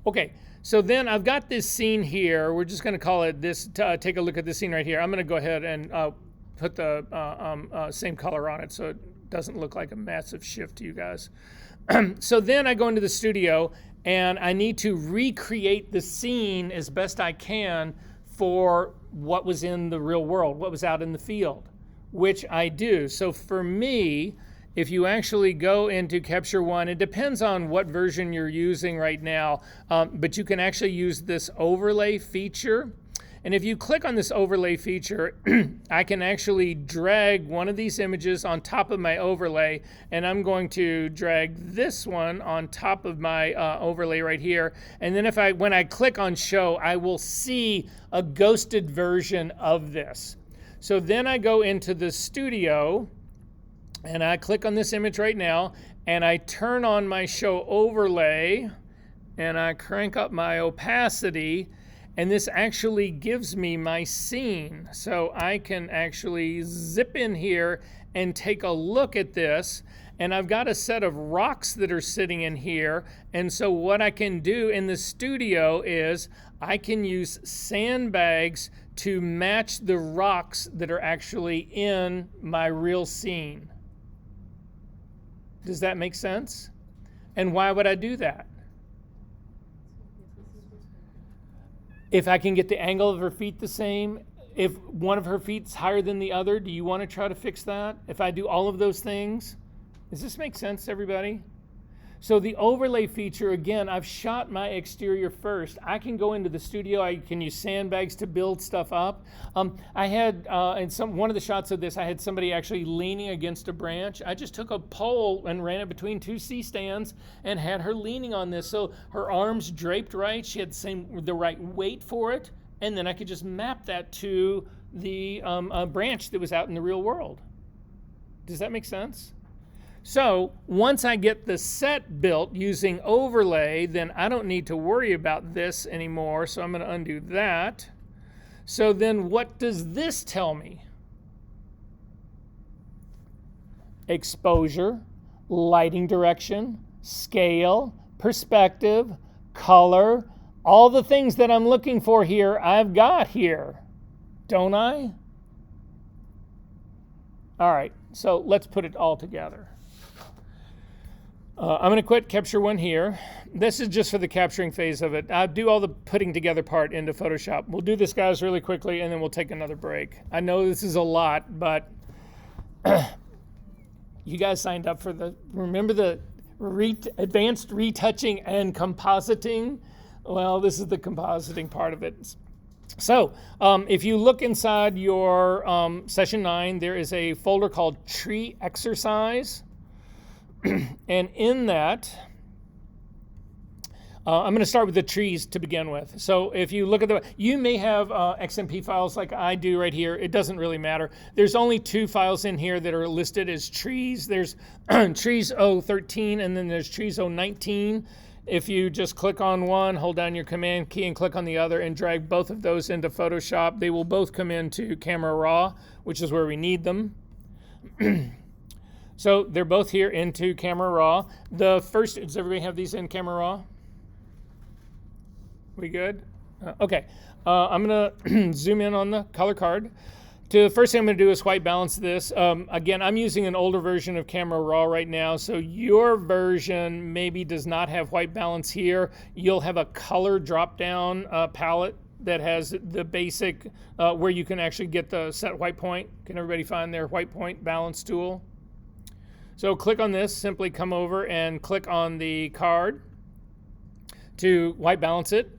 Okay, so then I've got this scene here. We're just going to call it this. Take a look at this scene right here. I'm going to go ahead and put the same color on it so it doesn't look like a massive shift to you guys. So then I go into the studio, and I need to recreate the scene as best I can for what was in the real world, what was out in the field, which I do. So for me, if you actually go into Capture One, it depends on what version you're using right now, but you can actually use this overlay feature. And if you click on this overlay feature, I can actually drag one of these images on top of my overlay, and I'm going to drag this one on top of my overlay right here. And then when I click on show, I will see a ghosted version of this. So then I go into the studio, and I click on this image right now, and I turn on my show overlay, and I crank up my opacity, and this actually gives me my scene. So I can actually zip in here and take a look at this, and I've got a set of rocks that are sitting in here, and so what I can do in the studio is I can use sandbags to match the rocks that are actually in my real scene. Does that make sense? And why would I do that? If I can get the angle of her feet the same, if one of her feet's higher than the other, do you want to try to fix that? If I do all of those things? Does this make sense to everybody? So the overlay feature, again, I've shot my exterior first. I can go into the studio. I can use sandbags to build stuff up. I had, in one of the shots of this, I had somebody actually leaning against a branch. I just took a pole and ran it between two C-stands and had her leaning on this. So her arms draped right. She had the right weight for it. And then I could just map that to the branch that was out in the real world. Does that make sense? So once I get the set built using overlay, then I don't need to worry about this anymore. So I'm going to undo that. So then what does this tell me? Exposure, lighting direction, scale, perspective, color, all the things that I'm looking for here, I've got here, don't I? All right, so let's put it all together. I'm going to quit Capture One here. This is just for the capturing phase of it. I'll do all the putting together part into Photoshop. We'll do this, guys, really quickly, and then we'll take another break. I know this is a lot, but you guys signed up for remember the advanced retouching and compositing? Well, this is the compositing part of it. So if you look inside your session 9, there is a folder called Tree Exercise. And in that, I'm going to start with the trees to begin with. So if you look at you may have XMP files like I do right here. It doesn't really matter. There's only 2 files in here that are listed as trees. There's trees 013 and then there's trees 019. If you just click on one, hold down your command key and click on the other and drag both of those into Photoshop, they will both come into Camera Raw, which is where we need them. So they're both here into Camera Raw. The first, does everybody have these in Camera Raw? We good? Okay. I'm going to zoom in on the color card. The first thing I'm going to do is white balance this. Again, I'm using an older version of Camera Raw right now, so your version maybe does not have white balance here. You'll have a color drop-down palette that has the basic, where you can actually get the set white point. Can everybody find their white point balance tool? So click on this, simply come over and click on the card to white balance it.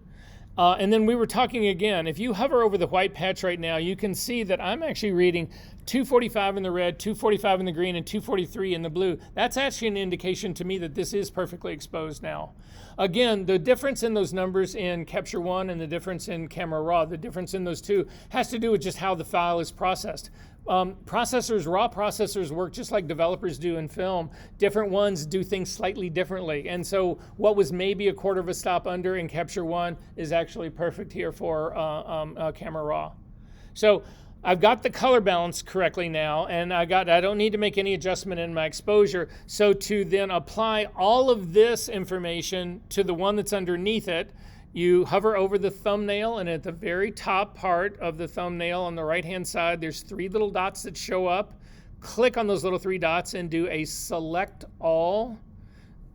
And then we were talking again, if you hover over the white patch right now, you can see that I'm actually reading 245 in the red, 245 in the green, and 243 in the blue. That's actually an indication to me that this is perfectly exposed now. Again, the difference in those numbers in Capture One and the difference in Camera Raw, the difference in those two has to do with just how the file is processed. Raw processors work just like developers do in film. Different ones do things slightly differently. And so what was maybe a quarter of a stop under in Capture One is actually perfect here for Camera Raw. So I've got the color balance correctly now, and I don't need to make any adjustment in my exposure. So to then apply all of this information to the one that's underneath it, you hover over the thumbnail, and at the very top part of the thumbnail on the right-hand side, there's 3 little dots that show up. Click on those little 3 dots and do a select all.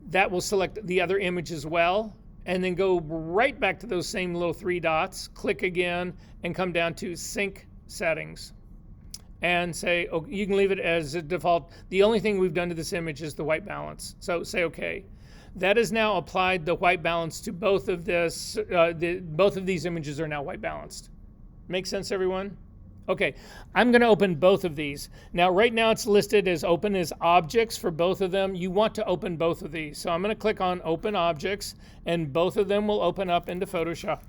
That will select the other image as well. And then go right back to those same little 3 dots, click again, and come down to Sync Settings. and say, oh, you can leave it as a default. The only thing we've done to this image is the white balance. So say okay. That has now applied the white balance to both of this. Both of these images are now white balanced. Make sense, everyone? Okay, I'm going to open both of these. Now, right now it's listed as open as objects for both of them. You want to open both of these. So I'm going to click on open objects, and both of them will open up into Photoshop.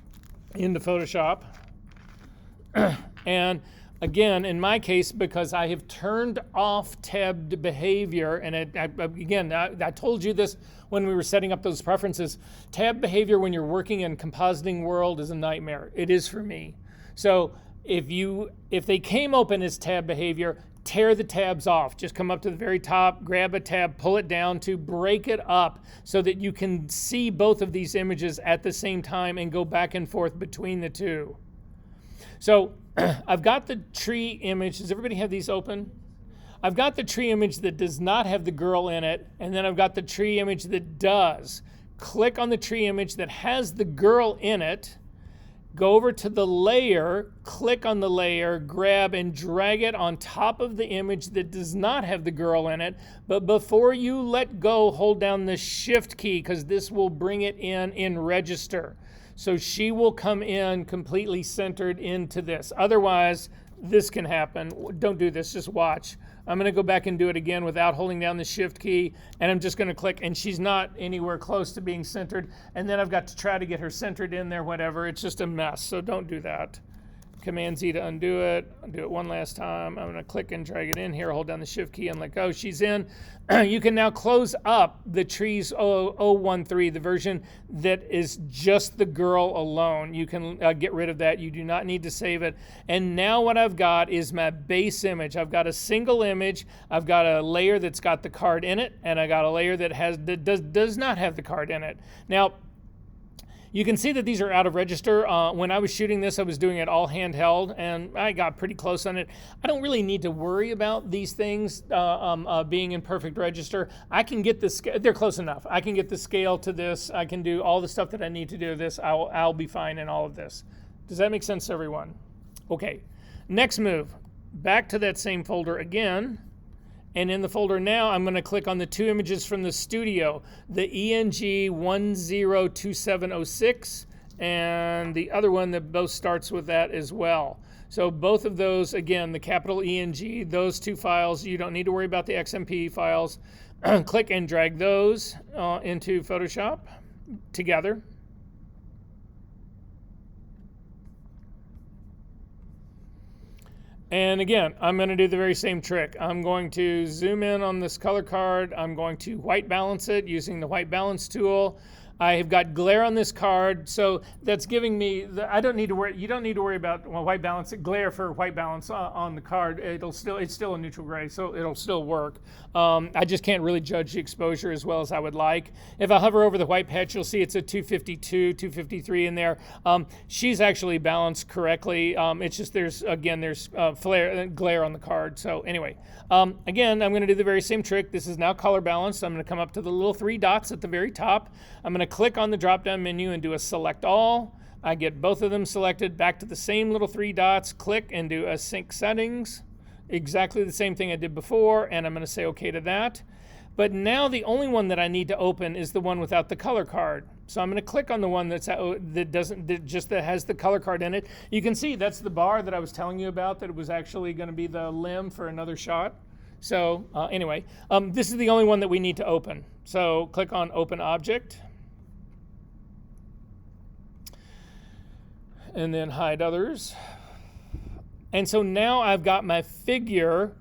And again, in my case, because I have turned off tabbed behavior, and I told you this when we were setting up those preferences, tab behavior when you're working in compositing world is a nightmare. It is for me. So if they came open as tab behavior, tear the tabs off. Just come up to the very top, grab a tab, pull it down to break it up so that you can see both of these images at the same time and go back and forth between the two. So I've got the tree image. Does everybody have these open? I've got the tree image that does not have the girl in it, and then I've got the tree image that does. Click on the tree image that has the girl in it. Go over to the layer, click on the layer, grab and drag it on top of the image that does not have the girl in it. But before you let go, hold down the Shift key because this will bring it in register. So she will come in completely centered into this. Otherwise, this can happen. Don't do this, just watch. I'm going to go back and do it again without holding down the Shift key, and I'm just going to click, and she's not anywhere close to being centered, and then I've got to try to get her centered in there, whatever. It's just a mess, so don't do that. Command Z to undo it. I'll do it one last time. I'm going to click and drag it in here, hold down the Shift key, and let go. She's in. You can now close up the trees 013, the version that is just the girl alone. You can get rid of that. You do not need to save it. And now what I've got is my base image. I've got a single image. I've got a layer that's got the card in it, and I got a layer that does not have the card in it. Now, you can see that these are out of register. When I was shooting this, I was doing it all handheld, and I got pretty close on it. I don't really need to worry about these things being in perfect register. I can get the scale. They're close enough. I can get the scale to this. I can do all the stuff that I need to do this. I'll be fine in all of this. Does that make sense to everyone? Okay. Next move. Back to that same folder again. And in the folder now, I'm going to click on the two images from the studio, the ENG 102706 and the other one that both starts with that as well. So both of those, again, the capital ENG, those two files, you don't need to worry about the XMP files. Click and drag those into Photoshop together. And again, I'm going to do the very same trick. I'm going to zoom in on this color card. I'm going to white balance it using the white balance tool. I have got glare on this card, so that's giving me I don't need to worry. You don't need to worry about white balance. Glare for white balance on the card. It's still a neutral gray, so it'll still work. I just can't really judge the exposure as well as I would like. If I hover over the white patch, you'll see it's a 252, 253 in there. She's actually balanced correctly. It's just there's glare on the card. So anyway, again, I'm going to do the very same trick. This is now color balanced. I'm going to come up to the little three dots at the very top. I'm going to click on the drop-down menu and do a select all. I get both of them selected, back to the same little three dots, click and do a sync settings. Exactly the same thing I did before, and I'm going to say okay to that. But now the only one that I need to open is the one without the color card. So I'm going to click on the one that has the color card in it. You can see that's the bar that I was telling you about, that it was actually going to be the limb for another shot. So anyway, this is the only one that we need to open. So click on Open Object. And then hide others. And so now I've got my figure,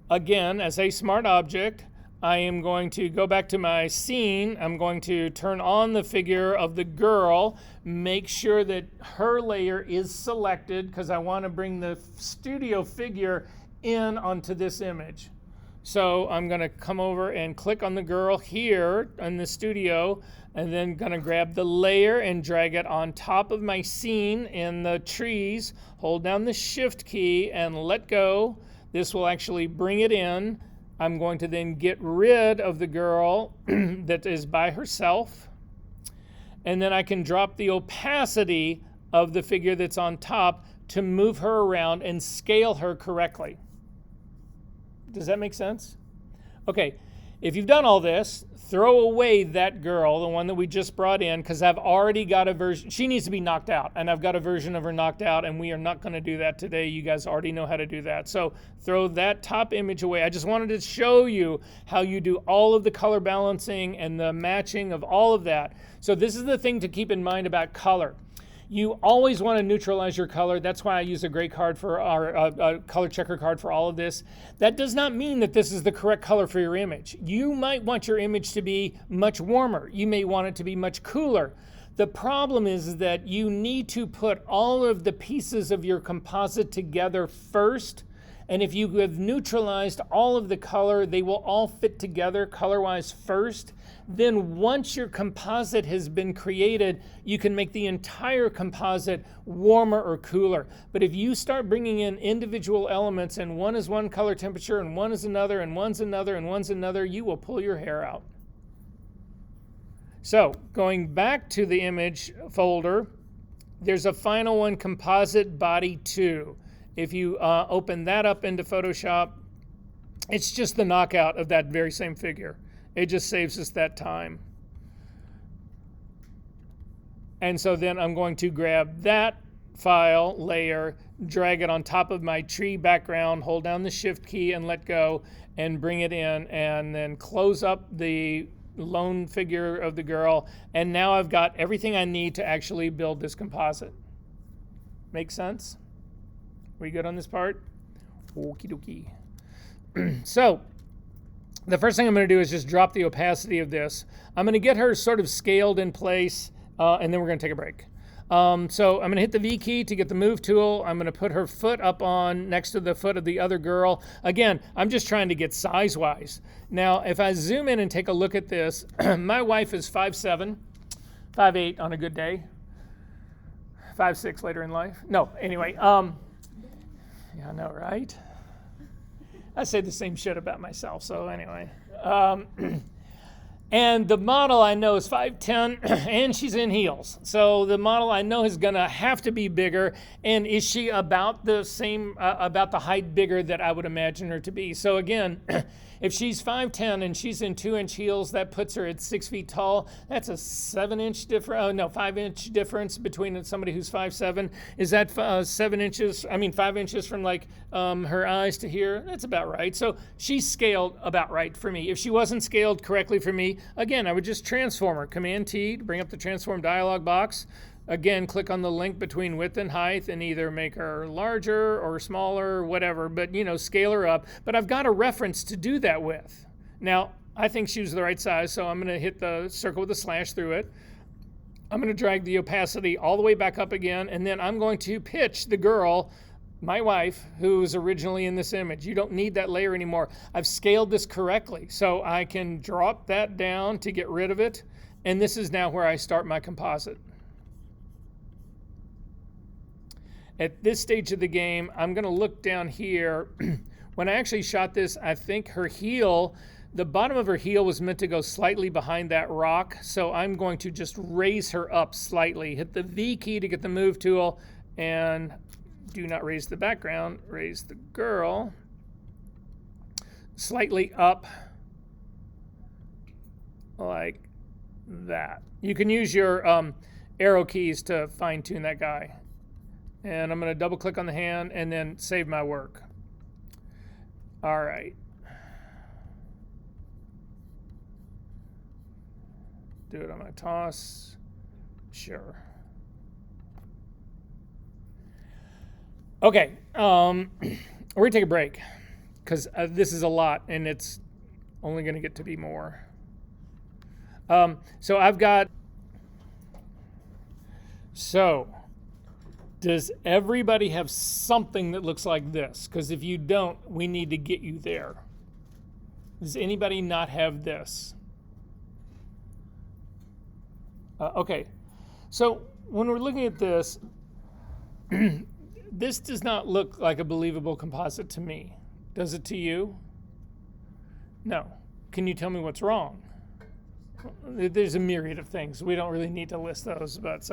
again, as a smart object. I am going to go back to my scene. I'm going to turn on the figure of the girl, make sure that her layer is selected because I want to bring the studio figure in onto this image. So I'm going to come over and click on the girl here in the studio, and then going to grab the layer and drag it on top of my scene in the trees, hold down the Shift key and let go. This will actually bring it in. I'm going to then get rid of the girl that is by herself, and then I can drop the opacity of the figure that's on top to move her around and scale her correctly. Does that make sense? Okay, if you've done all this, throw away that girl, the one that we just brought in, because I've already got a version. She needs to be knocked out, and I've got a version of her knocked out, and we are not going to do that today. You guys already know how to do that. So throw that top image away. I just wanted to show you how you do all of the color balancing and the matching of all of that. So this is the thing to keep in mind about color. You always want to neutralize your color. That's why I use a gray card for our color checker card for all of this. That does not mean that this is the correct color for your image. You might want your image to be much warmer. You may want it to be much cooler. The problem is that you need to put all of the pieces of your composite together first. And if you have neutralized all of the color, they will all fit together color-wise first. Then once your composite has been created, you can make the entire composite warmer or cooler. But if you start bringing in individual elements and one is one color temperature and one is another and one's another and one's another, you will pull your hair out. So going back to the image folder, there's a final one, Composite Body 2. If you open that up into Photoshop, it's just the knockout of that very same figure. It just saves us that time. And so then I'm going to grab that file layer, drag it on top of my tree background, hold down the Shift key and let go, and bring it in, and then close up the lone figure of the girl. And now I've got everything I need to actually build this composite. Make sense? We good on this part? Okie dokie. So the first thing I'm going to do is just drop the opacity of this. I'm going to get her sort of scaled in place, and then we're going to take a break. So I'm going to hit the V key to get the move tool. I'm going to put her foot up on next to the foot of the other girl. Again, I'm just trying to get size-wise. Now, if I zoom in and take a look at this, my wife is 5'7", 5'8" on a good day, 5'6" later in life. No, anyway. Yeah, I know, right? I say the same shit about myself, so anyway. And the model I know is 5'10", and she's in heels. So the model I know is gonna have to be bigger. And is she about the same, about the height bigger that I would imagine her to be? So again, if she's 5'10" and she's in 2-inch heels, that puts her at 6 feet tall. That's a 7-inch difference, 5-inch difference between somebody who's 5'7". Is that 7 inches, 5 inches from like her eyes to here? That's about right. So she's scaled about right for me. If she wasn't scaled correctly for me, again, I would just transform her. Command-T to bring up the transform dialog box. Again, click on the link between width and height and either make her larger or smaller, whatever, but scale her up. But I've got a reference to do that with. Now, I think she was the right size, so I'm going to hit the circle with a slash through it. I'm going to drag the opacity all the way back up again, and then I'm going to pitch the girl, my wife, who's originally in this image. You don't need that layer anymore. I've scaled this correctly, so I can drop that down to get rid of it, and this is now where I start my composite. At this stage of the game, I'm going to look down here. When I actually shot this, I think her heel, the bottom of her heel was meant to go slightly behind that rock, so I'm going to just raise her up slightly. Hit the V key to get the move tool, and do not raise the background, raise the girl slightly up like that. You can use your arrow keys to fine-tune that guy. And I'm going to double click on the hand and then save my work. All right. Do it on my toss. Sure. Okay. We're going to take a break because this is a lot and it's only going to get to be more. So I've got. Does everybody have something that looks like this? Because if you don't, we need to get you there. Does anybody not have this? Okay, so when we're looking at this, this does not look like a believable composite to me. Does it to you? No. Can you tell me what's wrong? There's a myriad of things. We don't really need to list those, but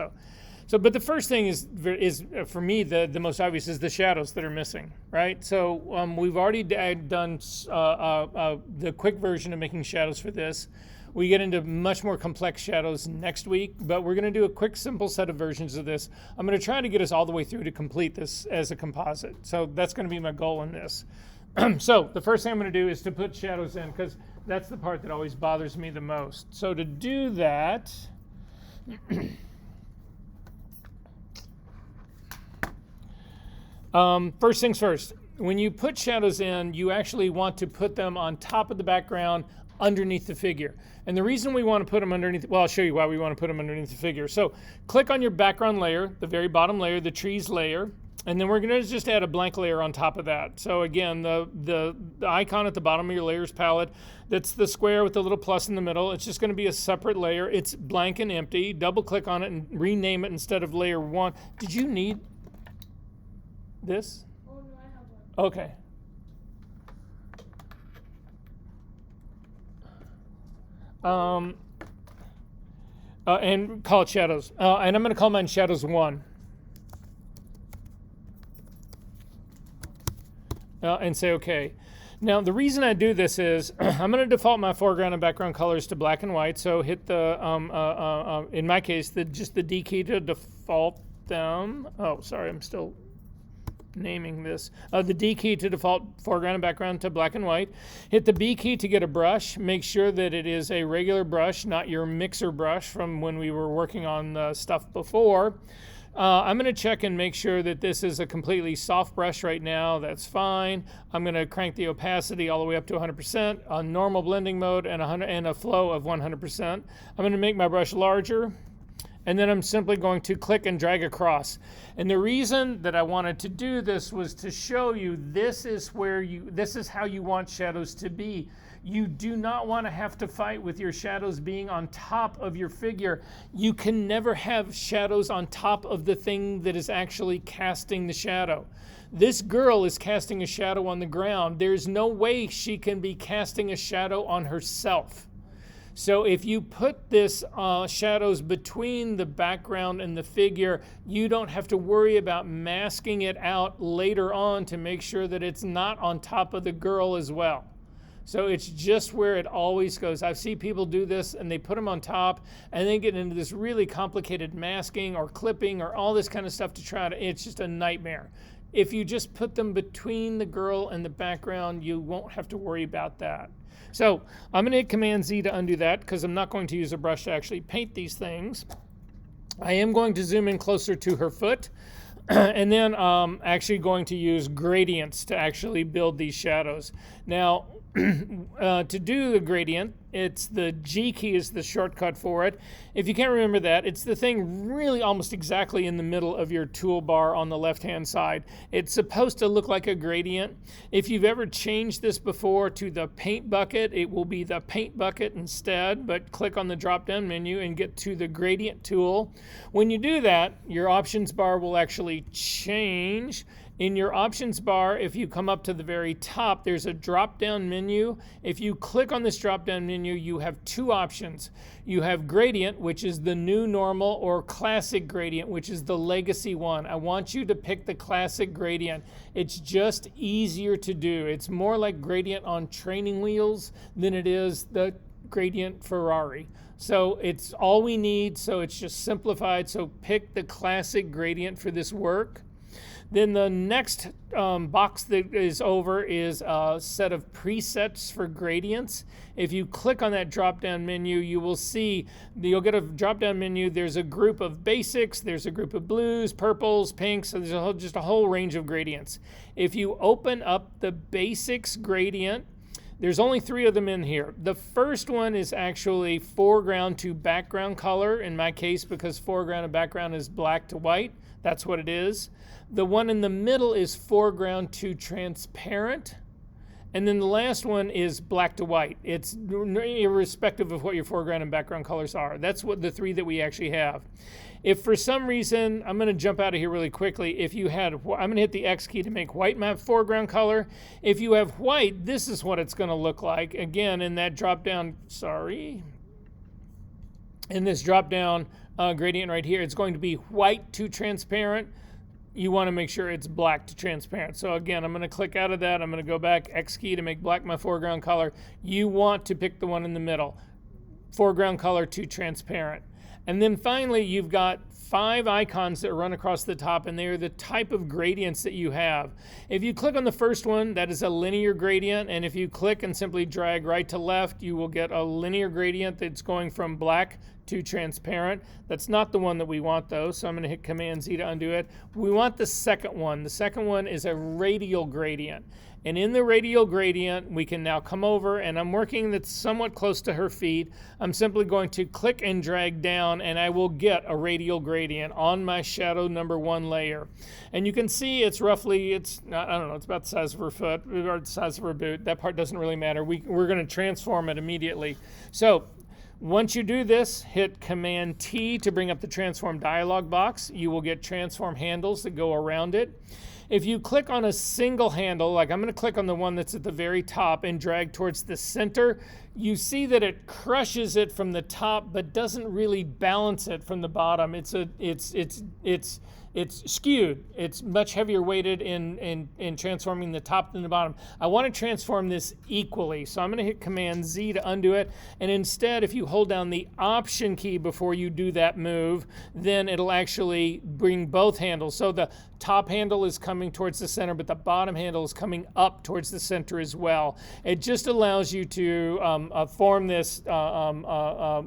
So, but the first thing is for me, the most obvious is the shadows that are missing, right? So we've already done the quick version of making shadows for this. We get into much more complex shadows next week, but we're going to do a quick, simple set of versions of this. I'm going to try to get us all the way through to complete this as a composite. So that's going to be my goal in this. So the first thing I'm going to do is to put shadows in, because that's the part that always bothers me the most. So to do that, first things first, when you put shadows in, you actually want to put them on top of the background underneath the figure. And the reason we want to put them underneath, well, I'll show you why we want to put them underneath the figure. So click on your background layer, the very bottom layer, the trees layer, and then we're going to just add a blank layer on top of that. So again, the icon at the bottom of your layers palette, that's the square with the little plus in the middle. It's just going to be a separate layer. It's blank and empty. Double click on it and rename it instead of layer 1. Did you need this? Oh, no, I have one. Okay. And call it shadows. And I'm going to call mine shadows 1. And say okay. Now the reason I do this is I'm going to default my foreground and background colors to black and white. So hit the in my case just the D key to default them. Oh, sorry, I'm still naming this. The D key to default foreground and background to black and white. Hit the B key to get a brush. Make sure that it is a regular brush, not your mixer brush from when we were working on the stuff before. I'm going to check and make sure that this is a completely soft brush right now. That's fine. I'm going to crank the opacity all the way up to 100%, a normal blending mode, and a flow of 100%. I'm going to make my brush larger, and then I'm simply going to click and drag across. And the reason that I wanted to do this was to show you this is how you want shadows to be. You do not want to have to fight with your shadows being on top of your figure. You can never have shadows on top of the thing that is actually casting the shadow. This girl is casting a shadow on the ground. There's no way she can be casting a shadow on herself. So if you put this shadows between the background and the figure, you don't have to worry about masking it out later on to make sure that it's not on top of the girl as well. So it's just where it always goes. I've seen people do this and they put them on top and then get into this really complicated masking or clipping or all this kind of stuff to try to, it's just a nightmare. If you just put them between the girl and the background, you won't have to worry about that. So I'm going to hit Command Z to undo that because I'm not going to use a brush to actually paint these things. I am going to zoom in closer to her foot. And then actually going to use gradients to actually build these shadows. Now, to do the gradient, it's the G key is the shortcut for it. If you can't remember that, it's the thing really almost exactly in the middle of your toolbar on the left-hand side. It's supposed to look like a gradient. If you've ever changed this before to the paint bucket, it will be the paint bucket instead, but click on the drop-down menu and get to the gradient tool. When you do that, your options bar will actually change. In your options bar, if you come up to the very top, there's a drop-down menu. If you click on this drop-down menu, you have two options. You have gradient, which is the new normal, or classic gradient, which is the legacy one. I want you to pick the classic gradient. It's just easier to do. It's more like gradient on training wheels than it is the gradient Ferrari. So it's all we need, so it's just simplified. So pick the classic gradient for this work. Then the next box that is over is a set of presets for gradients. If you click on that drop-down menu, you will see, you'll get a drop-down menu. There's a group of basics, there's a group of blues, purples, pinks, so there's just a whole range of gradients. If you open up the basics gradient, there's only 3 of them in here. The first one is actually foreground to background color, in my case, because foreground and background is black to white. That's what it is. The one in the middle is foreground to transparent. And then the last one is black to white. It's irrespective of what your foreground and background colors are. That's what the 3 that we actually have. If for some reason, I'm going to jump out of here really quickly. If you had, I'm going to hit the X key to make white my foreground color. If you have white, this is what it's going to look like. Again, in that drop down, in this drop down gradient right here. It's going to be white to transparent. You want to make sure it's black to transparent. So again, I'm going to click out of that. I'm going to go back, X key to make black my foreground color. You want to pick the one in the middle, foreground color to transparent. And then finally, you've got 5 icons that run across the top, and they are the type of gradients that you have. If you click on the first one, that is a linear gradient, and if you click and simply drag right to left, you will get a linear gradient that's going from black to transparent. That's not the one that we want though, so I'm going to hit Command Z to undo it. We want the second one. The second one is a radial gradient. And in the radial gradient, we can now come over, and I'm working that's somewhat close to her feet. I'm simply going to click and drag down, and I will get a radial gradient on my shadow number 1 layer. And you can see it's roughly, it's about the size of her foot, or the size of her boot. That part doesn't really matter. We're going to transform it immediately. So once you do this, hit Command T to bring up the transform dialog box. You will get transform handles that go around it. If you click on a single handle, like I'm going to click on the one that's at the very top and drag towards the center, you see that it crushes it from the top but doesn't really balance it from the bottom. It's skewed. It's much heavier weighted in transforming the top than the bottom. I want to transform this equally, so I'm going to hit Command Z to undo it. And instead, if you hold down the Option key before you do that move, then it'll actually bring both handles. So the top handle is coming towards the center, but the bottom handle is coming up towards the center as well. It just allows you to form this more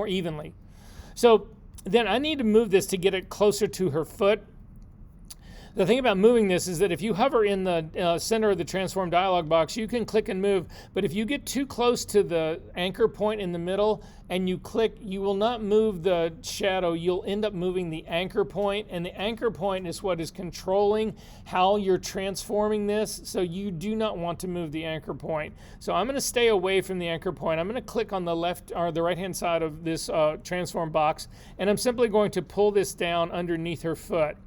evenly. So then I need to move this to get it closer to her foot. The thing about moving this is that if you hover in the center of the transform dialog box, you can click and move, but if you get too close to the anchor point in the middle and you click, you will not move the shadow. You'll end up moving the anchor point, and the anchor point is what is controlling how you're transforming this, so you do not want to move the anchor point. So I'm going to stay away from the anchor point. I'm going to click on the left or the right hand side of this transform box, and I'm simply going to pull this down underneath her foot.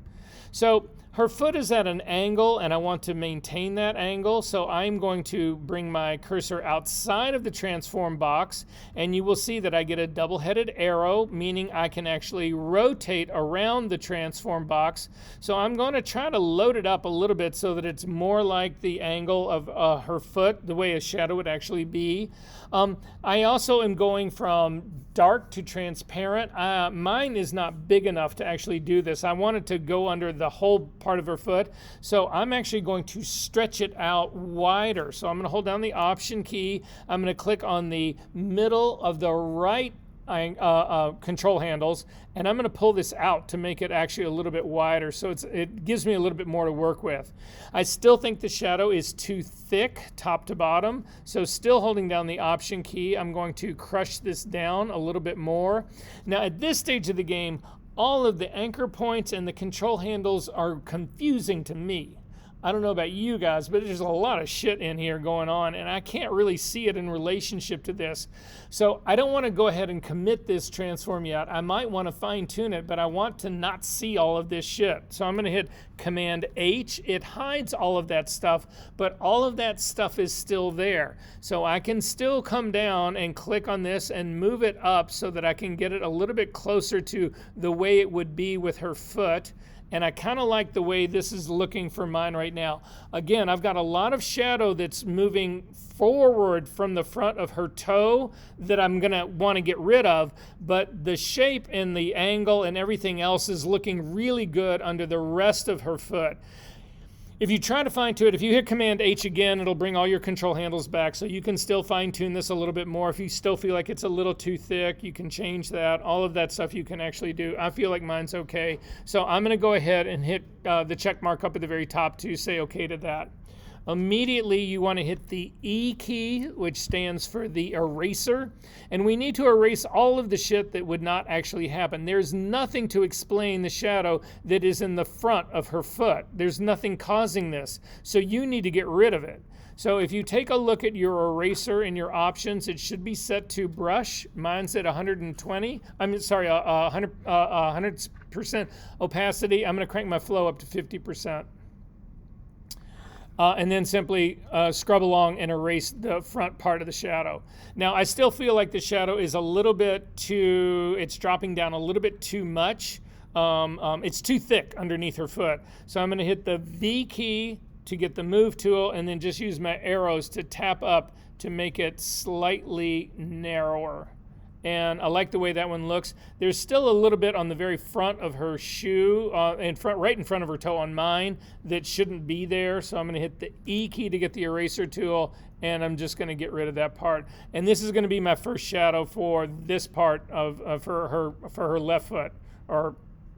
So her foot is at an angle, and I want to maintain that angle, so I'm going to bring my cursor outside of the transform box, and you will see that I get a double-headed arrow, meaning I can actually rotate around the transform box. So I'm going to try to load it up a little bit so that it's more like the angle of her foot, the way a shadow would actually be. I also am going from dark to transparent. Mine is not big enough to actually do this. I want it to go under the whole part of her foot, so I'm actually going to stretch it out wider. So I'm going to hold down the Option key. I'm going to click on the middle of the right control handles, and I'm going to pull this out to make it actually a little bit wider, so it gives me a little bit more to work with. I still think the shadow is too thick top to bottom, so still holding down the Option key, I'm going to crush this down a little bit more. Now at this stage of the game, all of the anchor points and the control handles are confusing to me. I don't know about you guys, but there's a lot of shit in here going on, and I can't really see it in relationship to this. So I don't want to go ahead and commit this transform yet. I might want to fine tune it, but I want to not see all of this shit. So I'm going to hit Command H. It hides all of that stuff, but all of that stuff is still there. So I can still come down and click on this and move it up so that I can get it a little bit closer to the way it would be with her foot. And I kind of like the way this is looking for mine right now. Again, I've got a lot of shadow that's moving forward from the front of her toe that I'm going to want to get rid of, but the shape and the angle and everything else is looking really good under the rest of her foot. If you try to fine tune it, if you hit Command H again, it'll bring all your control handles back, so you can still fine tune this a little bit more. If you still feel like it's a little too thick, you can change that. All of that stuff you can actually do. I feel like mine's okay. So I'm going to go ahead and hit the check mark up at the very top to say okay to that. Immediately you want to hit the E key, which stands for the eraser, and we need to erase all of the shit that would not actually happen. There's nothing to explain the shadow that is in the front of her foot. There's nothing causing this, so you need to get rid of it. So if you take a look at your eraser in your options, it should be set to brush. Mine's at 120. 100% opacity. I'm going to crank my flow up to 50%. and then simply scrub along and erase the front part of the shadow. Now, I still feel like the shadow is a little bit too, it's dropping down a little bit too much. It's too thick underneath her foot. So I'm going to hit the V key to get the move tool, and then just use my arrows to tap up to make it slightly narrower. And I like the way that one looks. There's still a little bit on the very front of her shoe, right in front of her toe on mine, that shouldn't be there. So I'm going to hit the E key to get the eraser tool, and I'm just going to get rid of that part. And this is going to be my first shadow for this part for her left foot, or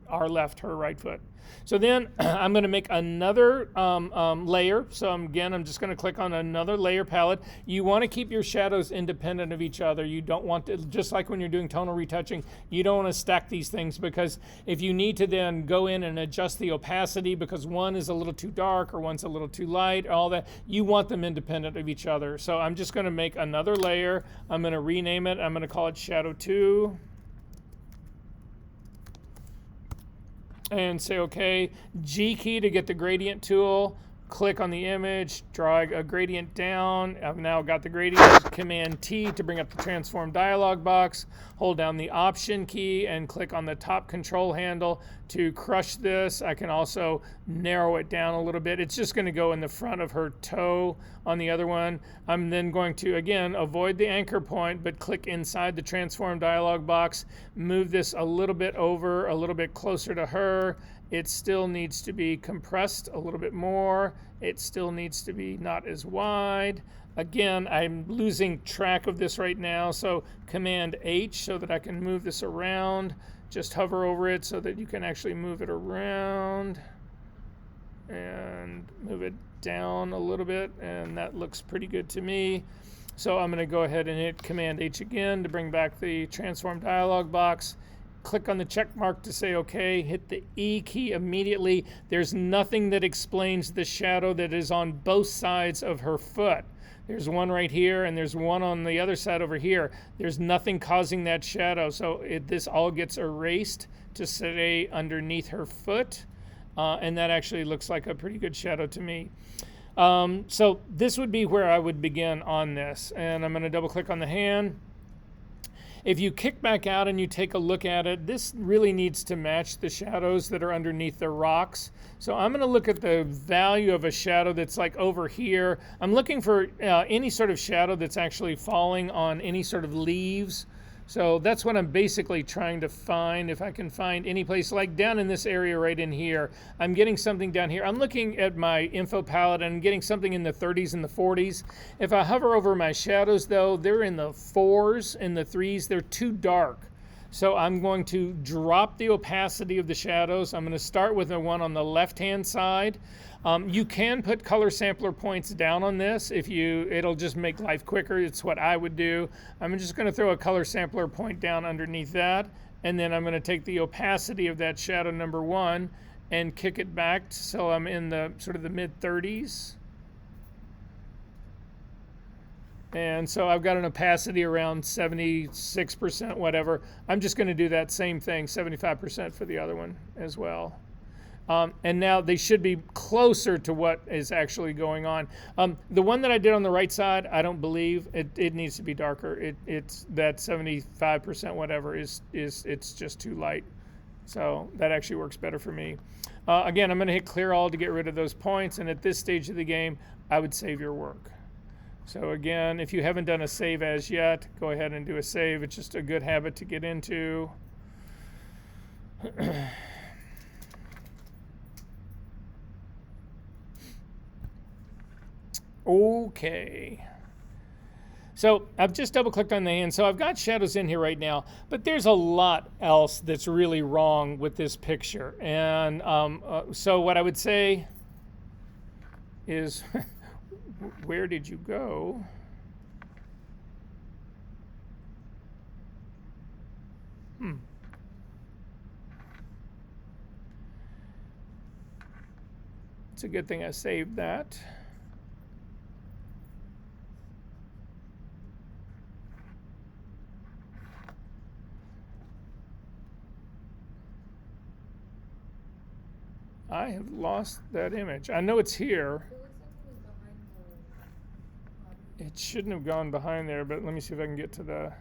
our left, her right foot. So then I'm going to make another layer. So I'm just going to click on another layer palette. You want to keep your shadows independent of each other. You don't want to, just like when you're doing tonal retouching, you don't want to stack these things, because if you need to then go in and adjust the opacity because one is a little too dark or one's a little too light, all that, you want them independent of each other. So I'm just going to make another layer. I'm going to rename it. I'm going to call it Shadow 2. And say OK. G key to get the gradient tool. Click on the image, draw a gradient down. I've now got the gradient. Command T to bring up the transform dialog box. Hold down the Option key and click on the top control handle to crush this. I can also narrow it down a little bit. It's just going to go in the front of her toe on the other one. I'm then going to, again, avoid the anchor point, but click inside the transform dialog box. Move this a little bit over, a little bit closer to her. It still needs to be compressed a little bit more. It still needs to be not as wide. Again, I'm losing track of this right now, so Command H so that I can move this around. Just hover over it so that you can actually move it around and move it down a little bit, and that looks pretty good to me. So I'm going to go ahead and hit Command H again to bring back the transform dialog box. Click on the check mark to say OK, hit the E key immediately. There's nothing that explains the shadow that is on both sides of her foot. There's one right here and there's one on the other side over here. There's nothing causing that shadow, so this all gets erased to stay underneath her foot, and that actually looks like a pretty good shadow to me. So this would be where I would begin on this, and I'm going to double click on the hand. If you kick back out and you take a look at it, this really needs to match the shadows that are underneath the rocks. So I'm going to look at the value of a shadow that's like over here. I'm looking for any sort of shadow that's actually falling on any sort of leaves. So that's what I'm basically trying to find. If I can find any place like down in this area right in here, I'm getting something down here. I'm looking at my info palette and I'm getting something in the 30s and the 40s. If I hover over my shadows though, they're in the 4s and the 3s. They're too dark. So I'm going to drop the opacity of the shadows. I'm going to start with the one on the left-hand side. You can put color sampler points down on this it'll just make life quicker. It's what I would do. I'm just going to throw a color sampler point down underneath that, and then I'm going to take the opacity of that shadow number 1 and kick it back so I'm in the sort of the mid-30s. And so I've got an opacity around 76%, whatever. I'm just going to do that same thing, 75% for the other one as well. And now they should be closer to what is actually going on. The one that I did on the right side, I don't believe it needs to be darker. It's that 75% whatever it's just too light. So that actually works better for me. Again, I'm going to hit clear all to get rid of those points. And at this stage of the game, I would save your work. So again, if you haven't done a save as yet, go ahead and do a save. It's just a good habit to get into. Okay. So I've just double clicked on the hand. So I've got shadows in here right now, but there's a lot else that's really wrong with this picture. And so what I would say is, where did you go? It's a good thing I saved that. I have lost that image. I know it's here. It looks like it was it shouldn't have gone behind there, but let me see if I can get to the,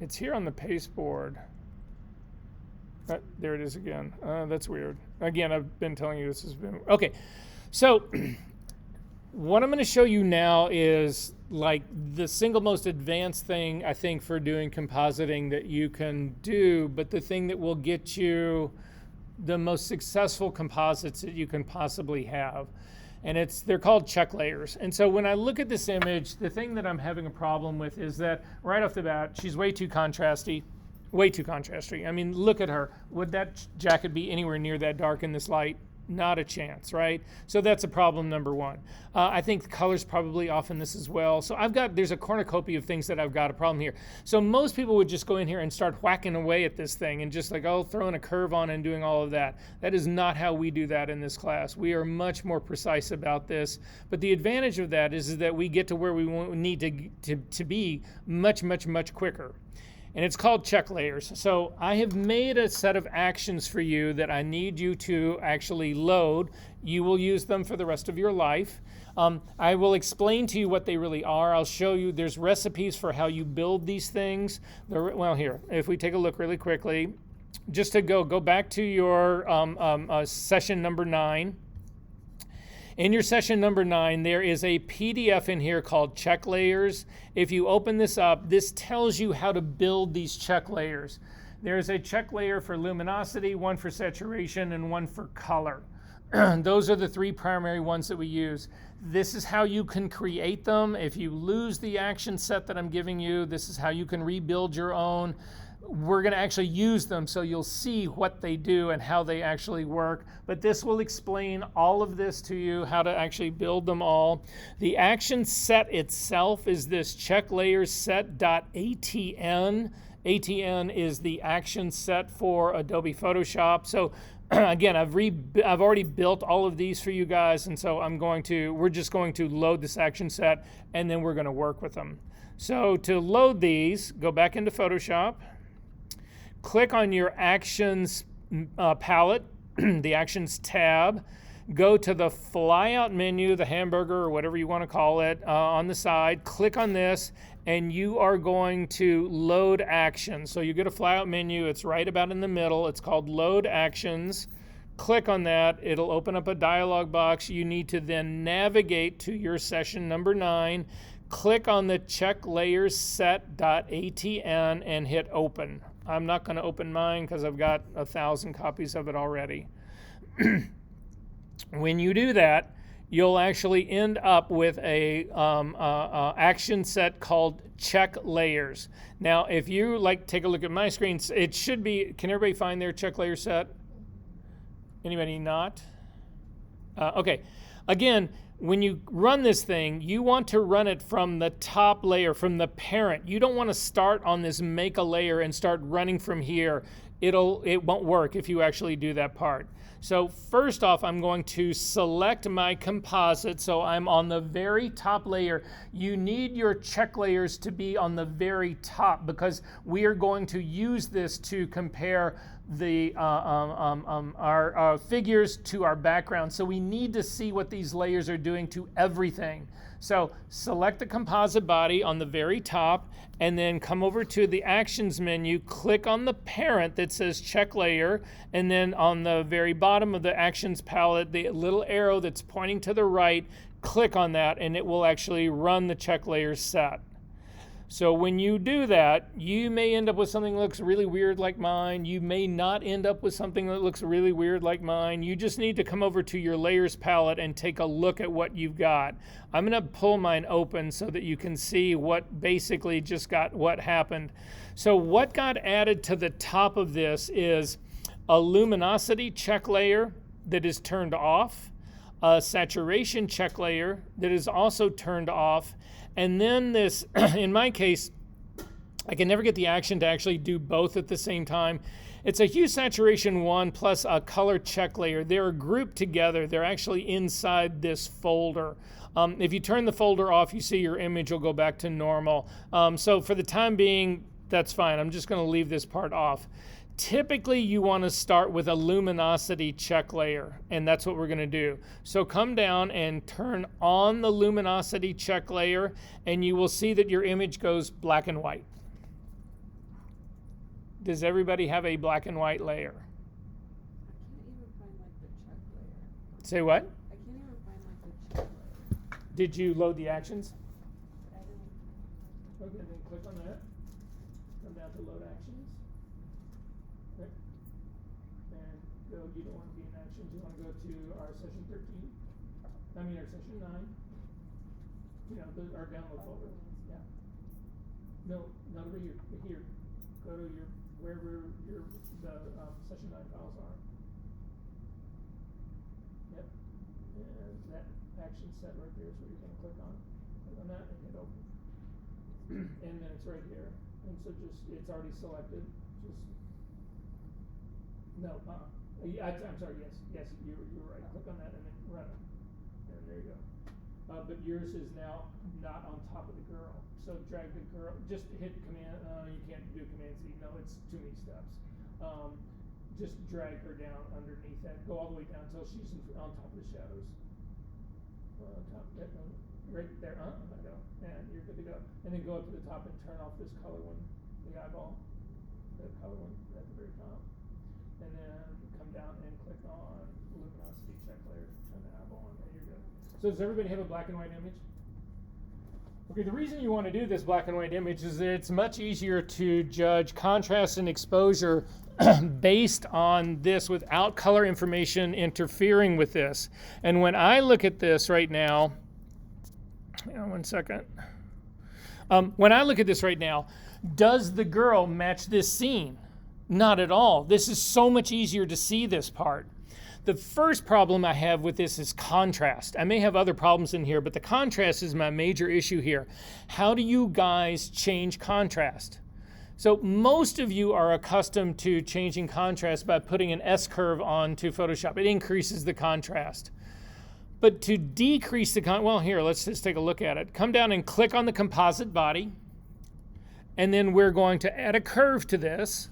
it's here on the pasteboard. There it is again. That's weird. Again, I've been telling you this has been, okay. So what I'm gonna show you now is like the single most advanced thing I think for doing compositing that you can do, but the thing that will get you the most successful composites that you can possibly have. And they're called check layers. And so when I look at this image, the thing that I'm having a problem with is that right off the bat, she's way too contrasty. Way too contrasty. I mean, look at her. Would that jacket be anywhere near that dark in this light? Not a chance, right? So that's a problem number one. I think the color's probably off in this as well. So there's a cornucopia of things that I've got a problem here. So most people would just go in here and start whacking away at this thing and just like, oh, throwing a curve on and doing all of that. That is not how we do that in this class. We are much more precise about this. But the advantage of that is that we get to where we need to be much, much, much quicker. And it's called check layers. So I have made a set of actions for you that I need you to actually load. You will use them for the rest of your life. I will explain to you what they really are. I'll show you, there's recipes for how you build these things. Well, here, if we take a look really quickly, just to go back to your session number 9. In your session number 9, there is a PDF in here called Check Layers. If you open this up, this tells you how to build these check layers. There's a check layer for luminosity, one for saturation, and one for color. Those are the 3 primary ones that we use. This is how you can create them. If you lose the action set that I'm giving you, this is how you can rebuild your own. We're going to actually use them so you'll see what they do and how they actually work. But this will explain all of this to you, how to actually build them all. The action set itself is this check layers set.atn. ATN is the action set for Adobe Photoshop. So again, I've already built all of these for you guys, and so we're just going to load this action set, and then we're going to work with them. So to load these, go back into Photoshop. Click on your Actions palette, the Actions tab. Go to the flyout menu, the hamburger or whatever you want to call it, on the side. Click on this, and you are going to load actions. So you get a flyout menu. It's right about in the middle. It's called Load Actions. Click on that. It'll open up a dialog box. You need to then navigate to your session number 9. Click on the check layers set.atn and hit open. I'm not going to open mine because I've got 1,000 copies of it already. When you do that, you'll actually end up with a action set called check layers. Now, if you take a look at my screen, it should be, can everybody find their check layer set? Anybody not? Okay. Again, when you run this thing, you want to run it from the top layer, from the parent. You don't want to start on this make a layer and start running from here. It won't work if you actually do that part. So first off, I'm going to select my composite. So I'm on the very top layer. You need your check layers to be on the very top because we are going to use this to compare our figures to our background. So we need to see what these layers are doing to everything. So select the composite body on the very top and then come over to the actions menu, click on the parent that says check layer, and then on the very bottom of the actions palette, the little arrow that's pointing to the right, click on that and it will actually run the check layer set. So when you do that, you may end up with something that looks really weird like mine. You may not end up with something that looks really weird like mine. You just need to come over to your layers palette and take a look at what you've got. I'm going to pull mine open so that you can see what basically what happened. So what got added to the top of this is a luminosity check layer that is turned off, a saturation check layer that is also turned off, and then this, in my case, I can never get the action to actually do both at the same time. It's a hue saturation 1 plus a color check layer. They're grouped together. They're actually inside this folder. If you turn the folder off, you see your image will go back to normal. So for the time being, that's fine. I'm just going to leave this part off. Typically, you want to start with a luminosity check layer, and that's what we're going to do. So come down and turn on the luminosity check layer, and you will see that your image goes black and white. Does everybody have a black and white layer? I can't even find like the check layer. Say what? I can't even find like the check layer. Did you load the actions? I didn't. Okay, then click on that. Come down to load actions. Okay. And go, you don't want to be in actions, you want to go to our session 13. Our session 9. You know, our download folder. Yeah. No, not over here, but here. Go to your, wherever your, session 9 files are. Yep. And that action set right there is what you're going to click on. Click on that and hit open. And then it's right here. And so just, it's already selected. Just, no, I'm sorry, yes, you're right. Click on that and then run it. And there you go. But yours is now not on top of the girl. So drag the girl, just hit command, you can't do command Z, no, it's too many steps. Just drag her down underneath that, go all the way down until she's on top of the shadows. Right there, go, and you're good to go. And then go up to the top and turn off this color one, the eyeball, the color one at the very top. And then come down and click on luminosity check layer, turn the eyeball on, and you're good. So does everybody have a black and white image? Okay, the reason you want to do this black and white image is that it's much easier to judge contrast and exposure based on this without color information interfering with this. And when I look at this right now, hang on one second. When I look at this right now, does the girl match this scene? Not at all. This is so much easier to see this part. The first problem I have with this is contrast. I may have other problems in here, but the contrast is my major issue here. How do you guys change contrast? So most of you are accustomed to changing contrast by putting an S-curve onto Photoshop. It increases the contrast. But to decrease the well, here, let's just take a look at it. Come down and click on the composite body, and then we're going to add a curve to this.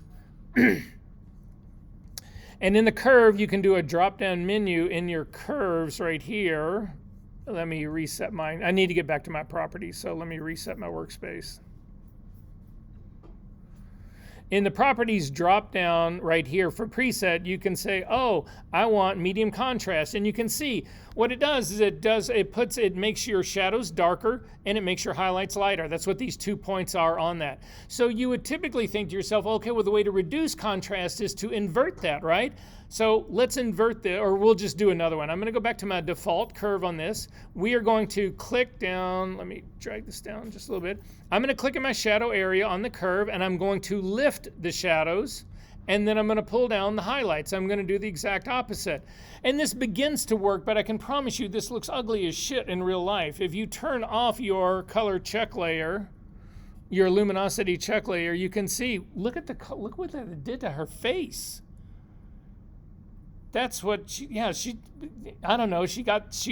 And in the curve, you can do a drop-down menu in your curves right here. Let me reset mine. I need to get back to my properties, so let me reset my workspace. In the properties drop-down right here for preset, you can say, oh, I want medium contrast. And you can see what it does is it makes your shadows darker and it makes your highlights lighter. That's what these 2 points are on that. So you would typically think to yourself, okay, well, the way to reduce contrast is to invert that, right? So let's invert or we'll just do another one. I'm going to go back to my default curve on this. We are going to click down. Let me drag this down just a little bit. I'm going to click in my shadow area on the curve, and I'm going to lift the shadows, and then I'm going to pull down the highlights. I'm going to do the exact opposite. And this begins to work, but I can promise you this looks ugly as shit in real life. If you turn off your color check layer, your luminosity check layer, you can see, look what that did to her face. That's what I don't know, she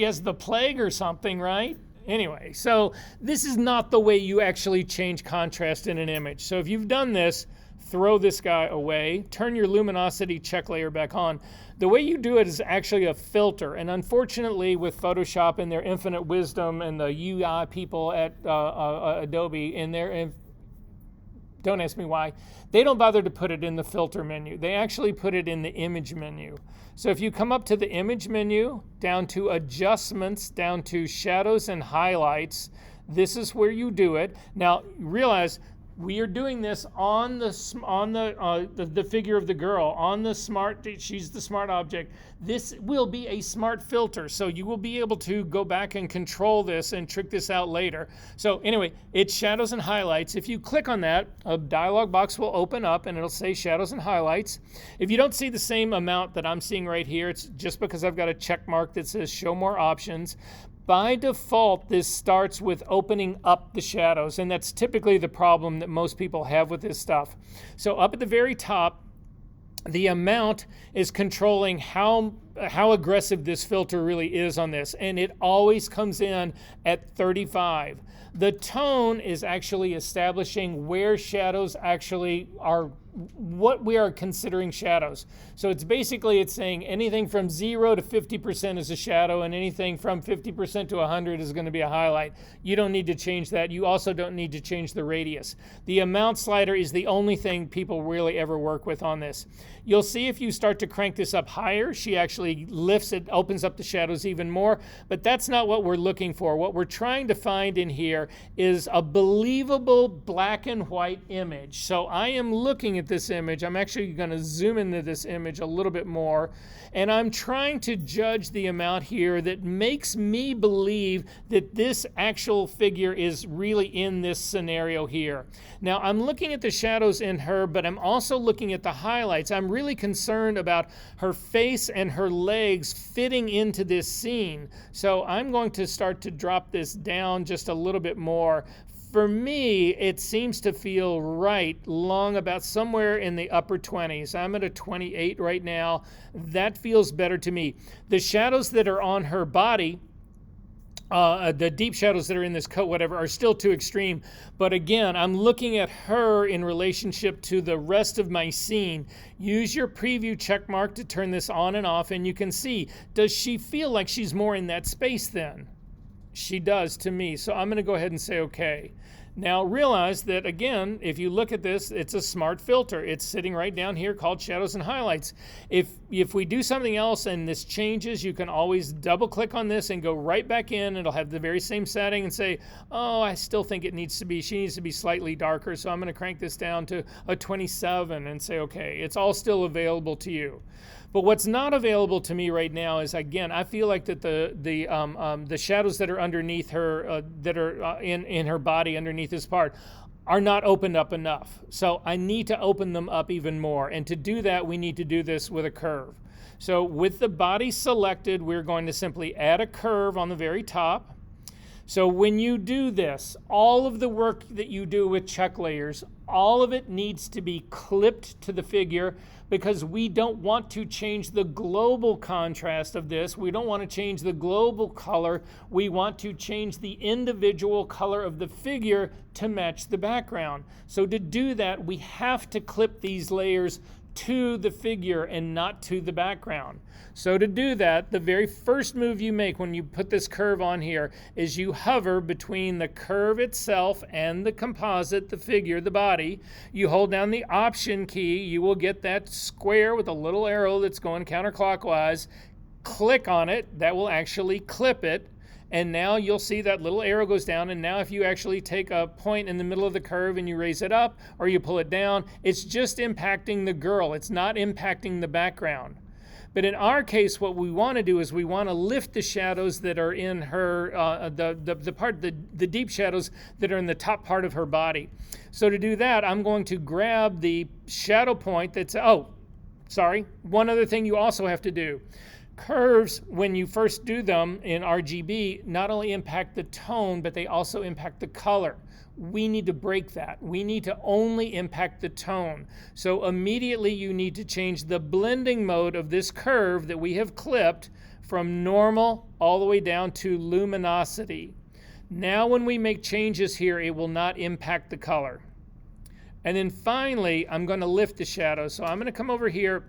has the plague or something, right? Anyway, so this is not the way you actually change contrast in an image. So if you've done this, throw this guy away, turn your luminosity check layer back on. The way you do it is actually a filter. And unfortunately, with Photoshop and their infinite wisdom and the UI people at Adobe don't ask me why, they don't bother to put it in the filter menu. They actually put it in the image menu. So if you come up to the image menu, down to adjustments, down to shadows and highlights, this is where you do it. Now realize we are doing this on the figure of the girl, on the smart, she's the smart object. This will be a smart filter, so you will be able to go back and control this and trick this out later. So anyway, it's shadows and highlights. If you click on that, a dialog box will open up and it'll say shadows and highlights. If you don't see the same amount that I'm seeing right here, it's just because I've got a check mark that says show more options. By default, this starts with opening up the shadows, and that's typically the problem that most people have with this stuff. So up at the very top, the amount is controlling how aggressive this filter really is on this, and it always comes in at 35. The tone is actually establishing where shadows actually are, what we are considering shadows. So it's saying anything from 0 to 50% is a shadow, and anything from 50% to 100 is going to be a highlight. You don't need to change that. You also don't need to change the radius. The amount slider is the only thing people really ever work with on this. You'll see if you start to crank this up higher, she actually lifts it, opens up the shadows even more, but that's not what we're looking for. What we're trying to find in here is a believable black and white image. So I am looking at this image. I'm actually going to zoom into this image a little bit more, and I'm trying to judge the amount here that makes me believe that this actual figure is really in this scenario here. Now I'm looking at the shadows in her, but I'm also looking at the highlights. I'm really concerned about her face and her legs fitting into this scene. So I'm going to start to drop this down just a little bit more. For me, it seems to feel right long about somewhere in the upper 20s. I'm at a 28 right now. That feels better to me. The shadows that are on her body, the deep shadows that are in this coat, whatever, are still too extreme. But again, I'm looking at her in relationship to the rest of my scene. Use your preview check mark to turn this on and off, and you can see, does she feel like she's more in that space then? She does to me. So I'm going to go ahead and say okay. Now realize that, again, if you look at this, it's a smart filter. It's sitting right down here called Shadows and Highlights. If we do something else and this changes, you can always double click on this and go right back in. It'll have the very same setting and say, oh, I still think she needs to be slightly darker. So I'm going to crank this down to a 27 and say, okay, it's all still available to you. But what's not available to me right now is, again, I feel like that the shadows that are underneath her, that are in her body underneath this part, are not opened up enough. So I need to open them up even more. And to do that, we need to do this with a curve. So with the body selected, we're going to simply add a curve on the very top. So when you do this, all of the work that you do with check layers, all of it needs to be clipped to the figure, because we don't want to change the global contrast of this. We don't want to change the global color. We want to change the individual color of the figure to match the background. So to do that, we have to clip these layers to the figure and not to the background. So to do that, the very first move you make when you put this curve on here is you hover between the curve itself and the composite, the figure, the body. You hold down the Option key. You will get that square with a little arrow that's going counterclockwise. Click on it. That will actually clip it. And now you'll see that little arrow goes down, and now if you actually take a point in the middle of the curve and you raise it up or you pull it down, it's just impacting the girl. It's not impacting the background. But in our case, what we want to do is we want to lift the shadows that are in her, the deep shadows that are in the top part of her body. So to do that, I'm going to grab the shadow point that's, one other thing you also have to do. Curves, when you first do them in RGB, not only impact the tone, but they also impact the color. We need to break that. We need to only impact the tone. So immediately you need to change the blending mode of this curve that we have clipped from normal all the way down to luminosity. Now when we make changes here, it will not impact the color. And then finally, I'm going to lift the shadow. So I'm going to come over here.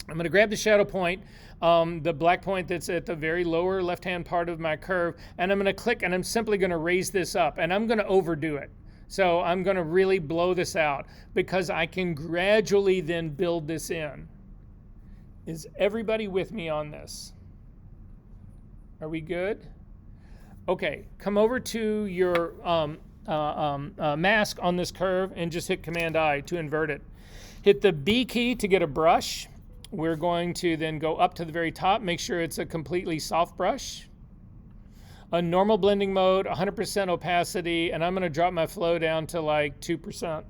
I'm going to grab the shadow point, the black point that's at the very lower left-hand part of my curve, and I'm going to click, and I'm simply going to raise this up, and I'm going to overdo it. So I'm going to really blow this out because I can gradually then build this in. Is everybody with me on this? Are we good? Okay, come over to your mask on this curve and just hit Command-I to invert it. Hit the B key to get a brush. We're going to then go up to the very top, make sure it's a completely soft brush. A normal blending mode, 100% opacity, and I'm going to drop my flow down to like 2%.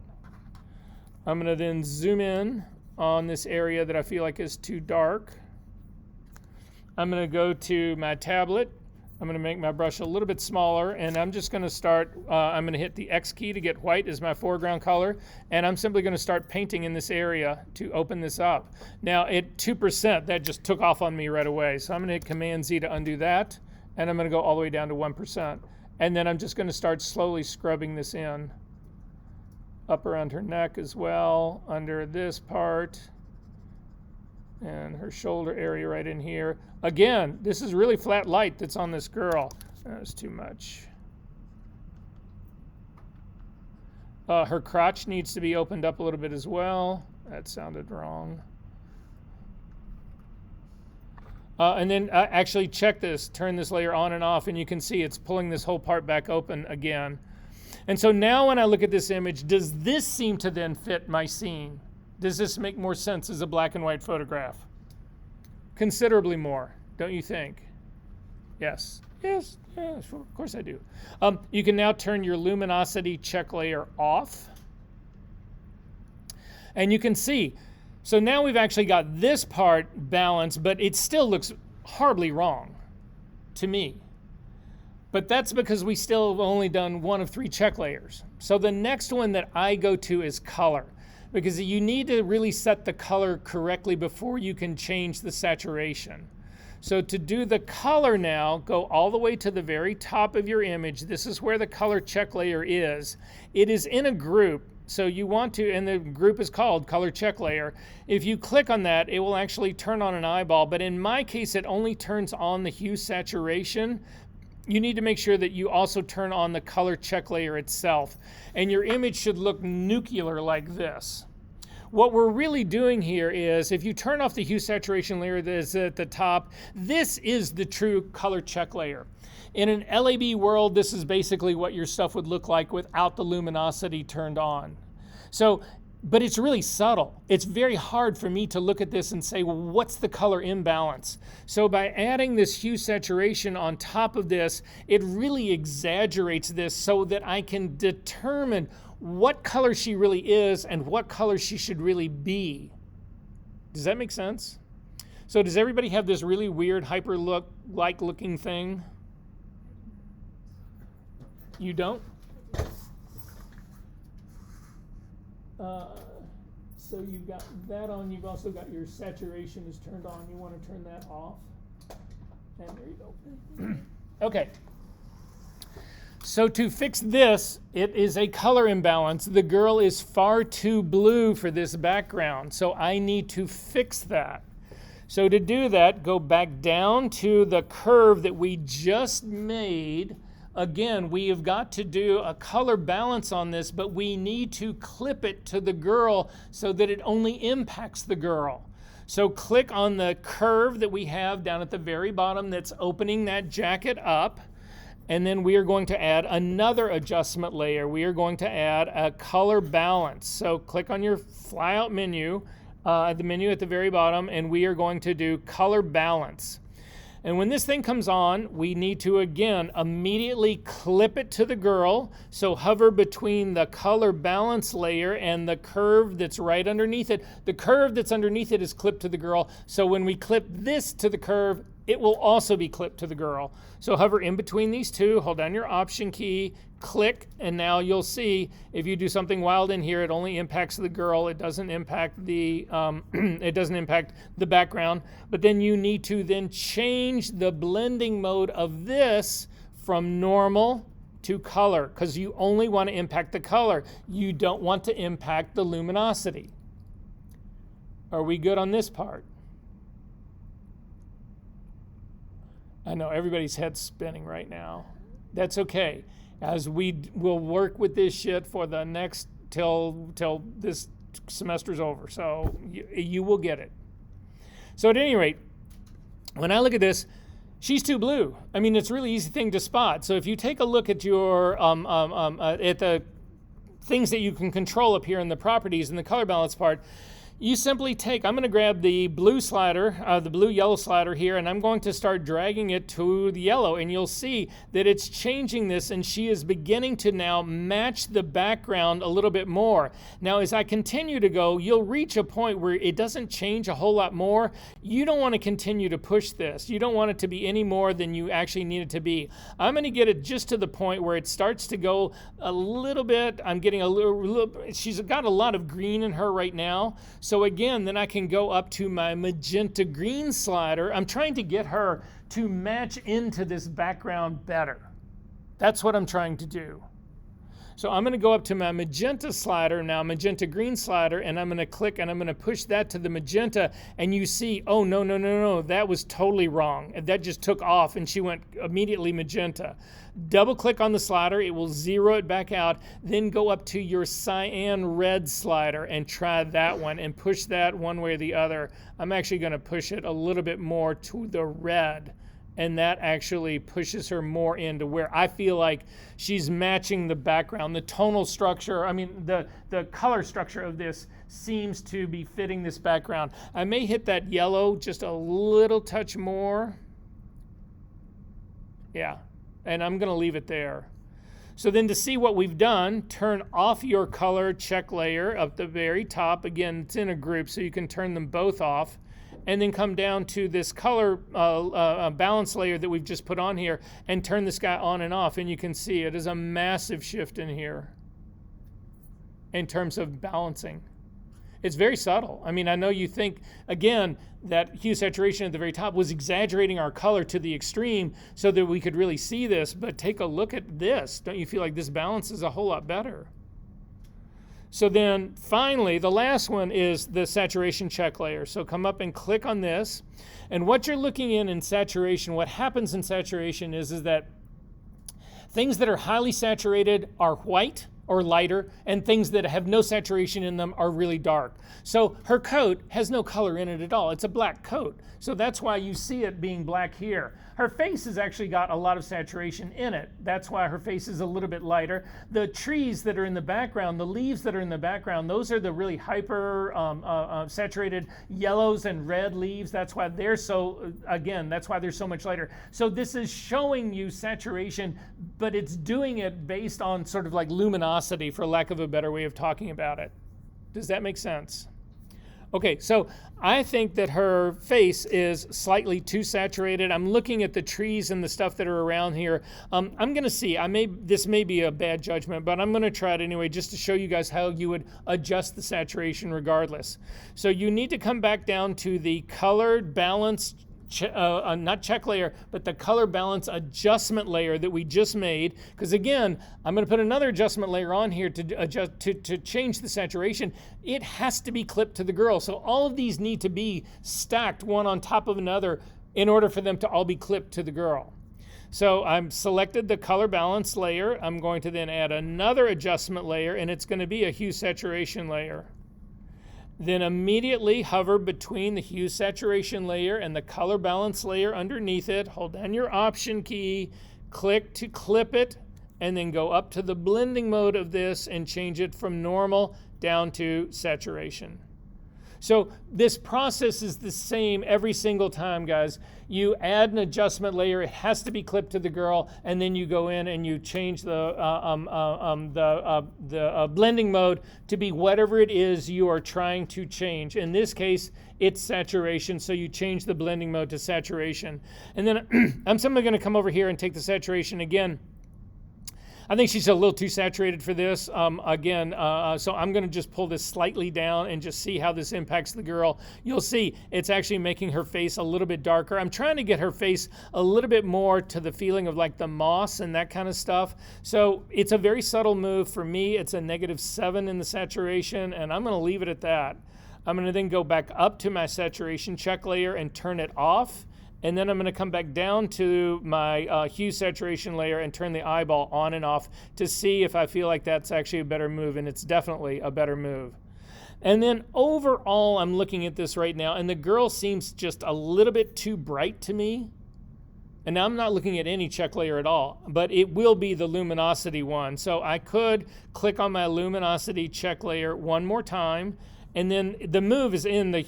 I'm going to then zoom in on this area that I feel like is too dark. I'm going to go to my tablet. I'm going to make my brush a little bit smaller, and I'm just going to start, I'm going to hit the X key to get white as my foreground color, and I'm simply going to start painting in this area to open this up. Now at 2%, that just took off on me right away, so I'm going to hit Command Z to undo that, and I'm going to go all the way down to 1%. And then I'm just going to start slowly scrubbing this in. Up around her neck as well, under this part, and her shoulder area right in here. Again, this is really flat light that's on this girl. That's too much. Her crotch needs to be opened up a little bit as well. That sounded wrong. And then actually check this, turn this layer on and off, and you can see it's pulling this whole part back open again. And so now when I look at this image, does this seem to then fit my scene? Does this make more sense as a black and white photograph? Considerably more, don't you think? Yes, yes, sure, of course I do. You can now turn your luminosity check layer off. And you can see, so now we've actually got this part balanced, but it still looks horribly wrong to me. But that's because we still have only done one of 3 check layers. So the next one that I go to is color, because you need to really set the color correctly before you can change the saturation. So to do the color now, go all the way to the very top of your image. This is where the color check layer is. It is in a group, so you want to, and the group is called color check layer. If you click on that, it will actually turn on an eyeball, but in my case, it only turns on the hue saturation. You need to make sure that you also turn on the color check layer itself. And your image should look nuclear like this. What we're really doing here is, if you turn off the hue saturation layer that is at the top, this is the true color check layer. In an LAB world, this is basically what your stuff would look like without the luminosity turned on. So, but it's really subtle. It's very hard for me to look at this and say, well, what's the color imbalance? So by adding this hue saturation on top of this, it really exaggerates this so that I can determine what color she really is and what color she should really be. Does that make sense? So does everybody have this really weird hyper-like looking thing? You don't? So you've got that on, you've also got your saturation is turned on. You want to turn that off. And there you go. Okay. So to fix this, it is a color imbalance. The girl is far too blue for this background, so I need to fix that. So to do that, go back down to the curve that we just made. Again, we have got to do a color balance on this, but we need to clip it to the girl so that it only impacts the girl. So click on the curve that we have down at the very bottom that's opening that jacket up, and then we are going to add another adjustment layer. We are going to add a color balance. So click on your flyout menu, the menu at the very bottom, and we are going to do color balance. And when this thing comes on, we need to, again, immediately clip it to the girl. So hover between the color balance layer and the curve that's right underneath it. The curve that's underneath it is clipped to the girl. So when we clip this to the curve, it will also be clipped to the girl. So hover in between these two, hold down your Option key, click, and now you'll see if you do something wild in here, it only impacts the girl. It doesn't impact the background. But then you need to then change the blending mode of this from normal to color, because you only want to impact the color. You don't want to impact the luminosity. Are we good on this part? I know everybody's head's spinning right now. That's okay, as we will work with this shit for the next till this semester's over. So you will get it. So at any rate, when I look at this, she's too blue. I mean, it's a really easy thing to spot. So if you take a look at your at the things that you can control up here in the properties and the color balance part, you simply take, I'm going to grab the blue slider, the blue-yellow slider here, and I'm going to start dragging it to the yellow, and you'll see that it's changing this, and she is beginning to now match the background a little bit more. Now, as I continue to go, you'll reach a point where it doesn't change a whole lot more. You don't want to continue to push this. You don't want it to be any more than you actually need it to be. I'm going to get it just to the point where it starts to go a little bit. I'm getting a little she's got a lot of green in her right now. So again, then I can go up to my magenta green slider. I'm trying to get her to match into this background better. That's what I'm trying to do. So I'm going to go up to my magenta slider now, magenta green slider, and I'm going to click and I'm going to push that to the magenta, and you see, oh, no, that was totally wrong. That just took off and she went immediately magenta. Double click on the slider, it will zero it back out, then go up to your cyan red slider and try that one and push that one way or the other. I'm actually going to push it a little bit more to the red. And that actually pushes her more into where I feel like she's matching the background. The tonal structure, the color structure of this seems to be fitting this background. I may hit that yellow just a little touch more. Yeah, and I'm gonna leave it there. So then to see what we've done, turn off your color check layer up the very top. Again, it's in a group, so you can turn them both off. And then come down to this color balance layer that we've just put on here and turn this guy on and off. And you can see it is a massive shift in here in terms of balancing. It's very subtle. I mean, I know you think, again, that hue saturation at the very top was exaggerating our color to the extreme so that we could really see this, but take a look at this. Don't you feel like this balance is a whole lot better? So then finally, the last one is the saturation check layer. So come up and click on this. And what you're looking in saturation, what happens in saturation is that things that are highly saturated are white or lighter, and things that have no saturation in them are really dark. So her coat has no color in it at all. It's a black coat. So that's why you see it being black here. Her face has actually got a lot of saturation in it. That's why her face is a little bit lighter. The trees that are in the background, the leaves that are in the background, those are the really hyper saturated yellows and red leaves. That's why they're so, again, that's why they're so much lighter. So this is showing you saturation, but it's doing it based on sort of like luminosity, for lack of a better way of talking about it. Does that make sense? Okay, so I think that her face is slightly too saturated. I'm looking at the trees and the stuff that are around here. I'm going to see. This may be a bad judgment, but I'm going to try it anyway just to show you guys how you would adjust the saturation regardless. So you need to come back down to the colored balance not check layer, but the color balance adjustment layer that we just made. Because again, I'm going to put another adjustment layer on here to adjust to change the saturation. It has to be clipped to the girl. So all of these need to be stacked one on top of another in order for them to all be clipped to the girl. So I've selected the color balance layer. I'm going to then add another adjustment layer, and it's going to be a hue saturation layer. Then immediately hover between the hue saturation layer and the color balance layer underneath it. Hold down your option key, click to clip it, and then go up to the blending mode of this and change it from normal down to saturation. So this process is the same every single time, guys. You add an adjustment layer, it has to be clipped to the girl, and then you go in and you change the blending mode to be whatever it is you are trying to change. In this case, it's saturation, so you change the blending mode to saturation. And then I'm simply going to come over here and take the saturation again. I think she's a little too saturated for this. So I'm going to just pull this slightly down and just see how this impacts the girl. You'll see it's actually making her face a little bit darker. I'm trying to get her face a little bit more to the feeling of like the moss and that kind of stuff. So it's a very subtle move. For me, it's a -7 in the saturation, and I'm going to leave it at that. I'm going to then go back up to my saturation check layer and turn it off. And then I'm going to come back down to my hue saturation layer and turn the eyeball on and off to see if I feel like that's actually a better move, and it's definitely a better move. And then overall, I'm looking at this right now, and the girl seems just a little bit too bright to me. And now I'm not looking at any check layer at all, but it will be the luminosity one. So I could click on my luminosity check layer one more time, and then the move is in the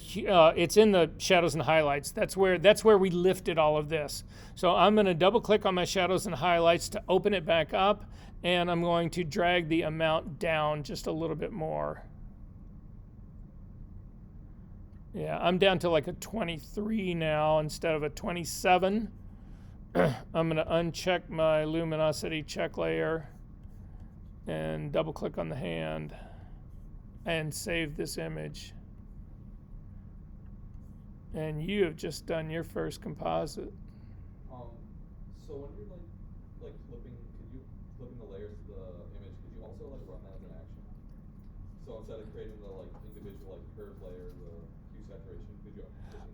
it's in the shadows and highlights. That's where we lifted all of this. So I'm going to double click on my shadows and highlights to open it back up, and I'm going to drag the amount down just a little bit more. Yeah, I'm down to like a 23 now instead of a 27. I'm going to uncheck my luminosity check layer and double click on the hand and save this image. And you have just done your first composite. So when you're like flipping the layers to the image, could you also like run that as an action? So instead of creating the like individual like curved layer, the hue saturation, could you?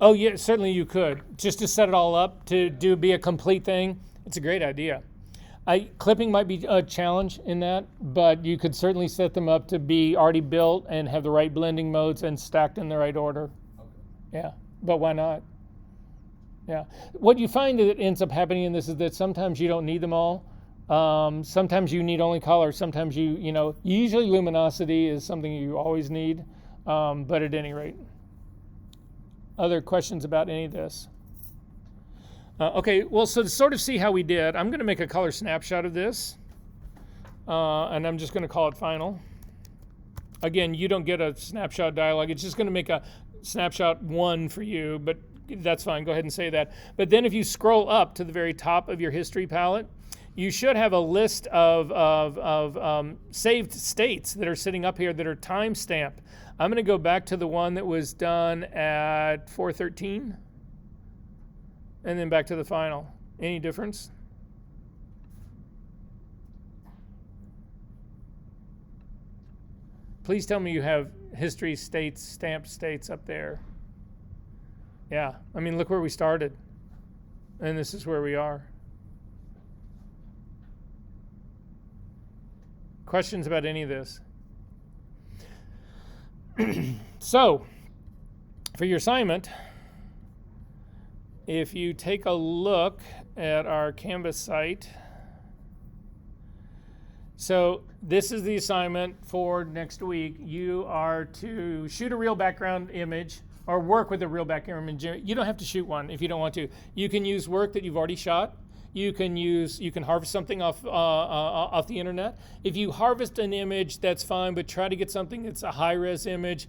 Oh yeah, certainly you could. Just to set it all up to be a complete thing. It's a great idea. Clipping might be a challenge in that, but you could certainly set them up to be already built and have the right blending modes and stacked in the right order. Okay. Yeah, but why not? Yeah. What you find that ends up happening in this is that sometimes you don't need them all. Sometimes you need only color. Sometimes usually luminosity is something you always need. But at any rate, other questions about any of this? Okay, well, so to sort of see how we did, I'm going to make a color snapshot of this. And I'm just going to call it final. Again, you don't get a snapshot dialog. It's just going to make a snapshot 1 for you, but that's fine. Go ahead and say that. But then if you scroll up to the very top of your history palette, you should have a list of saved states that are sitting up here that are time-stamped. I'm going to go back to the one that was done at 4:13, and then back to the final. Any difference? Please tell me you have history states, stamped states up there. Yeah, I mean, look where we started, and this is where we are. Questions about any of this? So, for your assignment, if you take a look at our Canvas site, so this is the assignment for next week. You are to shoot a real background image or work with a real background image. You don't have to shoot one if you don't want to. You can use work that you've already shot. You can harvest something off the internet. If you harvest an image, that's fine, but try to get something that's a high-res image,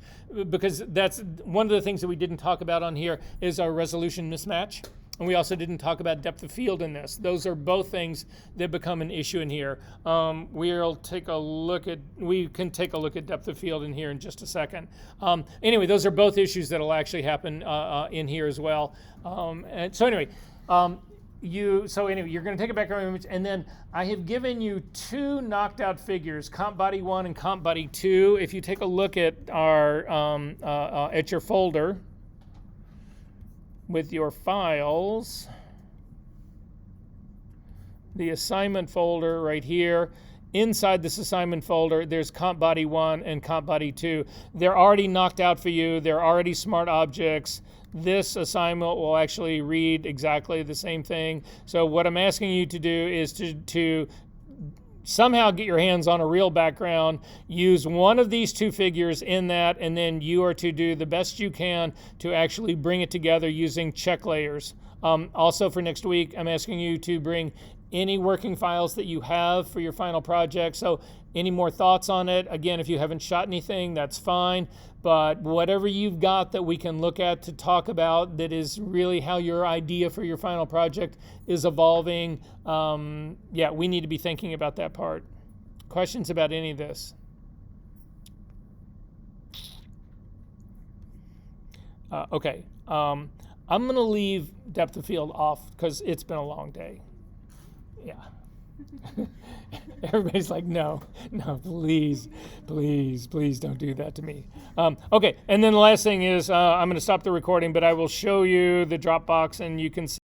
because that's one of the things that we didn't talk about on here is our resolution mismatch. And we also didn't talk about depth of field in this. Those are both things that become an issue in here. We can take a look at depth of field in here in just a second. Anyway, those are both issues that will actually happen in here as well. You're going to take a background image, and then I have given you 2 knocked out figures, comp body 1 and comp body 2. If you take a look at at your folder with your files, the assignment folder right here. Inside this assignment folder, there's comp body 1 and comp body 2. They're already knocked out for you. They're already smart objects. This assignment will actually read exactly the same thing. So what I'm asking you to do is to somehow get your hands on a real background, use one of these 2 figures in that, and then you are to do the best you can to actually bring it together using check layers. Also for next week, I'm asking you to bring any working files that you have for your final project. So any more thoughts on it? Again, if you haven't shot anything, that's fine. But whatever you've got that we can look at to talk about that is really how your idea for your final project is evolving, we need to be thinking about that part. Questions about any of this? Okay. I'm going to leave depth of field off because it's been a long day. Yeah. Everybody's like, no, please don't do that to me. Okay, and then the last thing is I'm going to stop the recording, but I will show you the Dropbox, and you can see